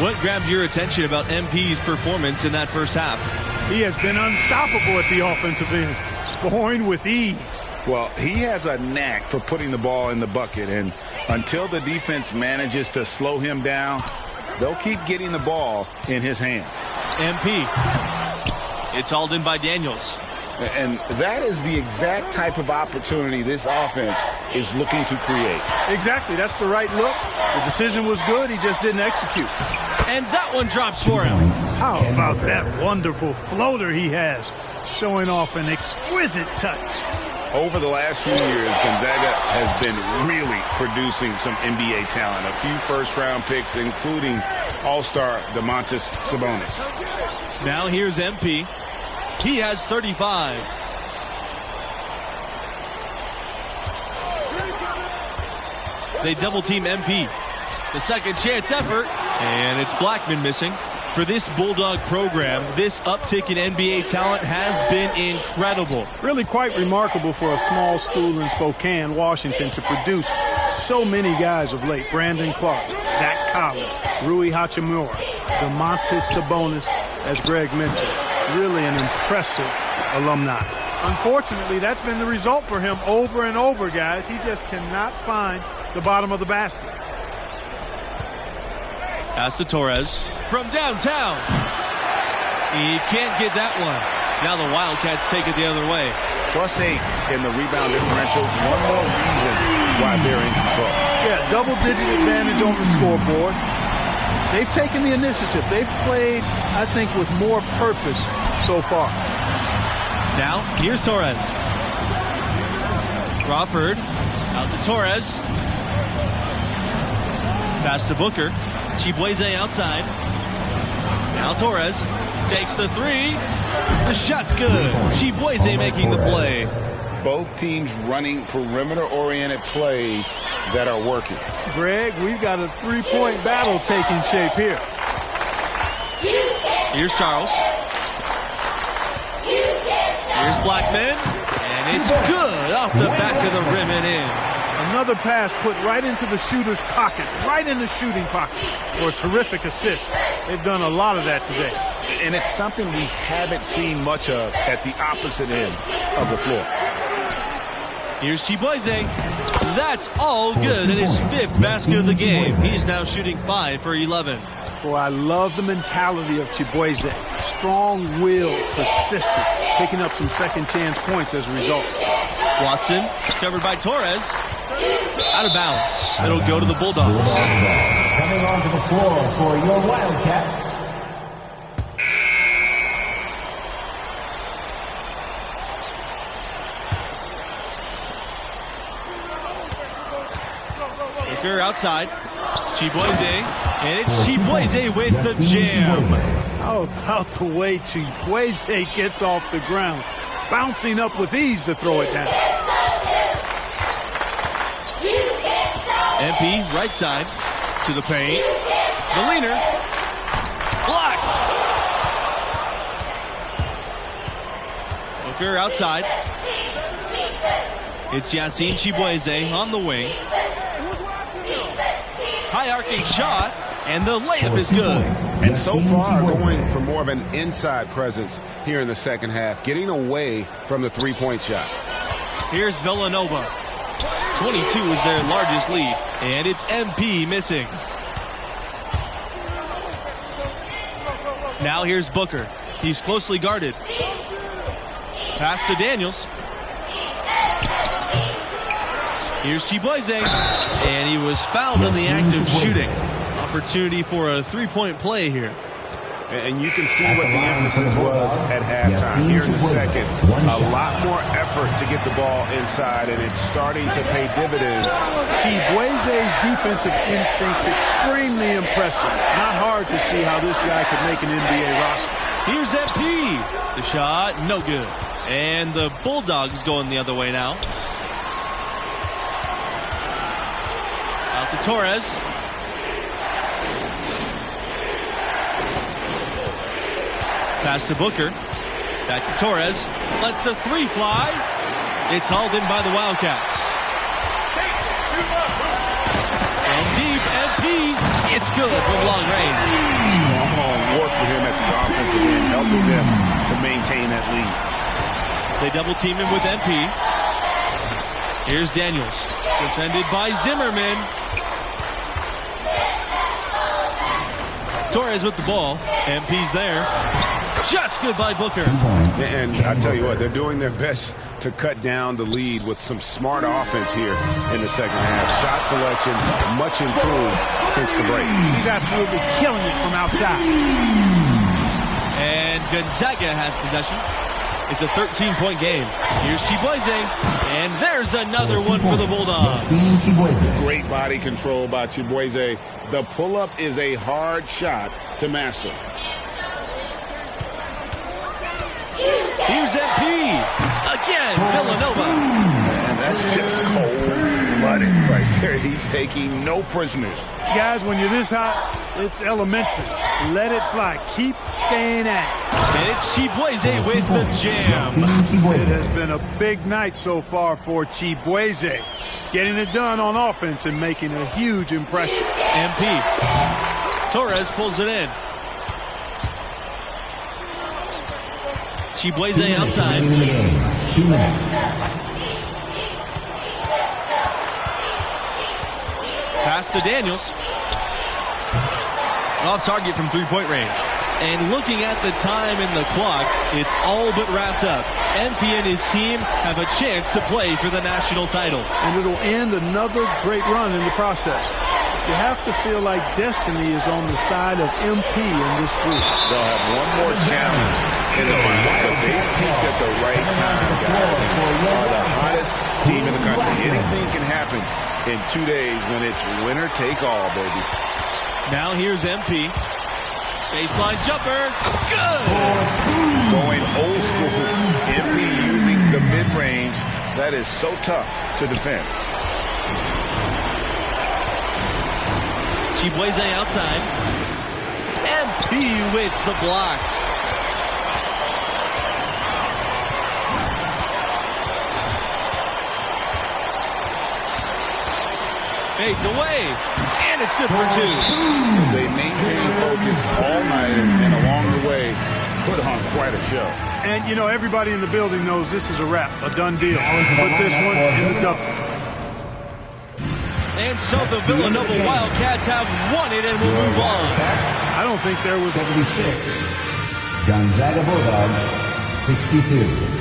What grabbed your attention about MP's performance in that first half? He has been unstoppable at the offensive end, scoring with ease. Well, he has a knack for putting the ball in the bucket, and until the defense manages to slow him down, they'll keep getting the ball in his hands. MP. It's hauled in by Daniels. And that is the exact type of opportunity this offense is looking to create. Exactly. That's the right look. The decision was good. He just didn't execute. And that one drops for him. How about that wonderful floater he has, showing off an exquisite touch. Over the last few years, Gonzaga has been really producing some NBA talent. A few first-round picks, including All-Star Domantas Sabonis. Now here's MP. He has 35. They double-team MP. The second chance effort, and it's Blackman missing. For this Bulldog program, this uptick in NBA talent has been incredible. Really quite remarkable for a small school in Spokane, Washington, to produce so many guys of late. Brandon Clark, Zach Collins, Rui Hachimura, Domantas Sabonis, as Greg mentioned. Really an impressive alumni. Unfortunately, that's been the result for him over and over, guys. He just cannot find the bottom of the basket. Pass to Torres from downtown. He can't get that one. Now the Wildcats take it the other way. +8 in the rebound differential. One more reason why they're in control. Yeah, double-digit advantage on the scoreboard. They've taken the initiative. They've played, I think, with more purpose so far. Now, here's Torres. Crawford out to Torres. Pass to Booker. Chibueze outside. Now Torres takes the three. The shot's good. Chibueze making the play. Both teams running perimeter-oriented plays that are working. Greg, we've got a three-point battle taking shape here. Here's Charles. Here's Blackman. And it's good off the back of the rim and in. Another pass put right into the shooter's pocket, right in the shooting pocket for a terrific assist. They've done a lot of that today. And it's something we haven't seen much of at the opposite end of the floor. Here's Chibueze. That's all good in his 5th basket of the game. He's now shooting 5 for 11. Boy, I love the mentality of Chibueze. Strong-willed, persistent, picking up some second-chance points as a result. Watson, covered by Torres. Out of bounds. It'll go to the Bulldogs. Coming onto the floor for your Wildcat. Booker outside. Chibueze. And it's Chibueze with the jam. How about the way Chibueze gets off the ground? Bouncing up with ease to throw it down. MP right side to the paint. The leaner. Blocked. Booker outside. It's Yassine Chibueze on the wing. High arcing shot, and the layup is good. And so far, going for more of an inside presence here in the second half, getting away from the three-point shot. Here's Villanova. 22 is their largest lead, and it's MP missing. Now here's Booker. He's closely guarded. Pass to Daniels. Here's Chibueze, and he was fouled in the act of shooting. Opportunity for a three-point play here. And you can see what the emphasis was at halftime. Here in the second, a lot more effort to get the ball inside, and it's starting to pay dividends. Chibueze's defensive instincts extremely impressive. Not hard to see how this guy could make an NBA roster. Here's MP. The shot, no good. And the Bulldogs going the other way now. Out to Torres. Pass to Booker. Back to Torres. Lets the three fly. It's hauled in by the Wildcats. From deep, MP. It's good from long range. Strong work for him at the offensive end, helping them to maintain that lead. They double team him with MP. Here's Daniels. Defended by Zimmerman. Torres with the ball. MP's there. Shot's good by Booker. And I tell you what, they're doing their best to cut down the lead with some smart offense here in the second half. Shot selection much improved since the break. He's absolutely killing it from outside. And Gonzaga has possession. It's a 13-point game. Here's Chibueze, and there's another one for the Bulldogs. Great body control by Chibueze. The pull-up is a hard shot to master. Here's MP. Again, Villanova. And that's just cold-blooded right there. He's taking no prisoners. Guys, when you're this hot, it's elementary. Let it fly. Keep staying at it. And it's Chibueze with the jam. It has been a big night so far for Chibueze. Getting it done on offense and making a huge impression. MP. Torres pulls it in. Chibueze outside. 2 minutes. Pass to Daniels. Off target from three-point range. And looking at the time in the clock, it's all but wrapped up. MP and his team have a chance to play for the national title. And it'll end another great run in the process. You have to feel like destiny is on the side of MP in this group. They'll have one more challenge in the finals, but they peaked at the right time, guys, and are the hottest team in the country. Anything can happen in 2 days when it's winner take all, baby. Now here's MP. Baseline jumper. Good. Going old school. MP using the mid-range. That is so tough to defend. Chibueze outside. MP with the block. Fades away, and it's good for two. They maintain focus all night and along the way put on quite a show. And, you know, everybody in the building knows this is a wrap, a done deal. Put this one in the double. And so the Villanova Wildcats have won it and will move on. I don't think there was 76. Gonzaga Bulldogs, 62.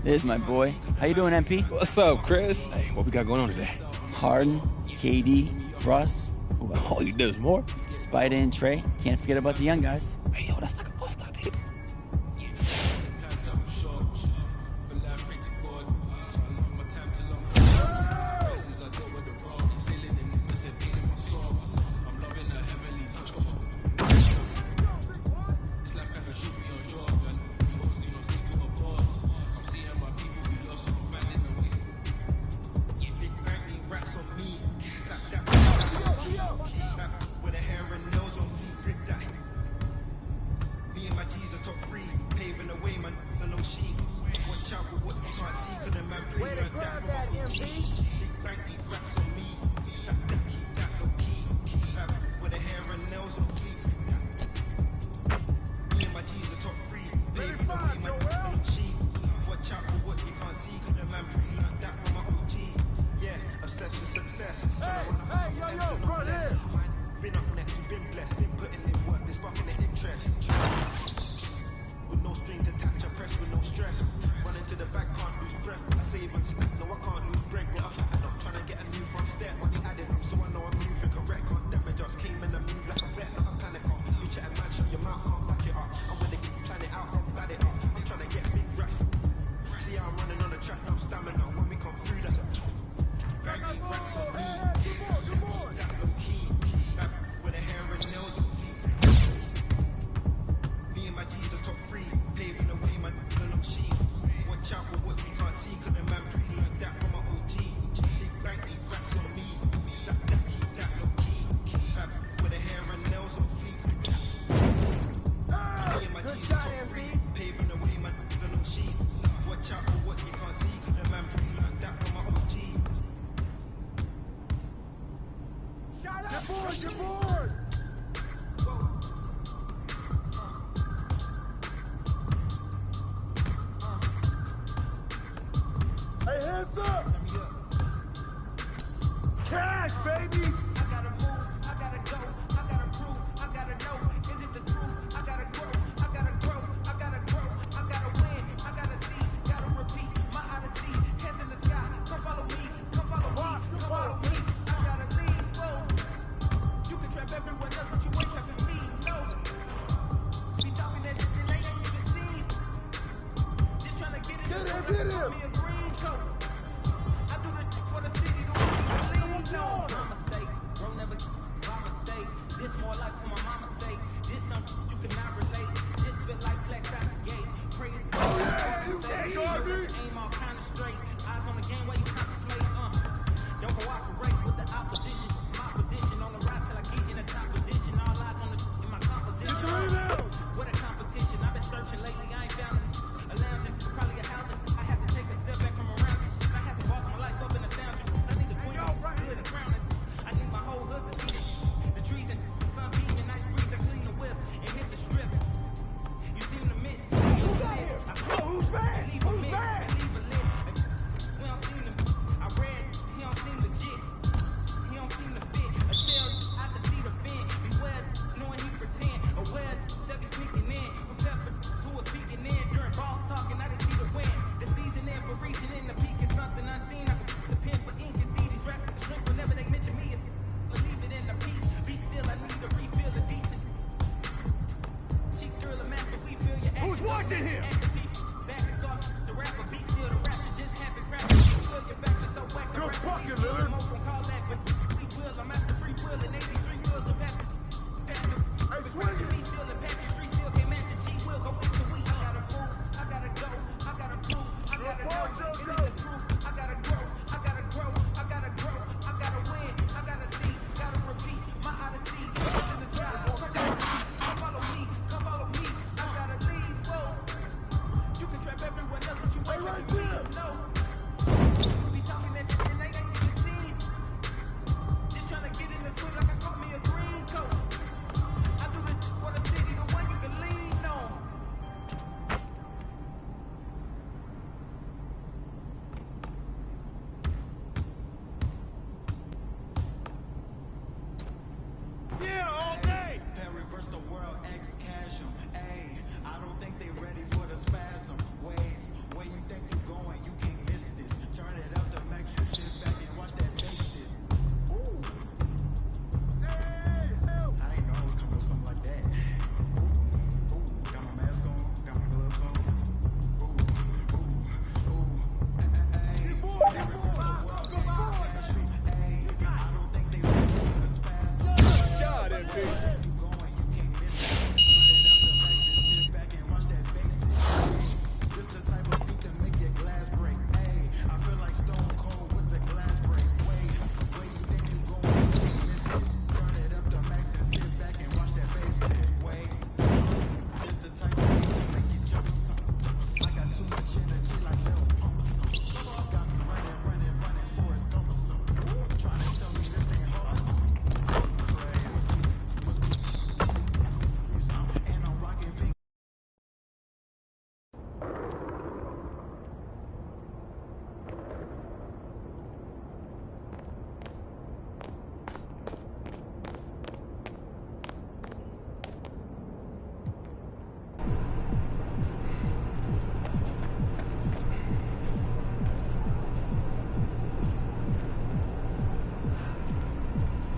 This is my boy. How you doing, MP? What's up, Chris? Hey, what we got going on today? Harden, KD, Russ. Oh, you there's more? Spider and Trey. Can't forget about the young guys. Hey, yo, that's like an all-star team.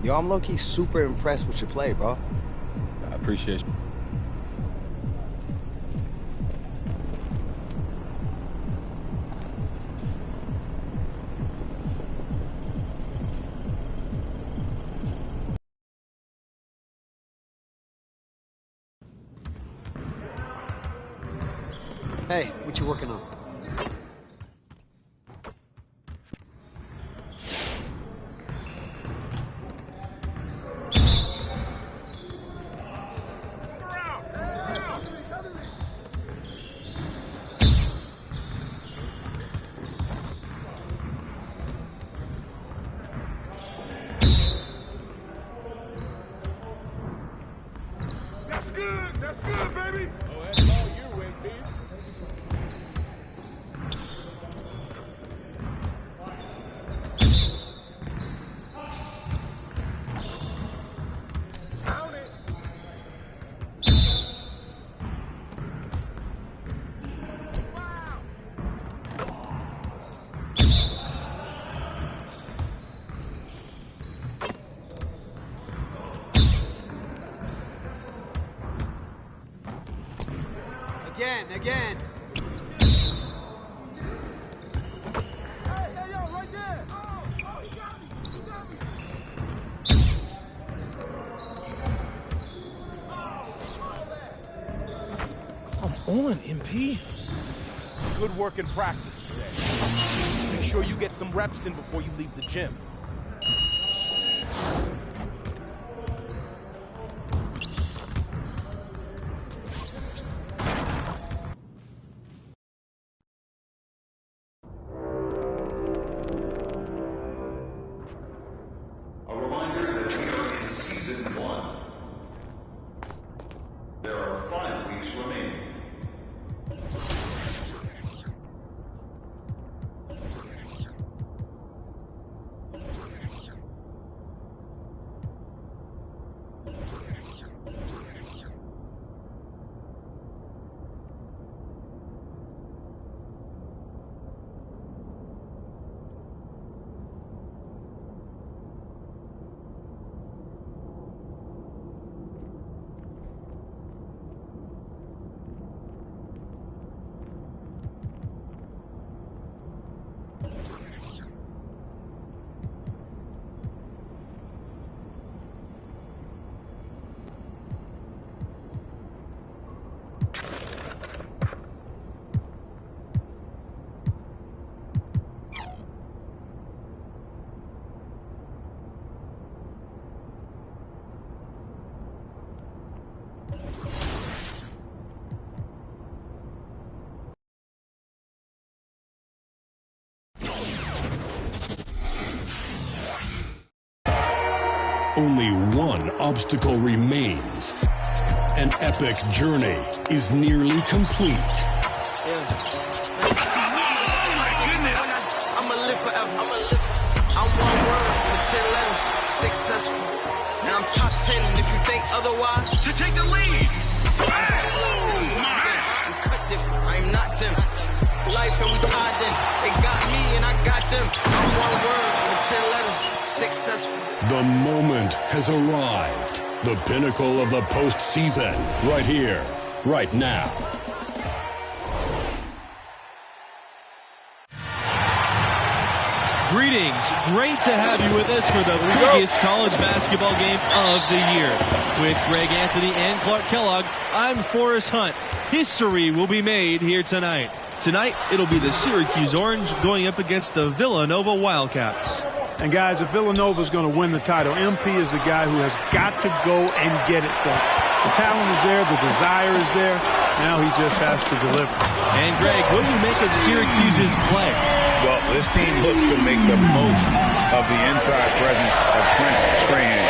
Yo, I'm low-key super impressed with your play, bro. I appreciate you. Hey, what you working on? That's good, baby. Oh, that's all you, MP. Count it. Again. Hey, yo, right there. Oh, he got me. He got me. Come on, MP. Good work in practice today. Make sure you get some reps in before you leave the gym. A reminder that we are in season 1. There are 5 weeks remaining. Only one obstacle remains. An epic journey is nearly complete. I'ma live forever. I'm one word with 10 letters. Successful. Now I'm top 10, and if you think otherwise, to take the lead. I'm cut different. I'm not them. Life and we tied in. They got me and I got them. I'm one word with 10 letters. Successful. The moment has arrived. The pinnacle of the postseason, right here, right now. Greetings. Great to have you with us for the biggest college basketball game of the year. With Greg Anthony and Clark Kellogg, I'm Forrest Hunt. History will be made here tonight. Tonight, it'll be the Syracuse Orange going up against the Villanova Wildcats. And guys, if Villanova's going to win the title, MP is the guy who has got to go and get it for them. The talent is there, the desire is there. Now he just has to deliver. And Greg, what do you make of Syracuse's play? Well, this team looks to make the most of the inside presence of Prince Strahan.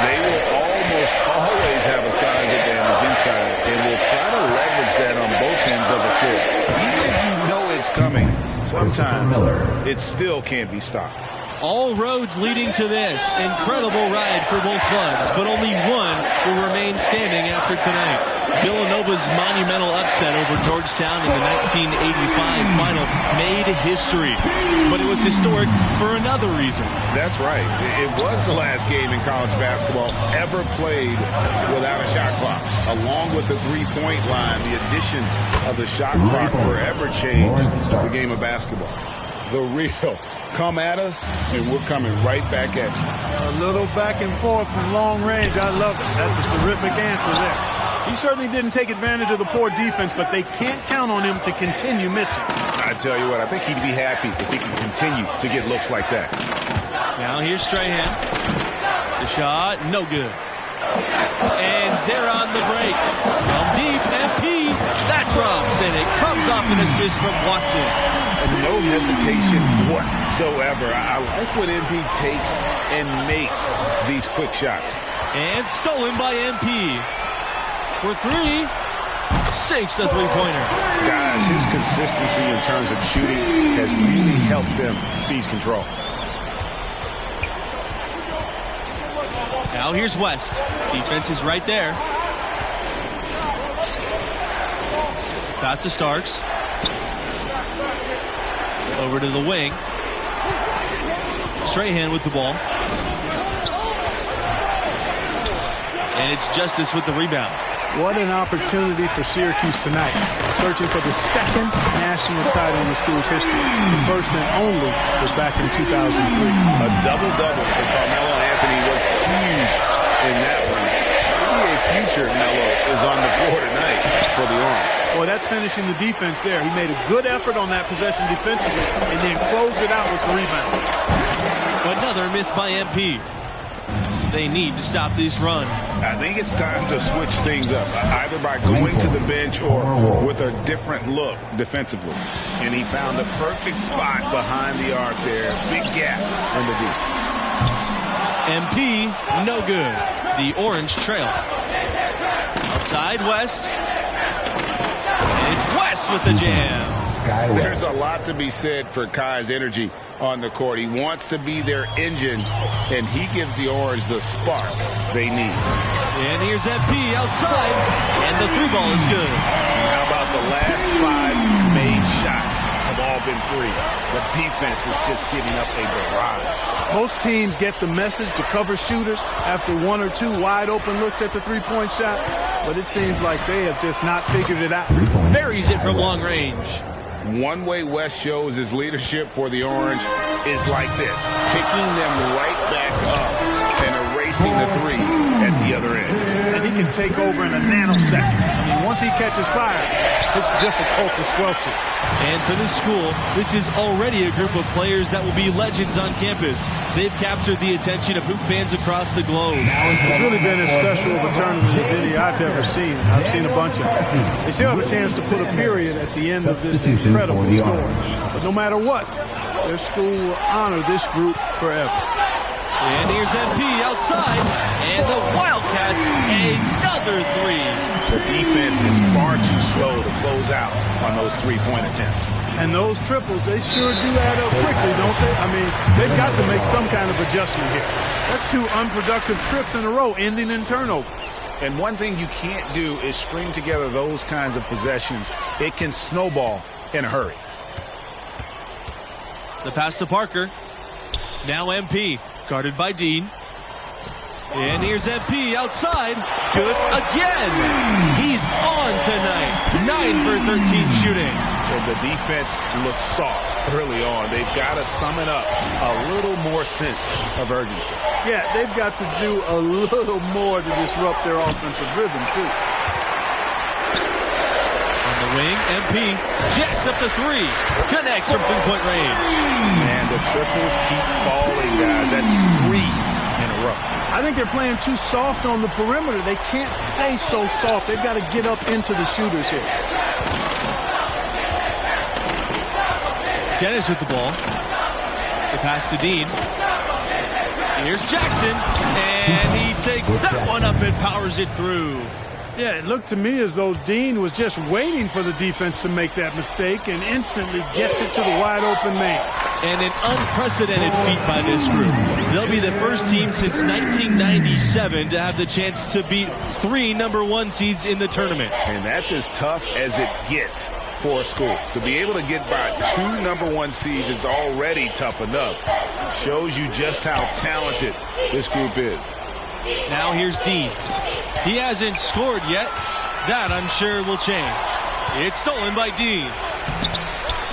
They will almost always have a size advantage inside and will try to leverage that on both ends of the floor. Even if you know it's coming, sometimes it still can't be stopped. All roads leading to this incredible ride for both clubs, but only one will remain standing after tonight. Villanova's monumental upset over Georgetown in the 1985 final made made history. But it was historic for another reason. That's right. It was the last game in college basketball ever played without a shot clock. Along with the three-point line, the addition of the shot clock forever changed the game of basketball. The real come at us, and we're coming right back at you. A little back and forth from long range. I love it. That's a terrific answer there. He certainly didn't take advantage of the poor defense, but they can't count on him to continue missing. I tell you what, I think he'd be happy if he can continue to get looks like that. Now here's Strahan. The shot, no good. And they're on the break. From deep, MP, that drops, and it comes off an assist from Watson. And no hesitation whatsoever. I like when MP takes and makes these quick shots. And stolen by MP. For three, sinks the three-pointer. Guys, his consistency in terms of shooting has really helped them seize control. Now here's West. Defense is right there. Pass to Starks. Over to the wing. Strahan with the ball. And it's Justice with the rebound. What an opportunity for Syracuse tonight. Searching for the second national title in the school's history. The first and only was back in 2003. A double-double for Carmelo Anthony was huge in that one. Maybe a future Melo is on the floor tonight for the Orange. Well, that's finishing the defense there. He made a good effort on that possession defensively and then closed it out with the rebound. Another miss by MP. They need to stop this run. I think it's time to switch things up, either by going to the bench or with a different look defensively. And he found the perfect spot behind the arc there. Big gap in the deep. MP, no good. The Orange trail. Outside, West. And it's West with the jam. There's a lot to be said for Kai's energy on the court. He wants to be their engine, and he gives the Orange the spark they need. And here's MP outside, and the three ball is good. And how about the last 5 made shots have all been threes? The defense is just giving up a barrage. Most teams get the message to cover shooters after 1 or 2 wide open looks at the three-point shot, but it seems like they have just not figured it out. Buries it from long range. One way West shows his leadership for the Orange is like this, picking them right back up and erasing the three at the other end. And he can take over in a nanosecond. I mean, once he catches fire, it's difficult to squelch it. And for this school, this is already a group of players that will be legends on campus. They've captured the attention of hoop fans across the globe. It's really been as special of a tournament as any I've ever seen. I've seen a bunch of them. They still have a chance to put a period at the end of this incredible score. But no matter what, their school will honor this group forever. And here's MP outside, and the Wildcats, another three. The defense is far too slow to close out on those three-point attempts. And those triples, they sure do add up quickly, don't they? I mean, they've got to make some kind of adjustment here. That's 2 unproductive trips in a row, ending in turnover. And one thing you can't do is string together those kinds of possessions. It can snowball in a hurry. The pass to Parker. Now MP, guarded by Dean. And here's MP outside. Good again. He's on tonight. 9 for 13 shooting. And the defense looks soft early on. They've got to summon up a little more sense of urgency. Yeah, they've got to do a little more to disrupt their offensive rhythm, too. On the wing, MP jacks up the three. Connects from three-point range. Man, the triples keep falling, guys. That's 3 in a row. I think they're playing too soft on the perimeter. They can't stay so soft. They've got to get up into the shooters here. Dennis with the ball. The pass to Dean. Here's Jackson, and he takes that one up and powers it through. Yeah, it looked to me as though Dean was just waiting for the defense to make that mistake and instantly gets it to the wide open man. And an unprecedented feat by this group. They'll be the first team since 1997 to have the chance to beat 3 number 1 seeds in the tournament. And that's as tough as it gets for a school. To be able to get by 2 #1 seeds is already tough enough. Shows you just how talented this group is. Now here's Dean. He hasn't scored yet. That, I'm sure, will change. It's stolen by Dean.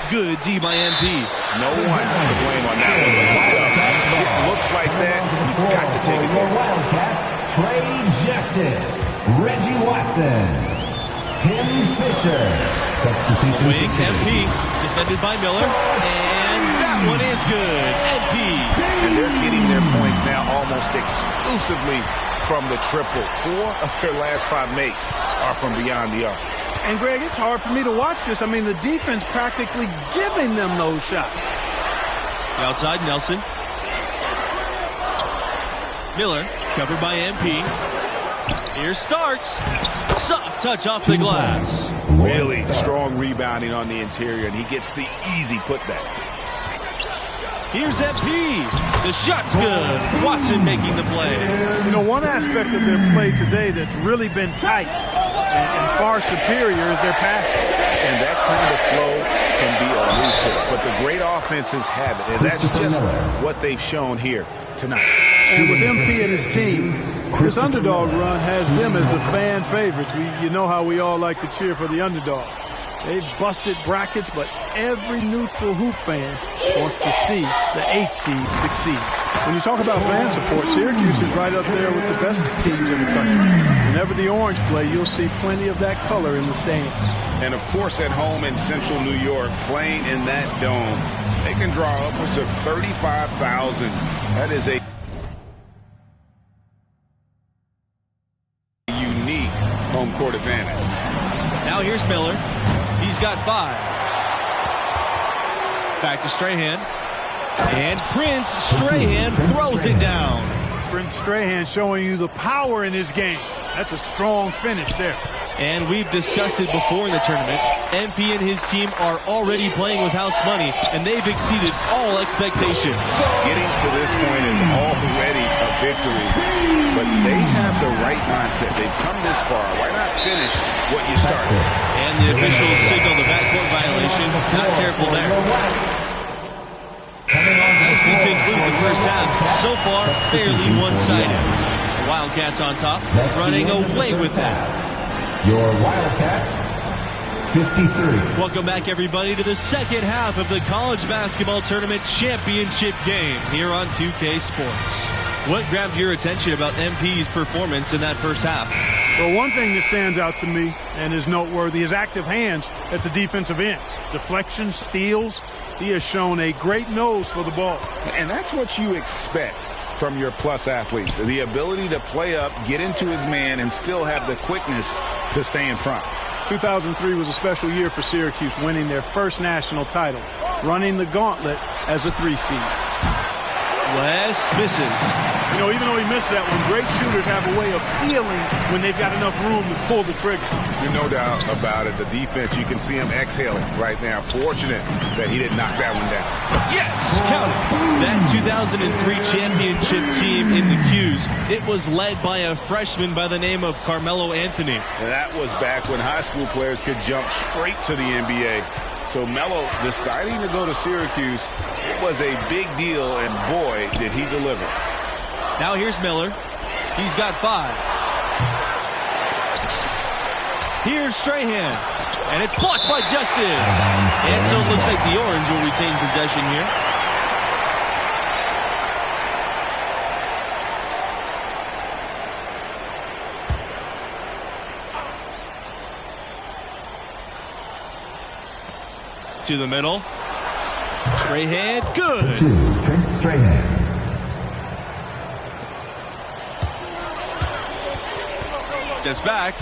Good D by MP. No one to blame on that one but himself. It looks like that. You've got to take it there. Wildcats, Trey Justice, Reggie Watson, Tim Fisher. Substitution. Wing, MP, defended by Miller, and that one is good. MP. And they're getting their points now almost exclusively from the triple. 4 of their last 5 makes are from beyond the arc. And, Greg, it's hard for me to watch this. I mean, the defense practically giving them those shots. The outside, Nelson. Miller, covered by MP. Here's Starks. Soft touch off the glass. Really strong rebounding on the interior, and he gets the easy putback. Here's MP. The shot's good. Watson making the play. You know, one aspect of their play today that's really been tight and far superior is their passing. And that kind of flow can be elusive, but the great offenses have it, and that's just what they've shown here tonight. And with MP and his team, this underdog run has them as the fan favorites. You know how we all like to cheer for the underdog. They've busted brackets, but every neutral hoop fan wants to see the 8 seed succeed. When you talk about fan support, Syracuse is right up there with the best teams in the country. Whenever the Orange play, you'll see plenty of that color in the stands. And, of course, at home in central New York, playing in that dome, they can draw upwards of 35,000. That is a unique home court advantage. Now here's Miller. He's got 5. Back to Strahan. And Prince Strahan throws it down. Prince Strahan showing you the power in his game. That's a strong finish there. And we've discussed it before in the tournament. MP and his team are already playing with house money, and they've exceeded all expectations. Getting to this point is already a victory, but they have the right mindset. They've come this far. Why not finish what you started? And the officials signal the backcourt violation. Not careful there. As we conclude the first half, so far fairly one-sided. The Wildcats on top, running away with that. Your Wildcats, 53. Welcome back, everybody, to the second half of the college basketball tournament championship game here on 2K Sports. What grabbed your attention about MP's performance in that first half? Well, one thing that stands out to me and is noteworthy is active hands at the defensive end. Deflections, steals. He has shown a great nose for the ball. And that's what you expect from your plus athletes. The ability to play up, get into his man, and still have the quickness to stay in front. 2003 was a special year for Syracuse, winning their first national title, running the gauntlet as a 3 seed. West misses. You know, even though he missed that one, great shooters have a way of feeling when they've got enough room to pull the trigger. There's no doubt about it. The defense, you can see him exhaling right now. Fortunate that he didn't knock that one down. Yes, count it. That 2003 championship team in the Qs, it was led by a freshman by the name of Carmelo Anthony. And that was back when high school players could jump straight to the NBA. So Melo deciding to go to Syracuse, it was a big deal, and boy, did he deliver. Now here's Miller. He's got 5. Here's Strahan. And it's blocked by Justice. And so it looks like the Orange will retain possession here. To the middle. Strahan, good. 2, Prince Strahan. Steps back.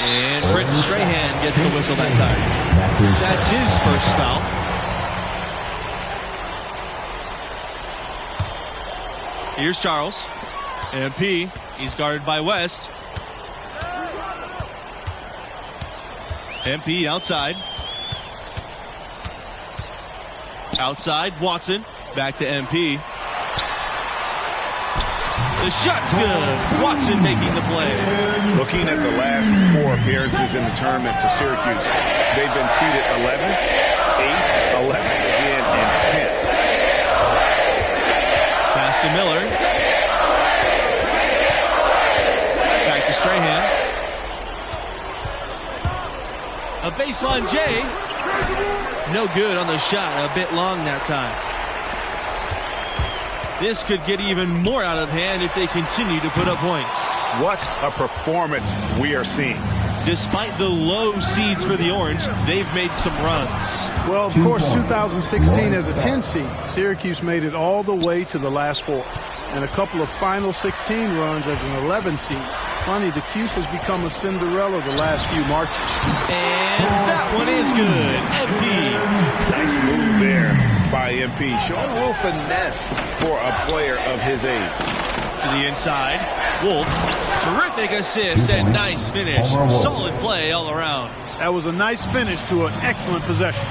And Prince Strahan gets the whistle that time. That's his first foul. Here's Charles. MP. He's guarded by West. MP outside. Outside, Watson. Back to MP. The shot's good. Watson making the play. Looking at the last 4 appearances in the tournament for Syracuse, they've been seeded 11, 8, 11 again, and 10. Pass to Miller. Back to Strahan. A baseline J. No good on the shot. A bit long that time. This could get even more out of hand if they continue to put up points. What a performance we are seeing. Despite the low seeds for the Orange, they've made some runs. Well, of course, 2016 as a 10 seed, Syracuse made it all the way to the last 4. And a couple of Final 16 runs as an 11 seed. Funny, the Cuse has become a Cinderella the last few marches. And that one is good. MP. Nice move there by MP. Showing a little finesse for a player of his age. To the inside. Wolf. Terrific assist and nice finish. Solid play all around. That was a nice finish to an excellent possession.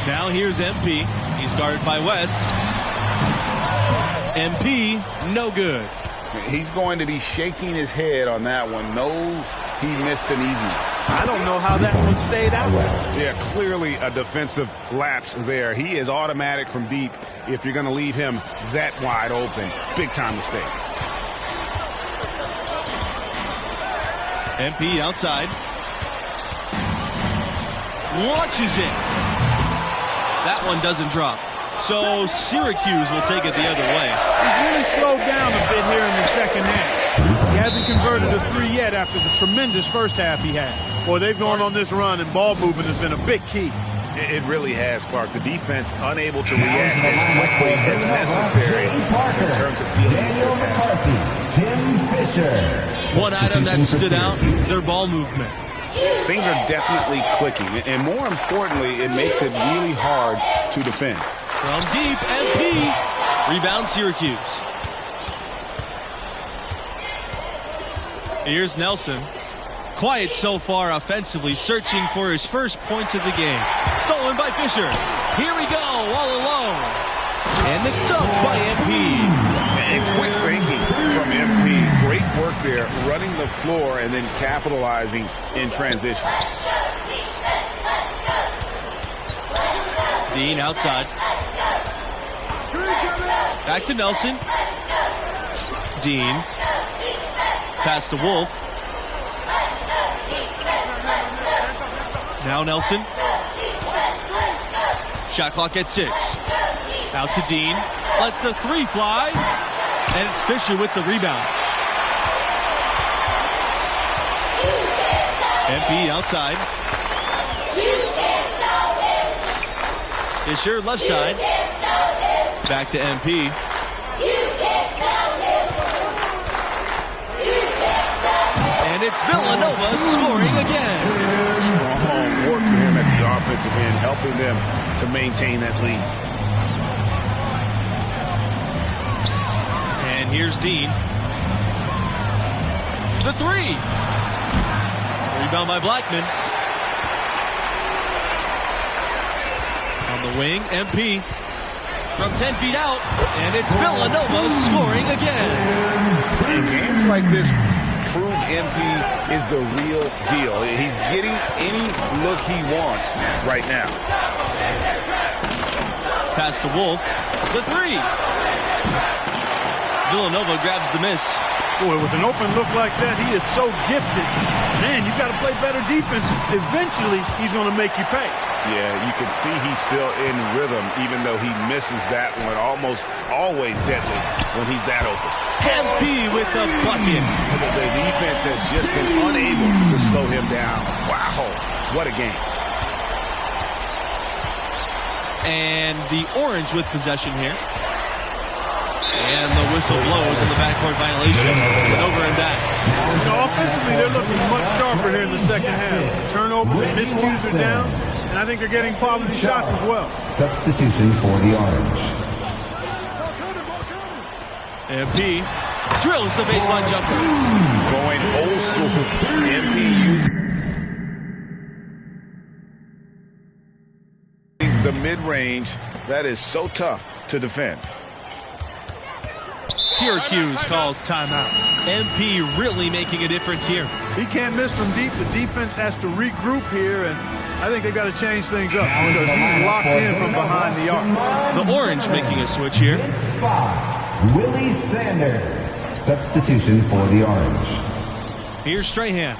Now here's MP. He's guarded by West. MP, no good. He's going to be shaking his head on that one. Knows he missed an easy one. I don't know how that one stayed out. Yeah, clearly a defensive lapse there. He is automatic from deep if you're going to leave him that wide open. Big time mistake. MP outside. Launches it. That one doesn't drop. So Syracuse will take it the other way. He's really slowed down a bit here in the second half. He hasn't converted a 3 yet after the tremendous first half he had. Boy, they've gone on this run, and ball movement has been a big key. It really has, Clark. The defense unable to react as quickly as necessary in terms of dealing with their passing. Tim Fisher. One item that stood out, their ball movement. Things are definitely clicking, and more importantly, it makes it really hard to defend. From deep, MP. Rebound Syracuse. Here's Nelson. Quiet so far offensively, searching for his first points of the game. Stolen by Fisher. Here we go, all alone. And the dunk by MP. And quick thinking from MP. Great work there, running the floor and then capitalizing in transition. Dean outside. Back to Nelson. Dean. Pass to Wolf. Now Nelson. Shot clock at 6. Out to Dean. Lets the 3 fly. And it's Fisher with the rebound. MP outside. Fisher left side. Back to MP. And it's Villanova scoring again. Strong work for him at the offensive end, helping them to maintain that lead. And here's Dean. The 3. Rebound by Blackman. On the wing, MP. From 10 feet out, and it's Villanova scoring again. In games like this, prove MP is the real deal. He's getting any look he wants right now. Pass to Wolf. The 3. Villanova grabs the miss. Boy, with an open look like that, he is so gifted. Man, you've got to play better defense. Eventually, he's going to make you pay. Yeah, you can see he's still in rhythm, even though he misses that one. Almost always deadly when he's that open. MP with the bucket. The defense has just been unable to slow him down. Wow, what a game. And the Orange with possession here. And the whistle blows in the backcourt violation. Over and back. You know, offensively, they're looking much sharper here in the second half. Turnovers and miscues are down, and I think they're getting quality shots as well. Substitution for the Orange. MP drills the baseline jumper. Going old school. MP using the mid-range That is so tough to defend. Syracuse calls timeout. MP really making a difference here. He can't miss from deep. The defense has to regroup here, and I think they've got to change things up because he's locked in from behind the arc. The Orange making a switch here. Willie Sanders. Substitution for the Orange. Here's Strahan.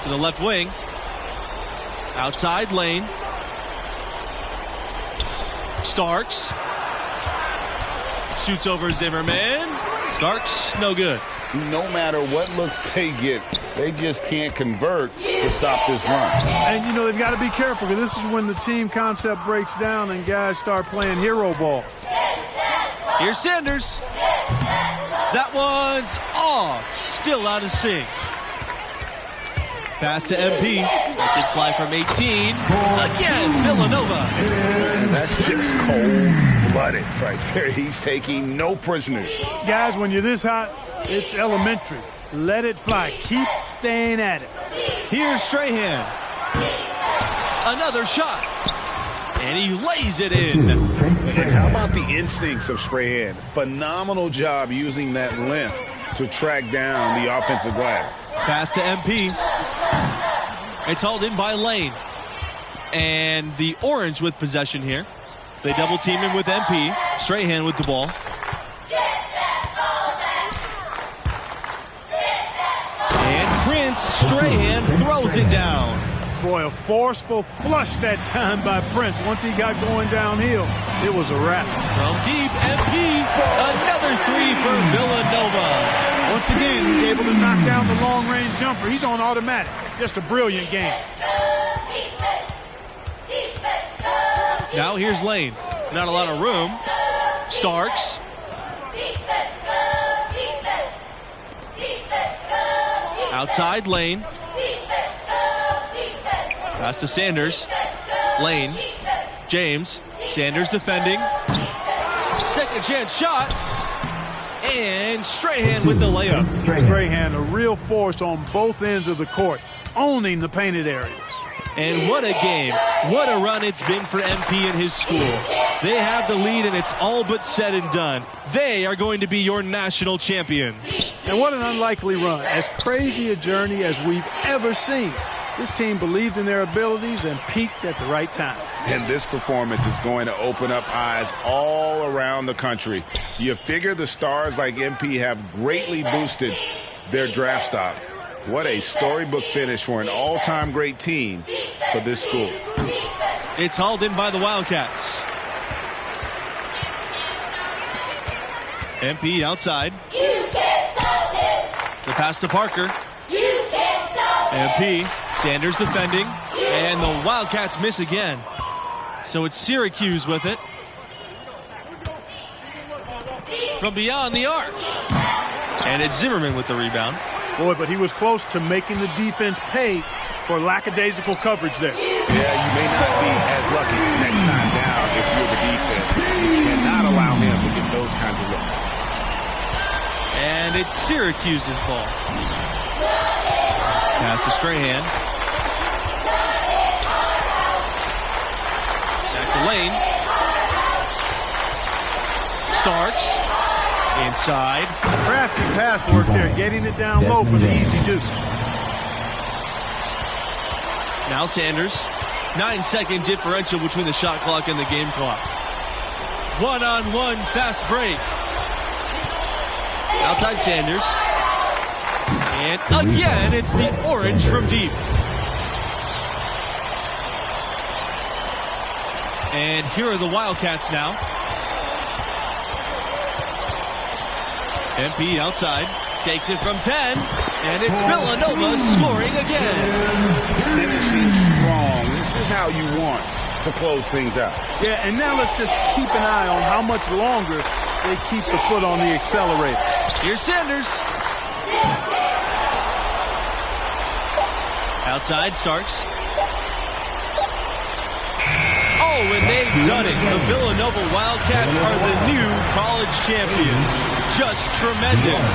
To the left wing. Outside lane. Starks. Shoots over Zimmerman. Starks, no good. No matter what looks they get, they just can't convert to stop this run. And, you know, they've got to be careful because this is when the team concept breaks down and guys start playing hero ball. Here's Sanders. That one's off. Still out of sync. Pass to MP. That's it, fly from 18. Again, Villanova. That's just cold-blooded right there. He's taking no prisoners. Guys, when you're this hot, it's elementary. Let it fly. Keep staying at it. Here's Strahan. Another shot. And he lays it in. And how about the instincts of Strahan? Phenomenal job using that length to track down the offensive glass. Pass to MP. It's hauled in by Lane. And the Orange with possession here. They double team him with MP. Strahan with the ball. And Prince Strahan throws it down. Boy, a forceful flush that time by Prince. Once he got going downhill, it was a wrap. From deep, MP. Another three for Villanova. Once again, he's able to knock down the long-range jumper. He's on automatic. Just a brilliant game. Now here's Lane. Not a lot of room. Starks. Outside Lane. Pass to Sanders. Lane. James. Sanders defending. Second chance shot. And Strahan with the layup. Strahan, a real force on both ends of the court, owning the painted areas. And what a game. What a run it's been for MP and his school. They have the lead, and it's all but said and done. They are going to be your national champions. And what an unlikely run. As crazy a journey as we've ever seen. This team believed in their abilities and peaked at the right time. And this performance is going to open up eyes all around the country. You figure the stars like MP have greatly boosted their draft stock. What a storybook finish for an all-time great team for this school. It's hauled in by the Wildcats. MP outside. The pass to Parker. MP. Sanders defending. And the Wildcats miss again. So it's Syracuse with it. From beyond the arc. And it's Zimmerman with the rebound. Boy, but he was close to making the defense pay for lackadaisical coverage there. Yeah, you may not be as lucky next time down if you're the defense. You cannot allow him to get those kinds of looks. And it's Syracuse's ball. Pass to Strahan. Back to Lane. Starks. Inside. Crafty pass work there, getting it down low for the easy deuce. Now Sanders. 9-second differential between the shot clock and the game clock. One-on-one fast break. Outside Sanders. And again, it's the Orange from deep. And here are the Wildcats now. MP outside, takes it from 10, and it's Villanova scoring again. Finishing strong. This is how you want to close things out. Yeah, and now let's just keep an eye on how much longer they keep the foot on the accelerator. Here's Sanders. Outside, Starks. Oh, and they've done it. The Villanova Wildcats are the new college champions. Just tremendous.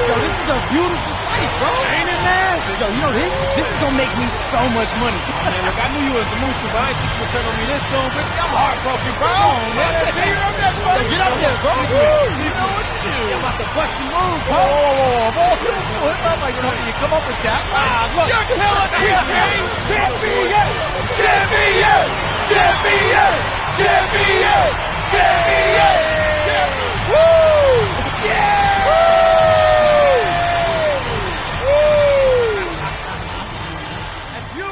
Yo, this is a beautiful you know this is gonna make me so much money. Man, look, I knew you was the Moose, but I didn't think you would turn on me this soon. But I'm heartbroken, bro. Come on, man. Get up there, bro. You know what to do. I'm about to bust your move, bro. Whoa. Of all things, I'm like, you come up with that. Look. You're killing me, Champion! Woo! Yeah! That's you!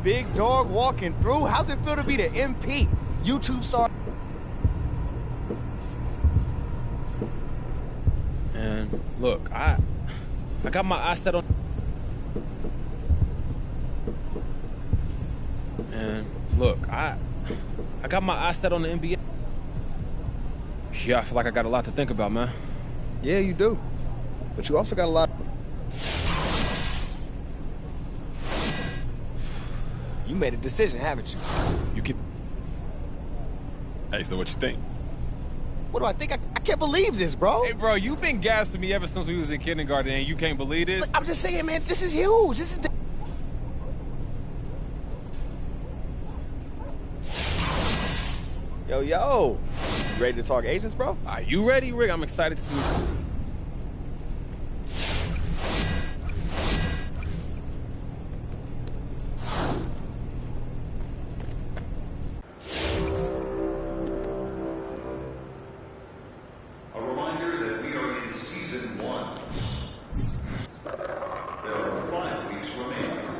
Big dog walking through. How's it feel to be the MP? YouTube star. And look, I got my eyes set on. And look, I got my eyes set on the NBA. Yeah, I feel like I got a lot to think about, man. Yeah, you do. But you also got a lot. You made a decision, haven't you? You can. Hey, so what you think? What do I think? I can't believe this, bro. Hey, bro, you've been gassing me ever since we was in kindergarten, and you can't believe this? Look, I'm just saying, man, this is huge. This is the... Yo. You ready to talk agents, bro? Are you ready, Rick? I'm excited to see. A reminder that we are in season 1. There are 5 weeks remaining.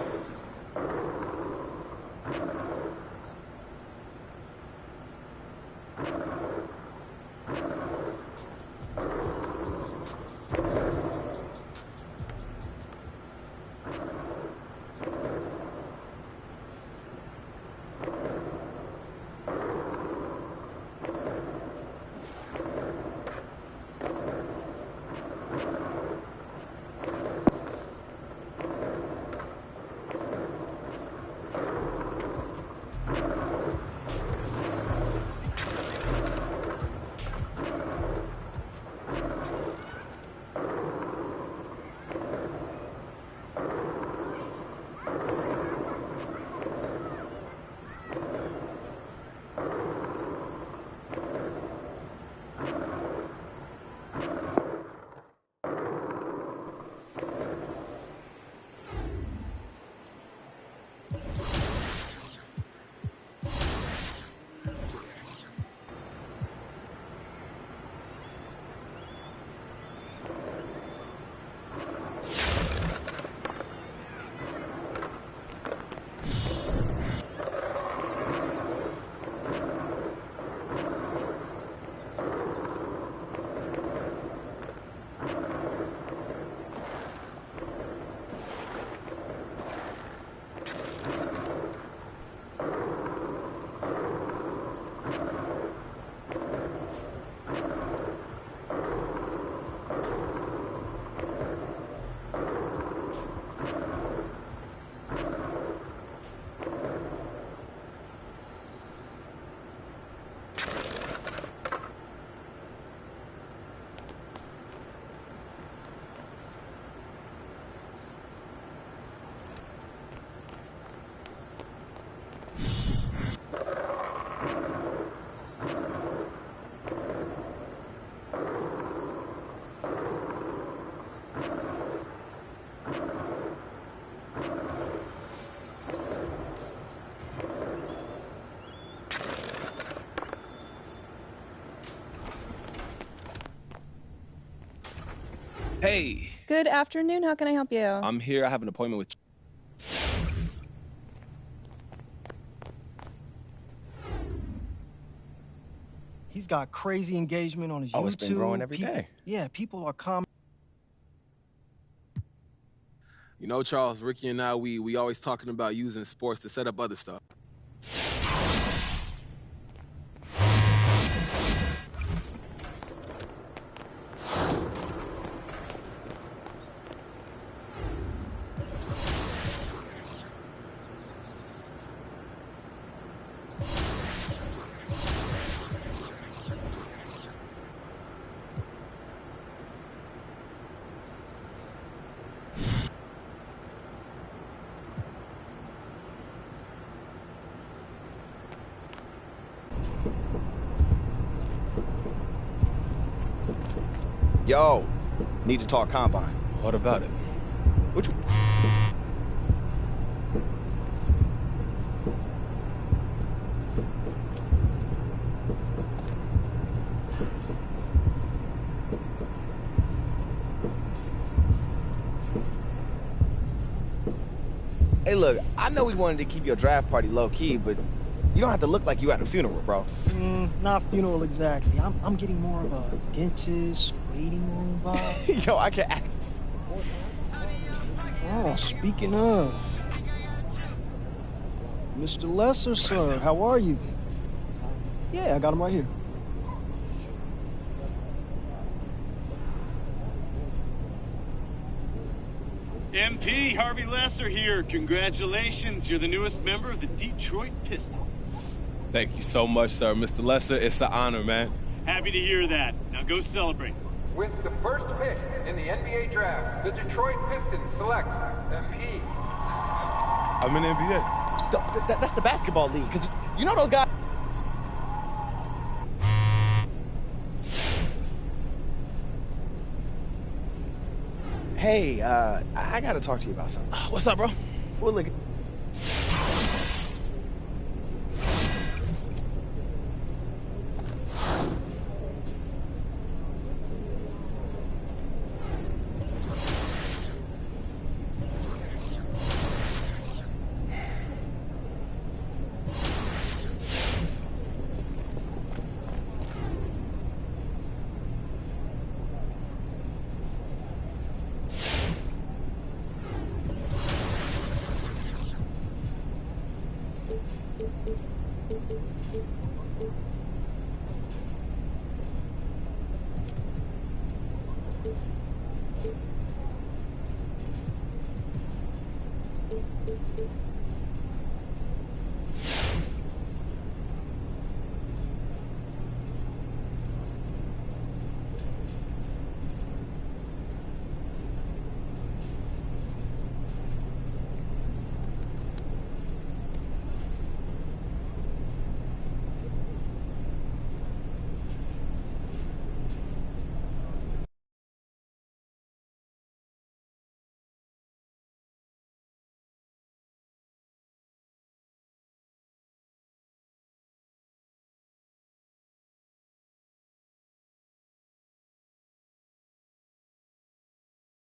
Hey. Good afternoon. How can I help you? I'm here. I have an appointment with... He's got crazy engagement on his YouTube. It's been growing every day. Yeah, people are commenting. You know, Charles, Ricky and I, we always talking about using sports to set up other stuff. Yo, need to talk combine. What about it? Which? Hey, look, I know we wanted to keep your draft party low-key, but you don't have to look like you at a funeral, bro. Not funeral exactly. I'm getting more of a dentist, waiting room vibe. Yo, I can act. Oh, speaking of. Mr. Lesser, sir, how are you? Yeah, I got him right here. MP, Harvey Lesser here. Congratulations, you're the newest member of the Detroit Pistons. Thank you so much, sir. Mr. Lesser, it's an honor, man. Happy to hear that. Now go celebrate. With the first pick in the NBA draft, the Detroit Pistons select MP. I'm in the NBA. That's the basketball league, because you know those guys. Hey, I gotta talk to you about something. What's up, bro? Well, look,